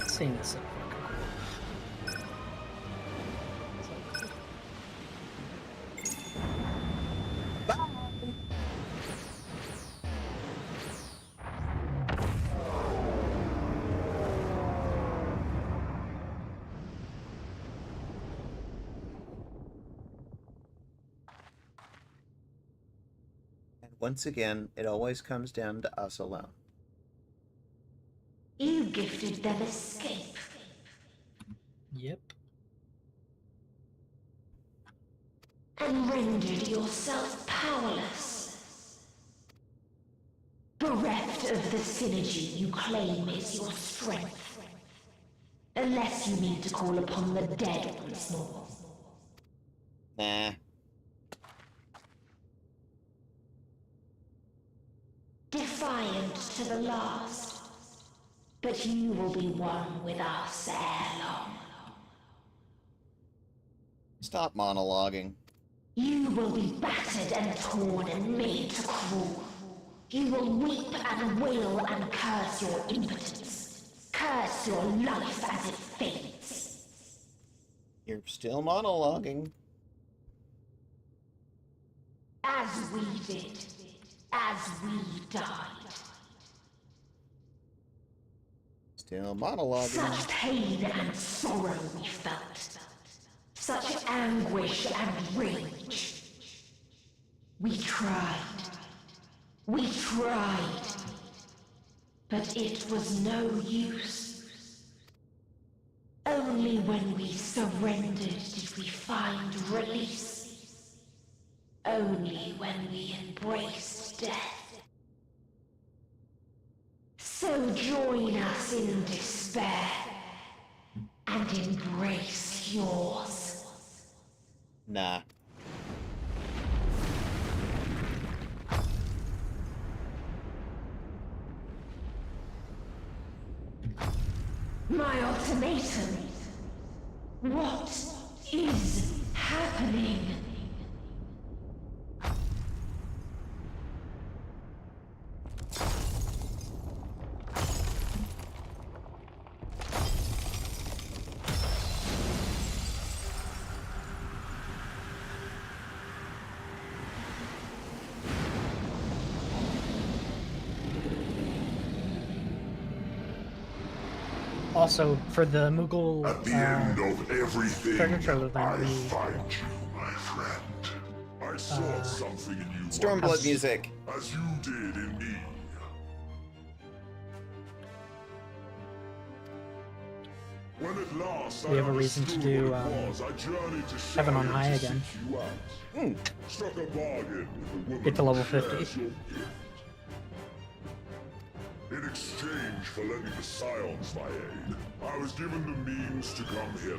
Scene is so fucking Once again, it always comes down to us alone. You gifted them escape. Yep. And rendered yourself powerless. Bereft of the synergy you claim is your strength. Unless you mean to call upon the dead once more. Nah. Defiant to the last. But you will be one with us ere long. Stop monologuing. You will be battered and torn and made to crawl. You will weep and wail and curse your impotence. Curse your life as it fades. You're still monologuing. As we did. As we died. Still monologuing. Such pain and sorrow we felt. Such anguish and rage. We tried. We tried. But it was no use. Only when we surrendered did we find release. Only when we embraced death. So join us in despair and embrace yours. Nah. My ultimatum. What is happening? Also, for the Moogle At the end of everything, treasure trove event, I we find you, my friend. I saw something in you Stormblood once, music. as you did in me. When at last we I have a reason to understood do what it was, I journeyed to Heaven on Shire High to again. seek you out. Struck a bargain with a woman Get to level who 50. shares your gift. In exchange for lending the Scions my aid, I was given the means to come hither.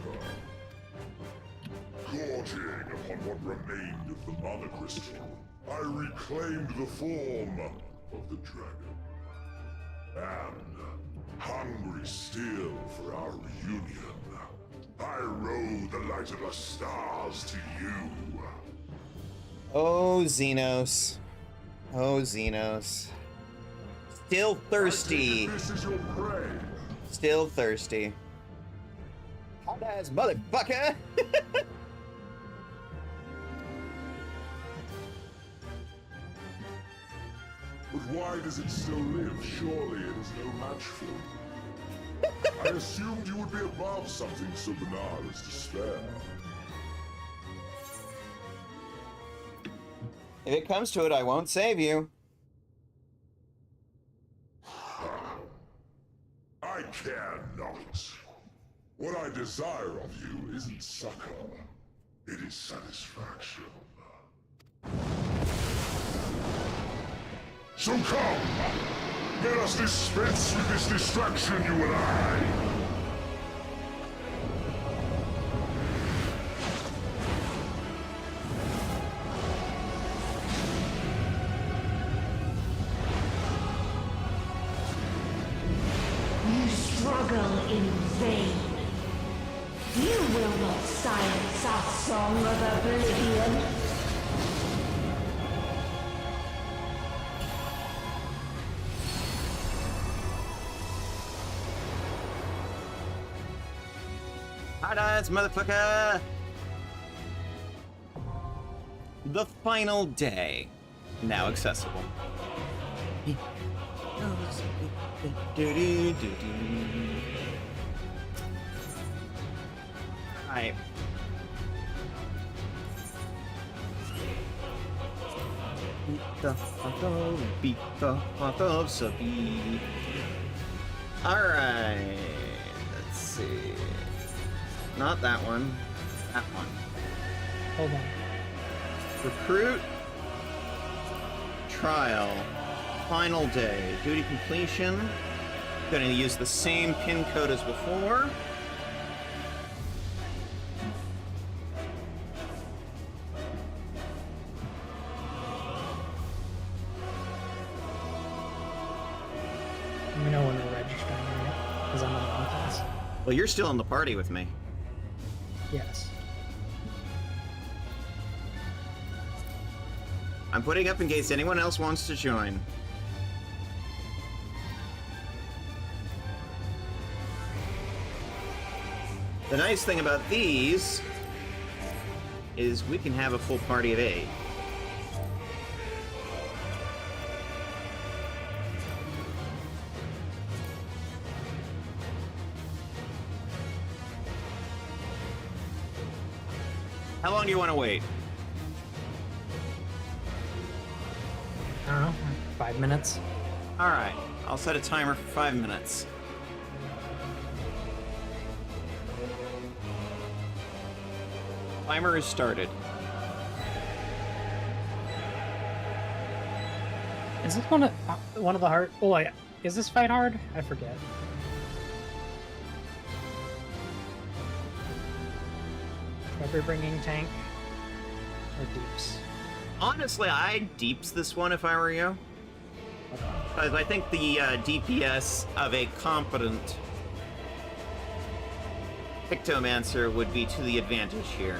Gorging upon what remained of the Mother Crystal, I reclaimed the form of the dragon. And, hungry still for our reunion, I rode the light of the stars to you. Oh, Xenos. Oh, Xenos. Still thirsty. This is your prey. Still thirsty. Hot ass motherfucker! But why does it still live? Surely it is no match for you. I assumed you would be above something so banal as despair. If it comes to it, I won't save you. I care not. What I desire of you isn't succor. It is satisfaction. So come! Let us dispense with this distraction, you and I! You struggle in vain. You will not silence our song of oblivion. Hot ass motherfucker! The final day. Now accessible. Alright. Beat the heart of Sabi. Alright. Let's see. Not that one. That one. Hold on. Recruit. Trial. Final day. Duty completion. Gonna use the same pin code as before. We know when we're registering, right? Because I'm in the wrong class. Well, you're still in the party with me. Yes. I'm putting up in case anyone else wants to join. The nice thing about these is we can have a full party of 8. How long do you want to wait? I don't know, 5 minutes. All right, I'll set a timer for 5 minutes. Timer is started. Is this one of the hard? Oh, is this fight hard? I forget. Weapon bringing tank or deeps? Honestly, I'd deeps this one if I were you. Because I think the DPS of a competent Pictomancer would be to the advantage here.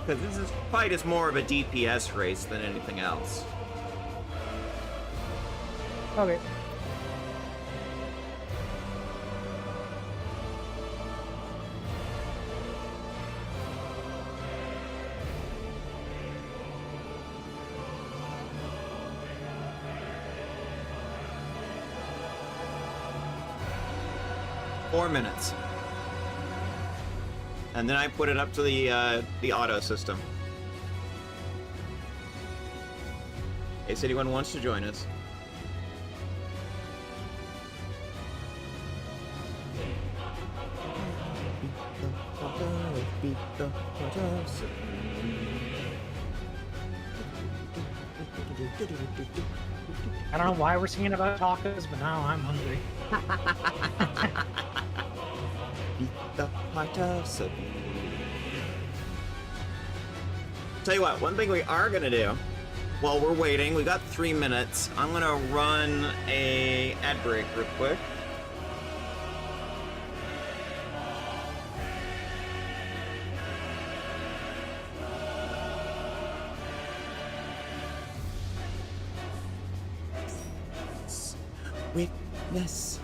Because this fight is more of a DPS race than anything else. Okay. Four minutes. And then I put it up to the auto system. In case anyone wants to join us. I don't know why we're singing about tacos, but now I'm hungry. Beat the heart of Sabi. Tell you what, one thing we are gonna do while we're waiting, we got 3 minutes. I'm gonna run a ad break real quick. Witness.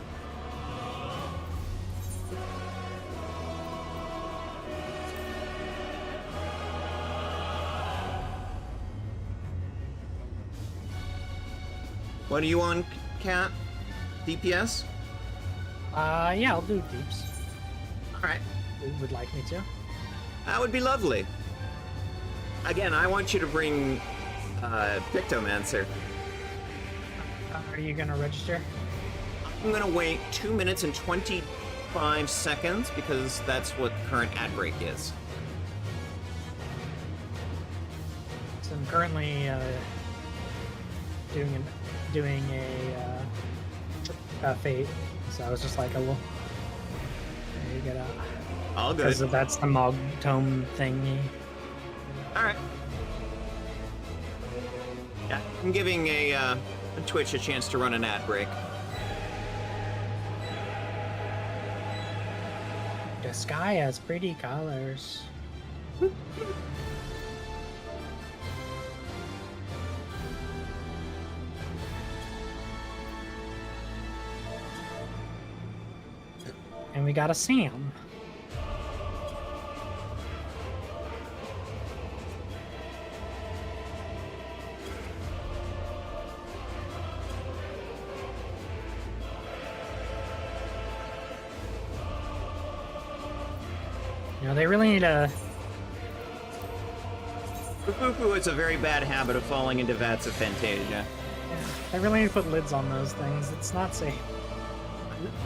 What are you on, Cat? DPS? Yeah, I'll do deeps. Alright. You would like me to? That would be lovely. Again, I want you to bring Pictomancer. Are you gonna register? I'm gonna wait 2 minutes and 25 seconds because that's what the current ad break is. So I'm currently doing a fate. So I was just like, oh, well, there you get out. All good. Because that's the Mog Tome thingy. Alright. Yeah, I'm giving a Twitch a chance to run an ad break. The sky has pretty colors. And we got a Sam. You know, they really need to... Fufu is a very bad habit of falling into vats of Fantasia. Yeah, they really need to put lids on those things. It's not safe.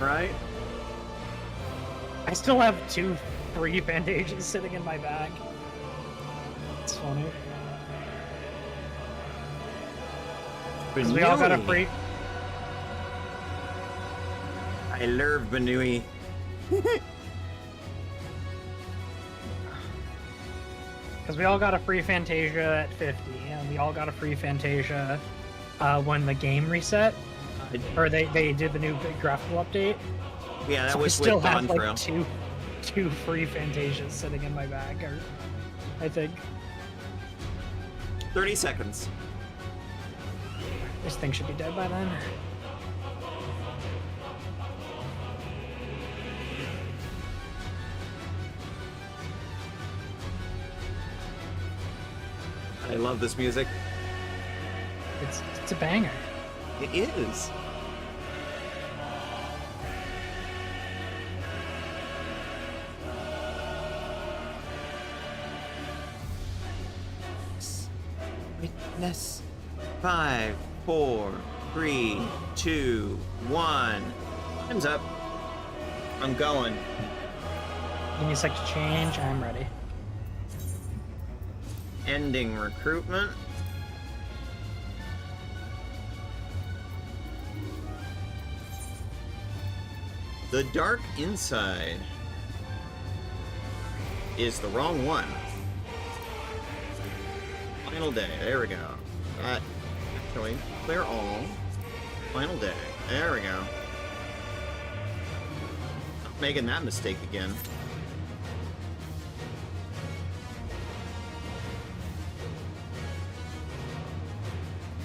Right? I still have 2 free Fantasias sitting in my bag. It's funny. Because we all got a free... I love Banui. Because we all got a free Fantasia at 50, and we all got a free Fantasia when the game reset. Or they did the new big graphical update. Yeah, that so was I still with have Dawn like Thrill. two free Fantasias sitting in my bag, or I think. 30 seconds. This thing should be dead by then. I love this music. It's a banger. It is. Witness. 5, 4, 3, 2, 1. Time's up. I'm going. Give me a sec to change. I'm ready. Ending recruitment. The Dark Inside is the wrong one. Final day. There we go. Actually, clear all. Final day. There we go. Not making that mistake again.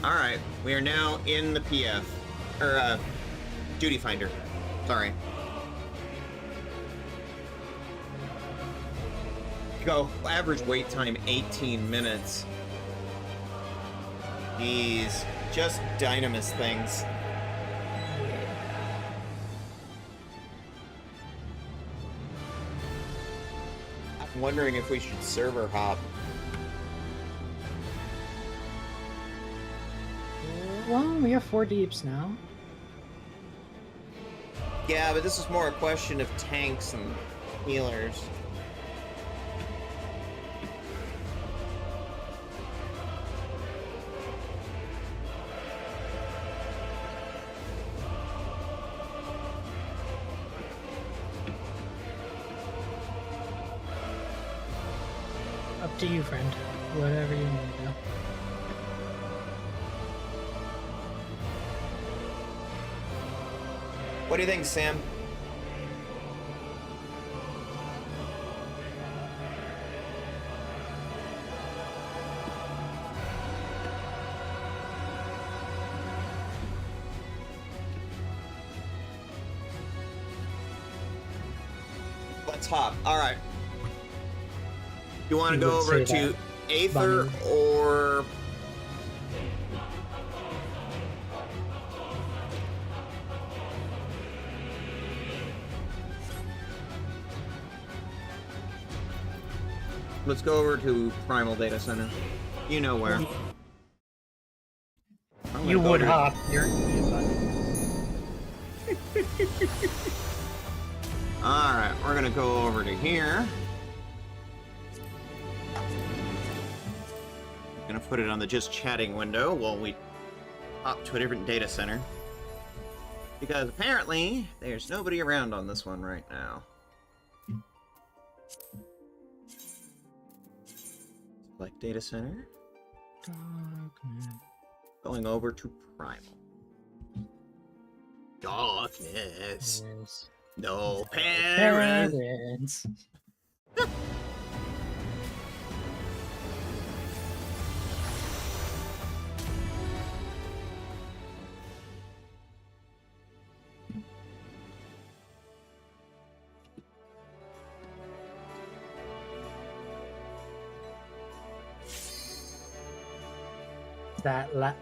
Alright, we are now in the PF. Or, Duty Finder. Sorry. Go. Average wait time, 18 minutes. These just dynamis things. I'm wondering if we should server hop. Well, we have 4 deeps now. Yeah, but this is more a question of tanks and healers. Up to you, friend. Whatever you want to do. What do you think, Sam? Let's hop. All right. You want to go over to Aether or... Let's go over to Primal Data Center. You know where. You would hop. You're Alright, we're gonna go over to here. Gonna put it on the just chatting window while we hop to a different data center. Because apparently, there's nobody around on this one right now. Select data center. Going over to Primal. Darkness. No parents.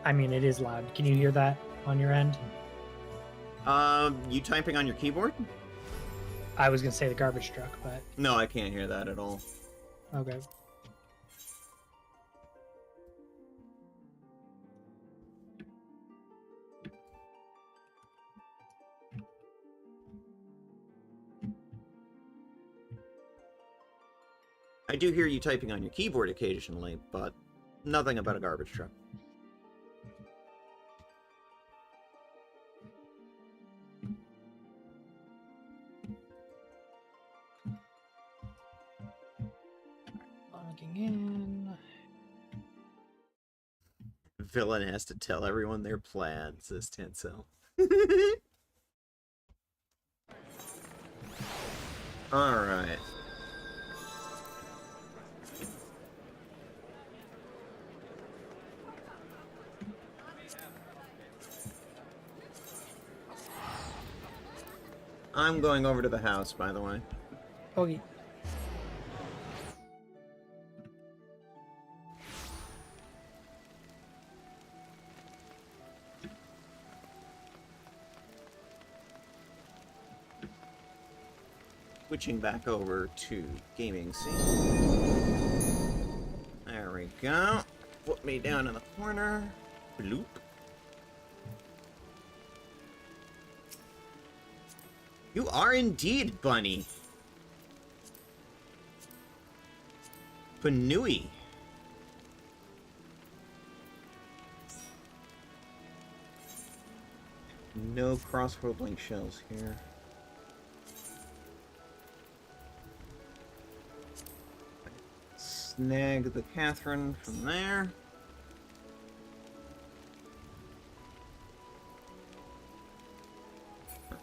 I mean, it is loud. Can you hear that on your end? You typing on your keyboard? I was gonna say the garbage truck, but No, I can't hear that at all. okay. I do hear you typing on your keyboard occasionally, but nothing about a garbage truck. Logging in. Villain has to tell everyone their plan, says Tencel. Alright. I'm going over to the house, by the way. Okay. Switching back over to gaming scene. There we go. Put me down in the corner. Bloop. You are indeed Bunny. Panui. No crossroad link shells here. Snag the Catherine from there.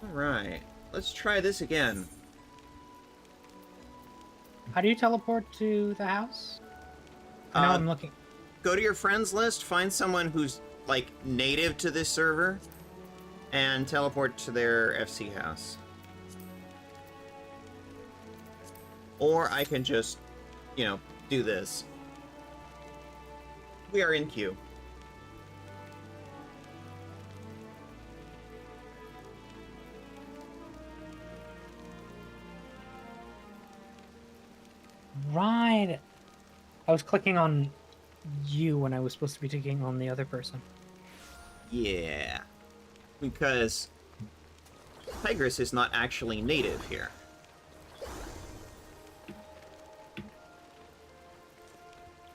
Alright, let's try this again. How do you teleport to the house? I know I'm looking. Go to your friends list, find someone who's, like, native to this server, and teleport to their FC house. Or I can just, you know, do this. We are in queue. Right. I was clicking on you when I was supposed to be clicking on the other person. Yeah. Because Tigress is not actually native here.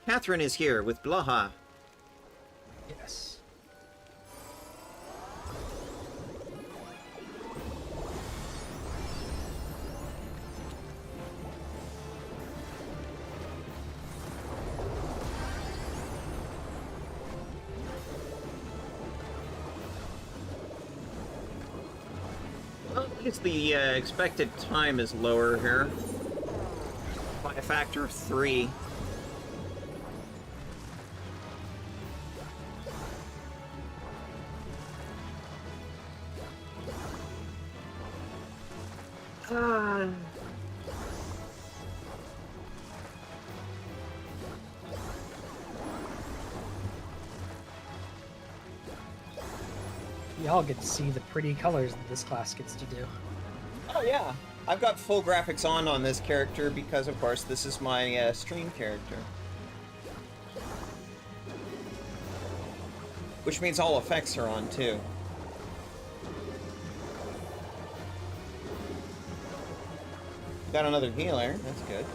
Catherine is here with Blaha. Yes. Well, at least the expected time is lower here. By a factor of 3. Y'all get to see the pretty colors that this class gets to do. Oh yeah, I've got full graphics on this character because, of course, this is my stream character. Which means all effects are on, too. Got another healer, that's good.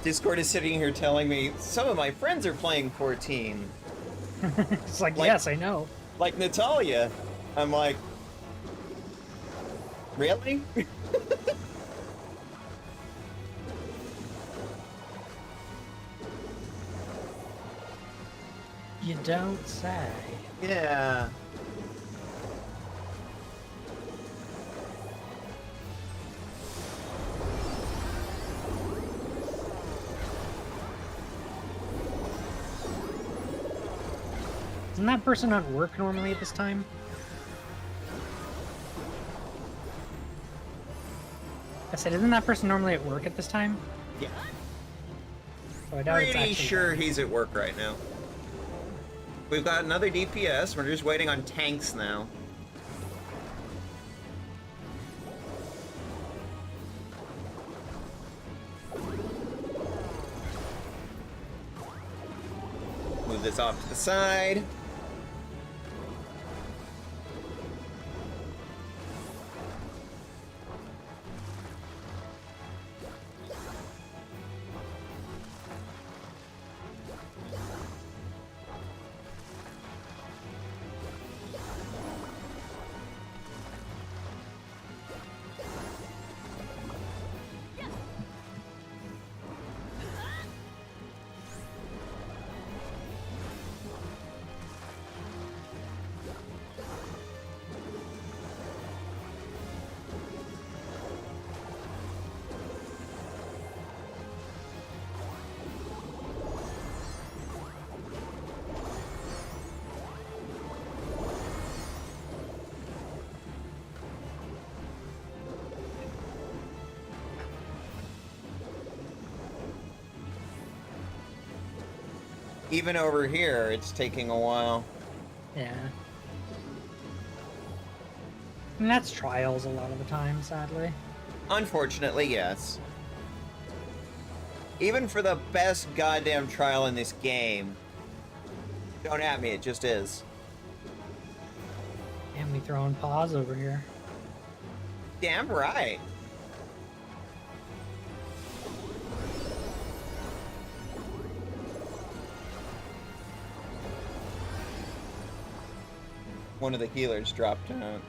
Discord is sitting here telling me some of my friends are playing 14. It's like, yes, I know. Like Natalia. I'm like, really? You don't say. Yeah. Isn't that person at work normally at this time? I said, isn't that person normally at work at this time? Yeah. So I doubt it's Pretty actually sure them. he's at work right now. We've got another DPS. We're just waiting on tanks now. Move this off to the side. Even over here, it's taking a while. Yeah. And that's trials a lot of the time, sadly. Unfortunately, yes. Even for the best goddamn trial in this game, don't at me, it just is. And we throwing paws over here. Damn right. One of the healers dropped out.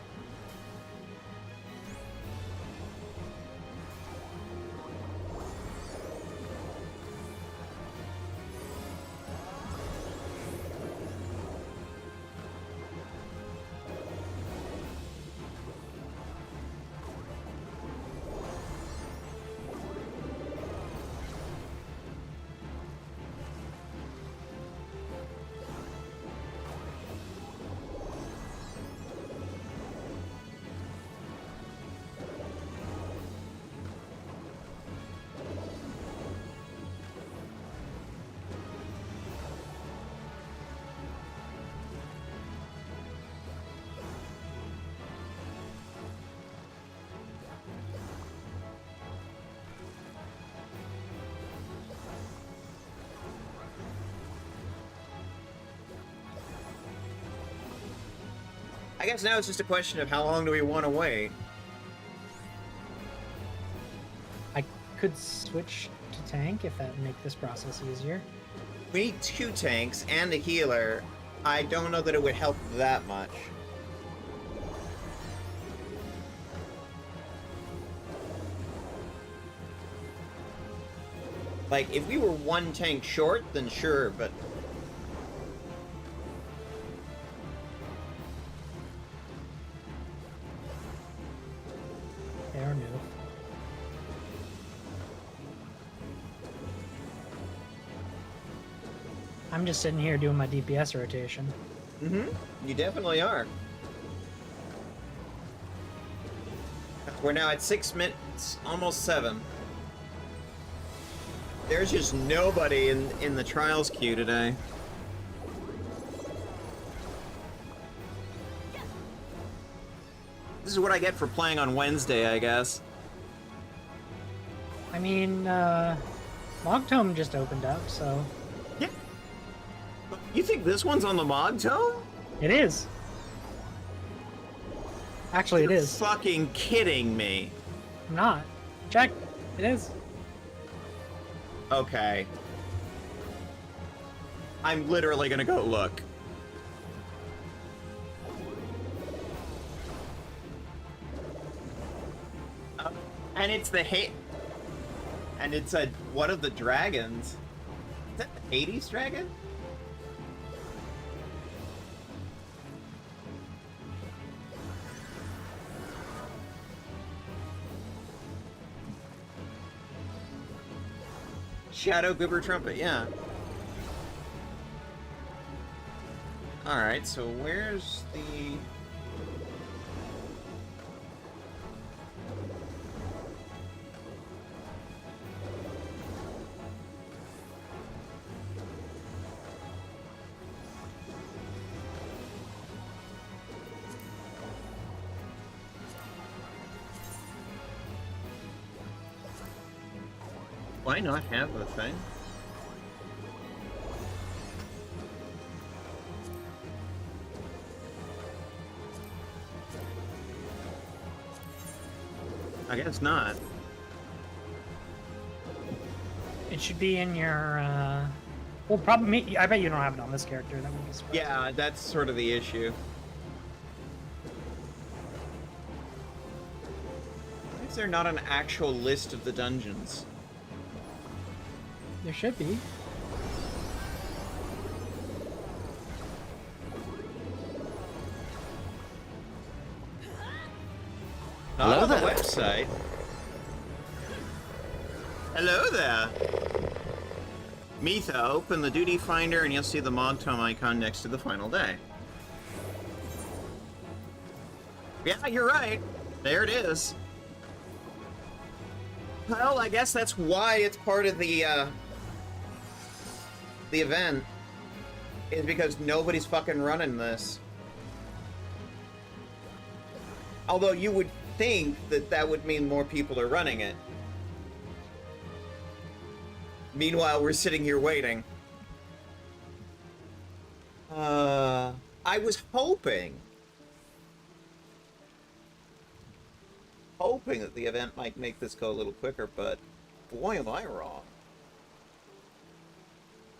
I guess now it's just a question of how long do we want to wait? I could switch to tank if that would make this process easier. We need 2 tanks and a healer. I don't know that it would help that much. Like, if we were 1 tank short, then sure, but... They're new. I'm just sitting here doing my DPS rotation. Mm-hmm. You definitely are. We're now at 6 minutes, almost 7. There's just nobody in the trials queue today. This is what I get for playing on Wednesday, I guess. I mean, Mogtome just opened up, so... Yeah. You think this one's on the Mogtome? It is. Actually, You're it is. Fucking kidding me. I'm not. Check. It is. Okay. I'm literally gonna go look. And it's the and it's a one of the dragons. Is that the Hades dragon? Shadow Goober Trumpet, yeah. Alright, so where's the... Why not have the thing? I guess not. It should be in your, well, probably, I bet you don't have it on this character. That would be smart. Yeah, that's sort of the issue. Why is there not an actual list of the dungeons? There should be. Hello there. The website. Hello there. Mitha, open the duty finder and you'll see the Mog Tome icon next to the final day. Yeah, you're right. There it is. Well, I guess that's why it's part of the event. Is because nobody's fucking running this. Although you would think that that would mean more people are running it. Meanwhile, we're sitting here waiting. I was hoping that the event might make this go a little quicker, but boy am I wrong.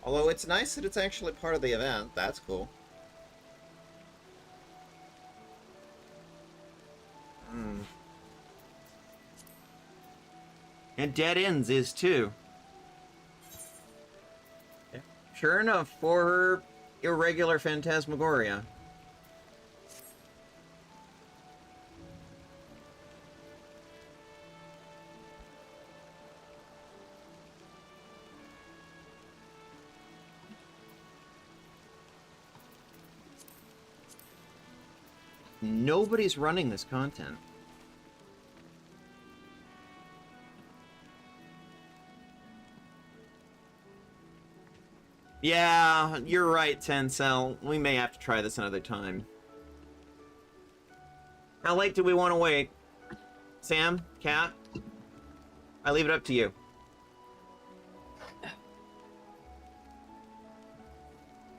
Although it's nice that it's actually part of the event. That's cool. And Dead Ends is too. Yeah. Sure enough, for her irregular phantasmagoria. Nobody's running this content. Yeah, you're right, Tencel. We may have to try this another time. How late do we want to wait? Sam? Kat? I leave it up to you.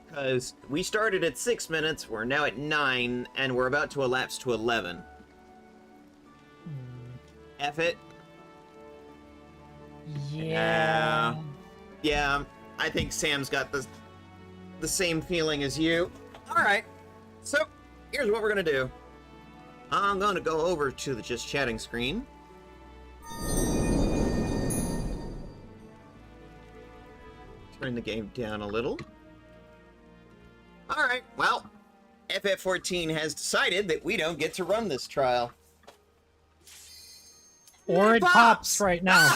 Because we started at 6 minutes, we're now at 9, and we're about to elapse to 11. F it. Yeah. Yeah, I think Sam's got the same feeling as you. Alright, so here's what we're gonna do. I'm gonna go over to the just chatting screen. Turn the game down a little. Alright, well, FF14 has decided that we don't get to run this trial. Or it pops right now.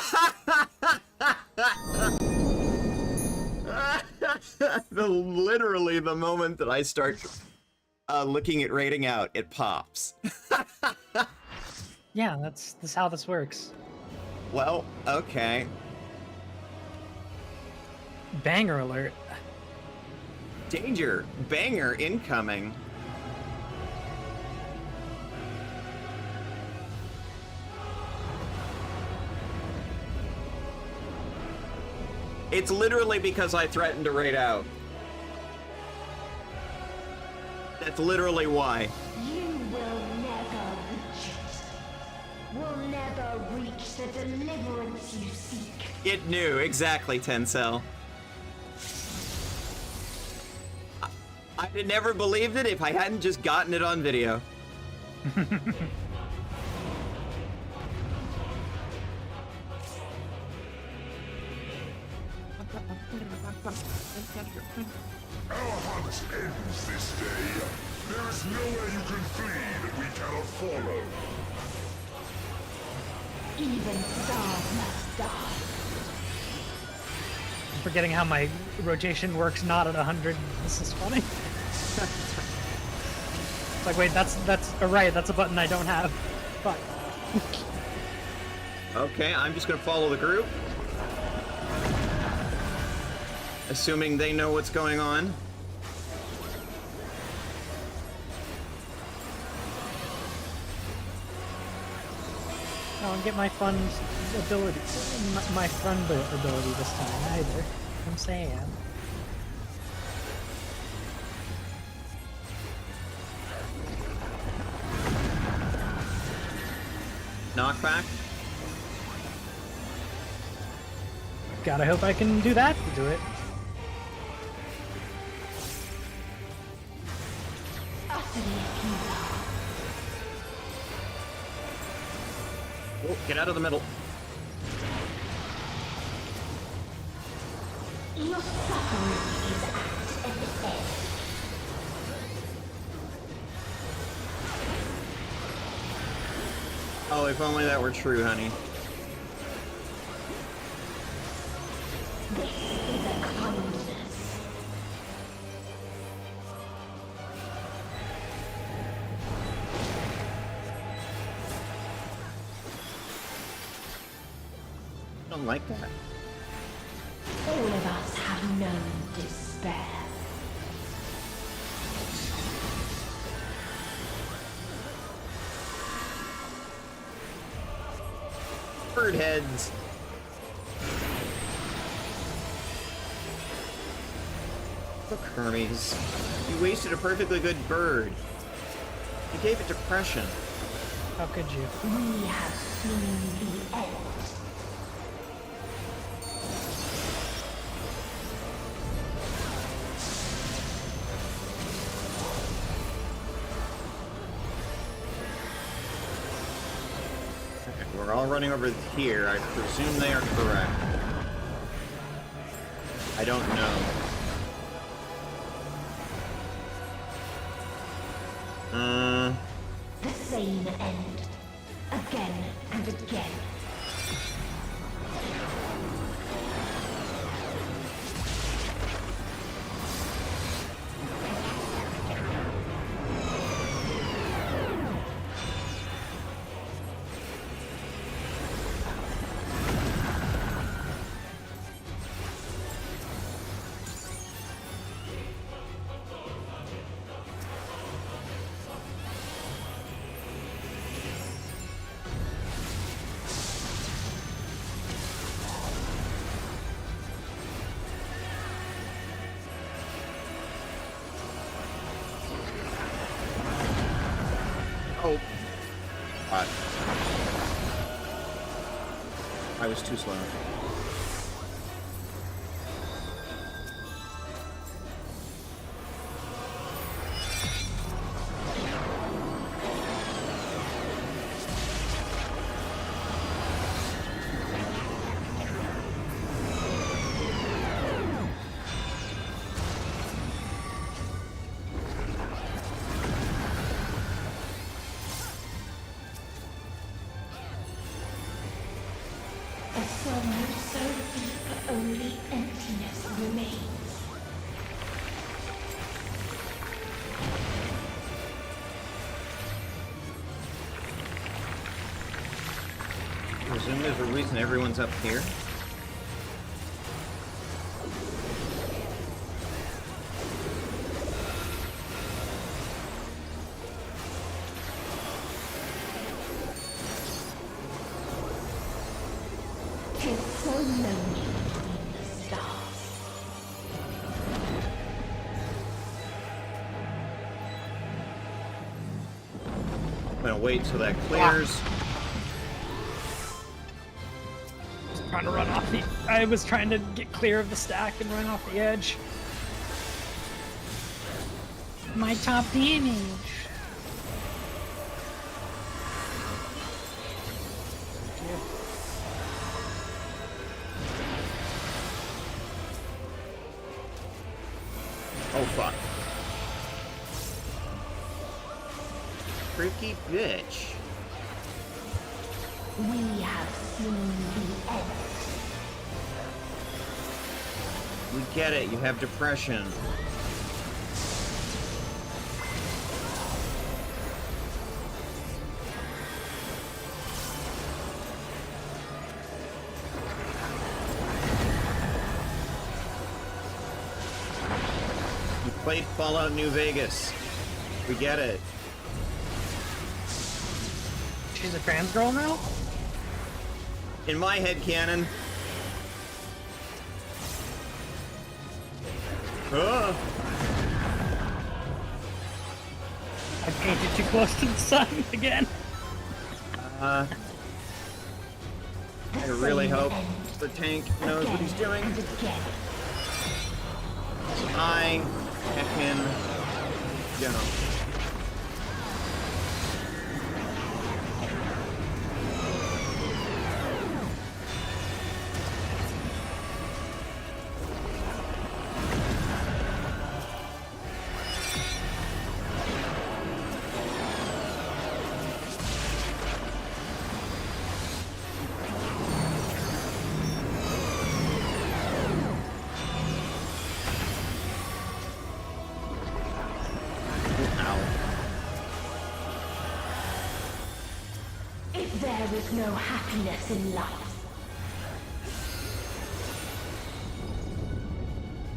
Literally the moment that I start looking at rating out, it pops. Yeah, that's how this works. Well, okay. Banger alert. Danger! Banger incoming! It's literally because I threatened to raid out. That's literally why. You will never reach it. Will never reach the deliverance you seek. It knew, exactly, Tencel. I'd have never believed it if I hadn't just gotten it on video. Our hunt ends this day. There is nowhere you can flee that we cannot follow. Even stars must die. I'm forgetting how my rotation works not at 100. This is funny. It's like, wait, that's right. That's a button I don't have. Fuck. Okay, I'm just gonna follow the group. Assuming they know what's going on. I don't get my fun ability, my fun ability this time either. I'm saying. Knockback. Gotta hope I can do that to do it. Oh, get out of the middle. Your suffering is at an end. Oh, if only that were true, honey. This is a kindness. I don't like that. All of us have known despair. Bird heads. Look, Hermes. You wasted a perfectly good bird. You gave it depression. How could you? We have seen the end. We're all running over here. I presume they are correct. I don't know. The same end. Again and again. Oh. God. I was too slow. A sorrow so deep only emptiness remains. I presume there's a reason everyone's up here. Tis so lonely between the stars. I'm gonna wait till that clears. Trying to run off the. I was trying to get clear of the stack and run off the edge. My top damage. Oh fuck. Freaky bitch. We have seen the end. We get it, you have depression. Played Fallout New Vegas. We get it. She's a trans girl now? In my head canon. I painted too close to the sun again. I really hope the tank knows what he's doing. I can go. If there is no happiness in life,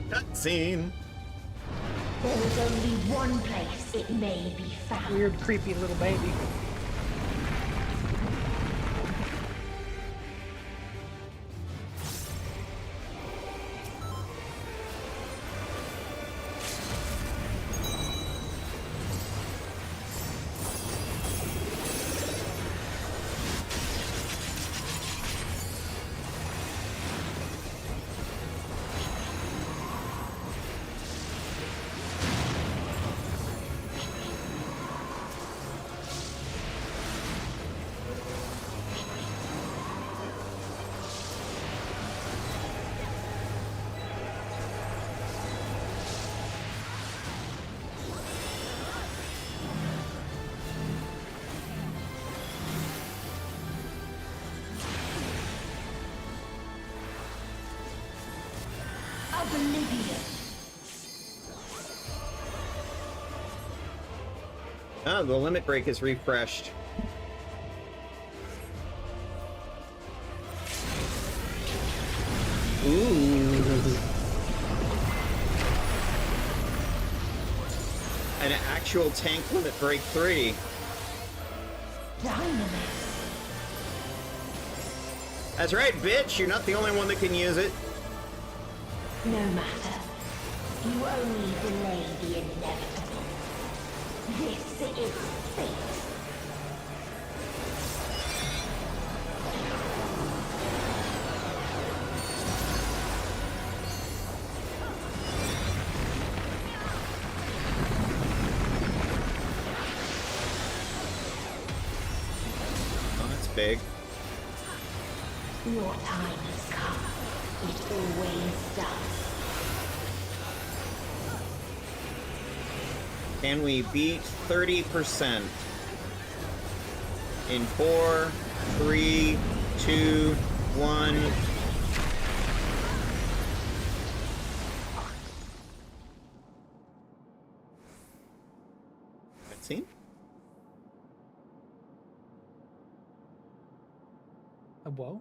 cutscene. There is only one place it may be found. Weird, creepy little baby. Oh, the limit break is refreshed. Ooh. An actual tank limit break 3. That's right, bitch. You're not the only one that can use it. No matter. You only delay the inevitable. This is fate. Oh, that's big. Your time has come. It always does. Can we beat 30%? In 4, 3, 2, 1. Cutscene? Whoa.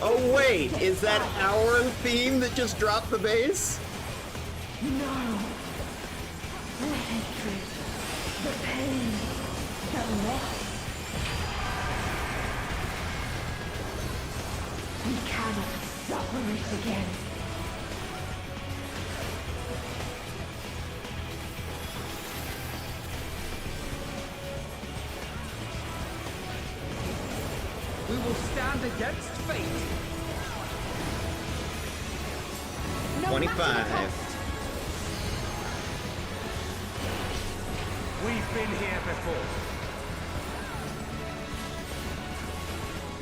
Oh wait, is that our theme that just dropped the bass? No. The hatred, the pain, the loss. We cannot suffer it again. We will stand against fate. 25. We've been here before.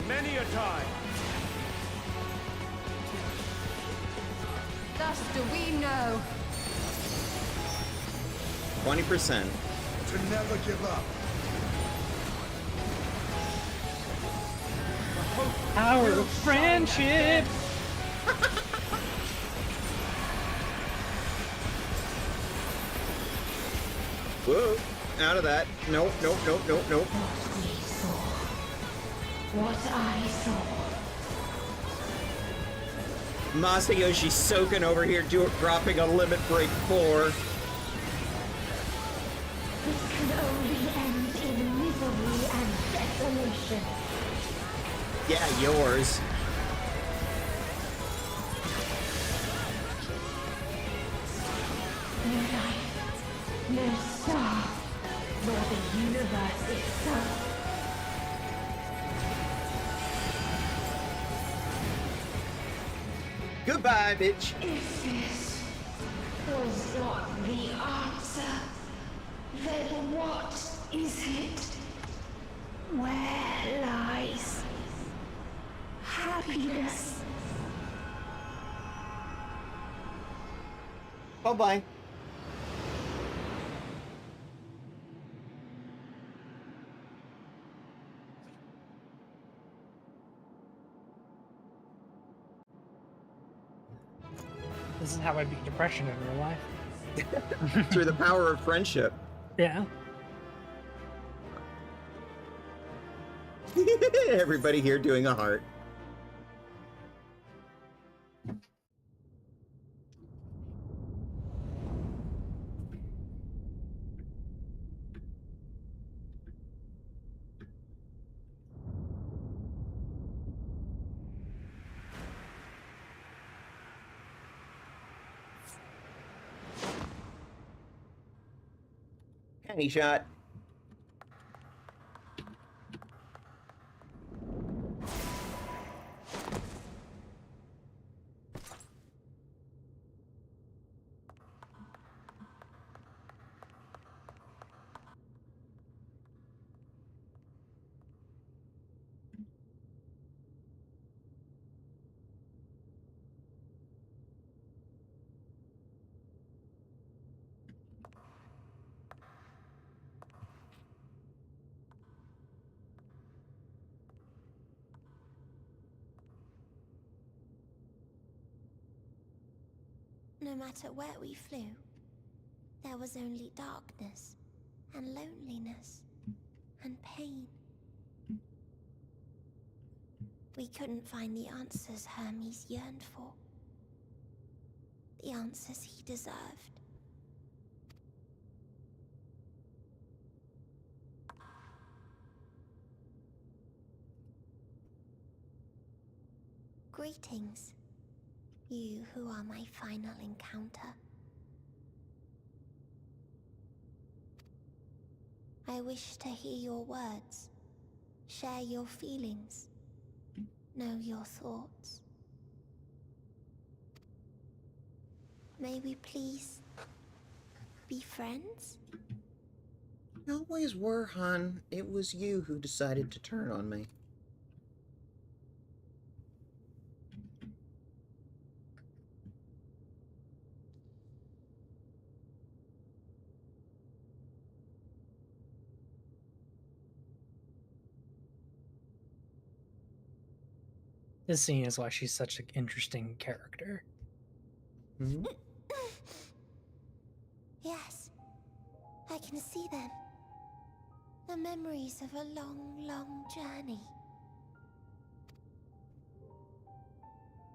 Many a time. Thus do we know. 20%. to never give up. Power of friendship! Whoa! Out of that. Nope, nope, nope, nope, nope. What I saw. Masayoshi soaking over here, dropping a limit break 4. This can only end in misery and desolation. Yeah, yours. No life, no star, nor the universe itself. Goodbye, bitch. If this was not the answer, then what is it? Where lies happiness? Bye-bye. This is how I beat depression in real life. Through the power of friendship. Yeah. Everybody here doing a heart. Penny shot. No matter where we flew, there was only darkness and loneliness and pain. We couldn't find the answers Hermes yearned for. The answers he deserved. Greetings, you who are my final encounter. I wish to hear your words, share your feelings, know your thoughts. May we please be friends? We always were, hon. It was you who decided to turn on me. This scene is why she's such an interesting character. Mm-hmm. Yes, I can see them. The memories of a long, long journey.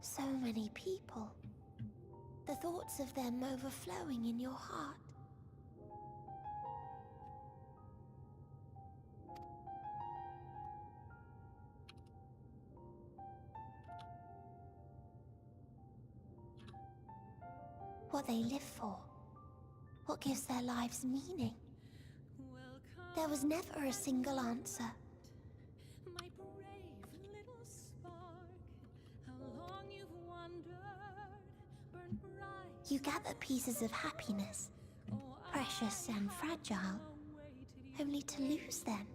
So many people. The thoughts of them overflowing in your heart. What they live for. What gives their lives meaning. There was never a single answer. My brave little spark, how long you've wandered, burned bright. You gather pieces of happiness, precious and fragile, only to lose them.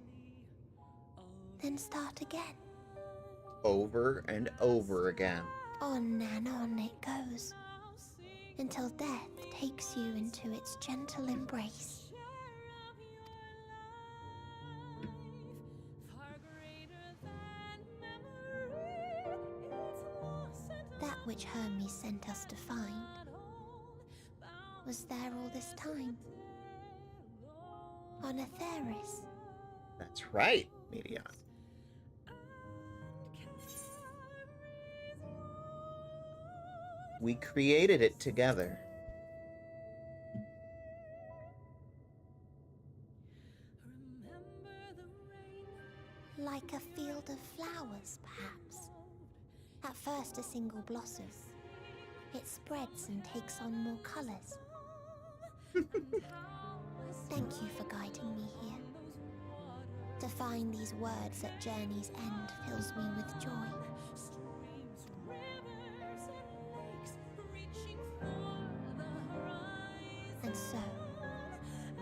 Then start again. Over and over again. On and on it goes, until death takes you into its gentle embrace. which Hermes sent us to find was there all this time. On Atheris. That's right, Medion. We created it together. Like a field of flowers, perhaps. At first a single blossom. It spreads and takes on more colors. Thank you for guiding me here. To find these words at journey's end fills me with joy. And so,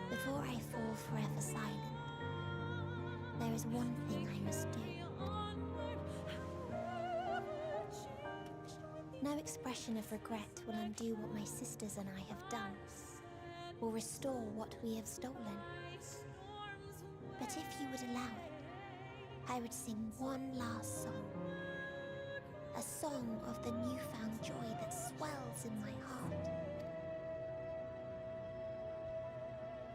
before I fall forever silent, there is one thing I must do. No expression of regret will undo what my sisters and I have done, or restore what we have stolen. But if you would allow it, I would sing one last song. A song of the newfound joy that swells in my heart.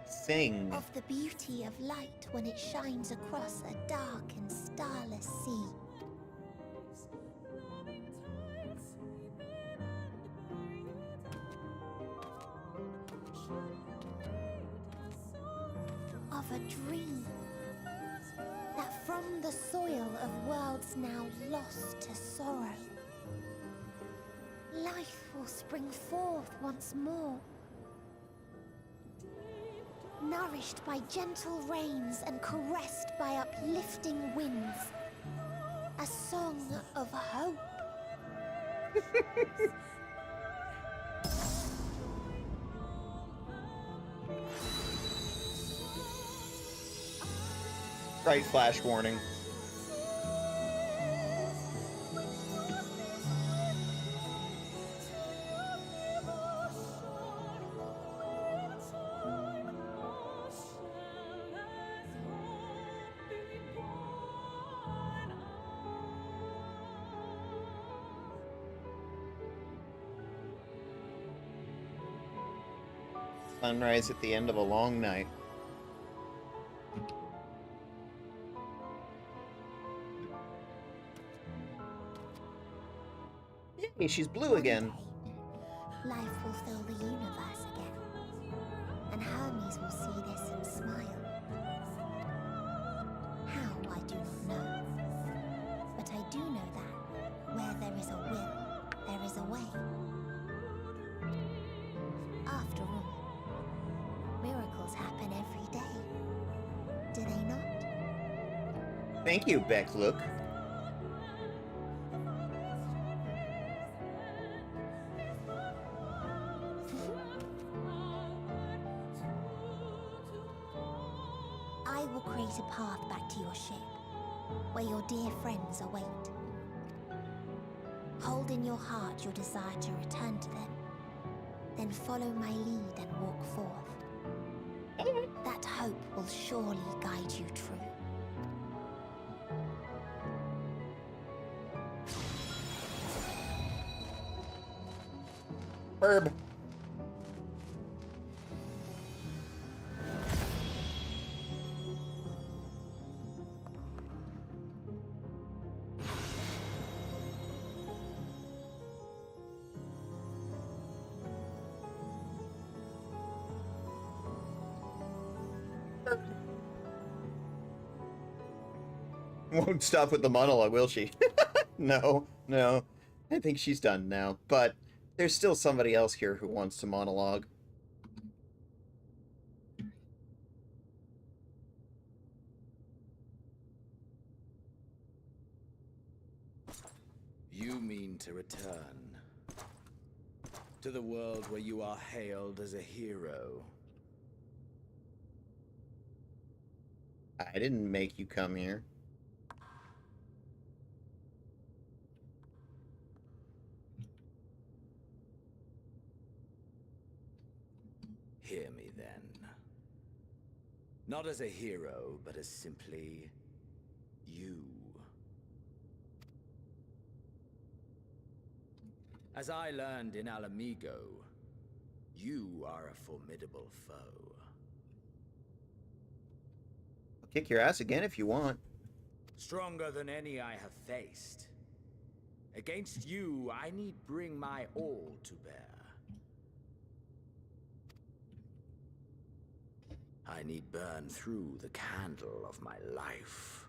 Sing. Of the beauty of light when it shines across a dark and starless sea. Of a dream that from the soil of worlds now lost to sorrow, life will spring forth once more. Nourished by gentle rains and caressed by uplifting winds. A song of hope. Bright flash warning. Sunrise at the end of a long night. Hey, she's blue again. Life will fill the universe again, and Hermes will see this and smile. How, I do not know. But I do know that where there is a will, there is a way. After all, miracles happen every day. Do they not? Thank you, Becklook. I will create a path back to your ship, where your dear friends await. Hold in your heart your desire to return to them, then follow my lead and walk forth. That hope will surely guide you true. Herb. Won't stop with the monologue, will she? No, no. I think she's done now, but there's still somebody else here who wants to monologue. You mean to return to the world where you are hailed as a hero? I didn't make you come here. Hear me then. Not as a hero, but as simply you. As I learned in Alamigo, you are a formidable foe. I'll kick your ass again if you want. Stronger than any I have faced. Against you, I need bring my all to bear. I need burn through the candle of my life.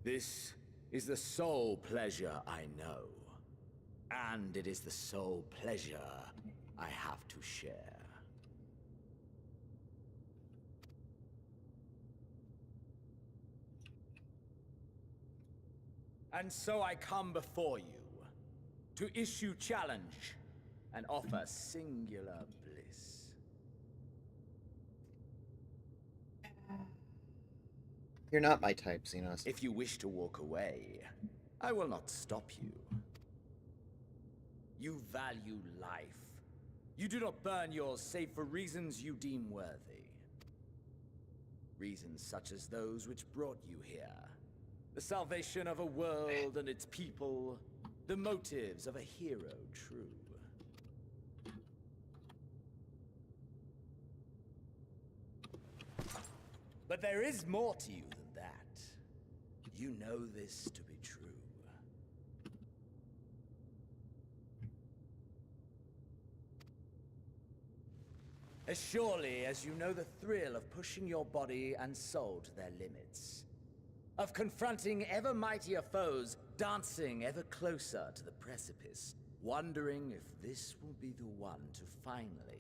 This is the sole pleasure I know. And it is the sole pleasure I have to share. And so I come before you, to issue challenge and offer singular bliss. You're not my type, Xenos. If you wish to walk away, I will not stop you. You value life. You do not burn yours save for reasons you deem worthy. Reasons such as those which brought you here. The salvation of a world and its people. The motives of a hero true. But there is more to you than that. You know this to be true. As surely as you know the thrill of pushing your body and soul to their limits. Of confronting ever mightier foes, dancing ever closer to the precipice, wondering if this will be the one to finally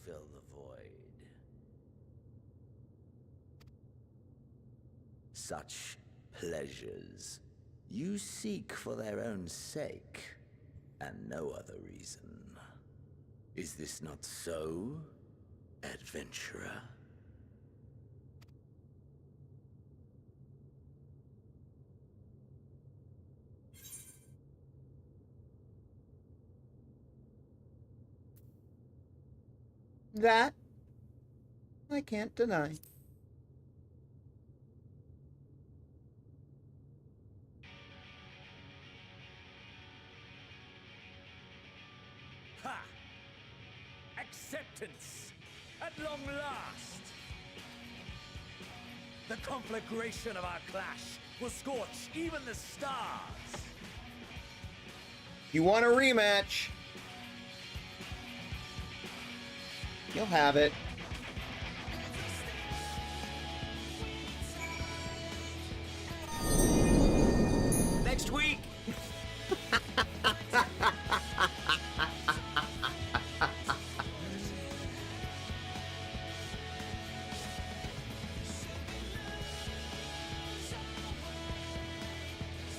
fill the void. Such pleasures you seek for their own sake, and no other reason. Is this not so, adventurer? That I can't deny. Ha! Acceptance! At long last! The conflagration of our clash will scorch even the stars! You want a rematch? You'll have it. Next week!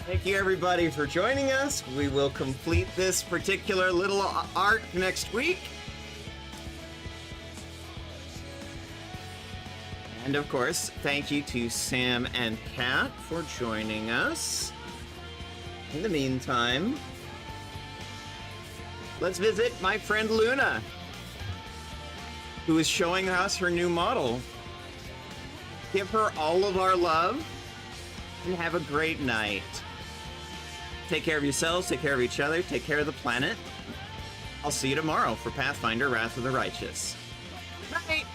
Thank you everybody for joining us. We will complete this particular little arc next week. And of course, thank you to Sam and Kat for joining us. In the meantime, let's visit my friend Luna, who is showing us her new model. Give her all of our love, and have a great night. Take care of yourselves, take care of each other, take care of the planet. I'll see you tomorrow for Pathfinder Wrath of the Righteous. Night!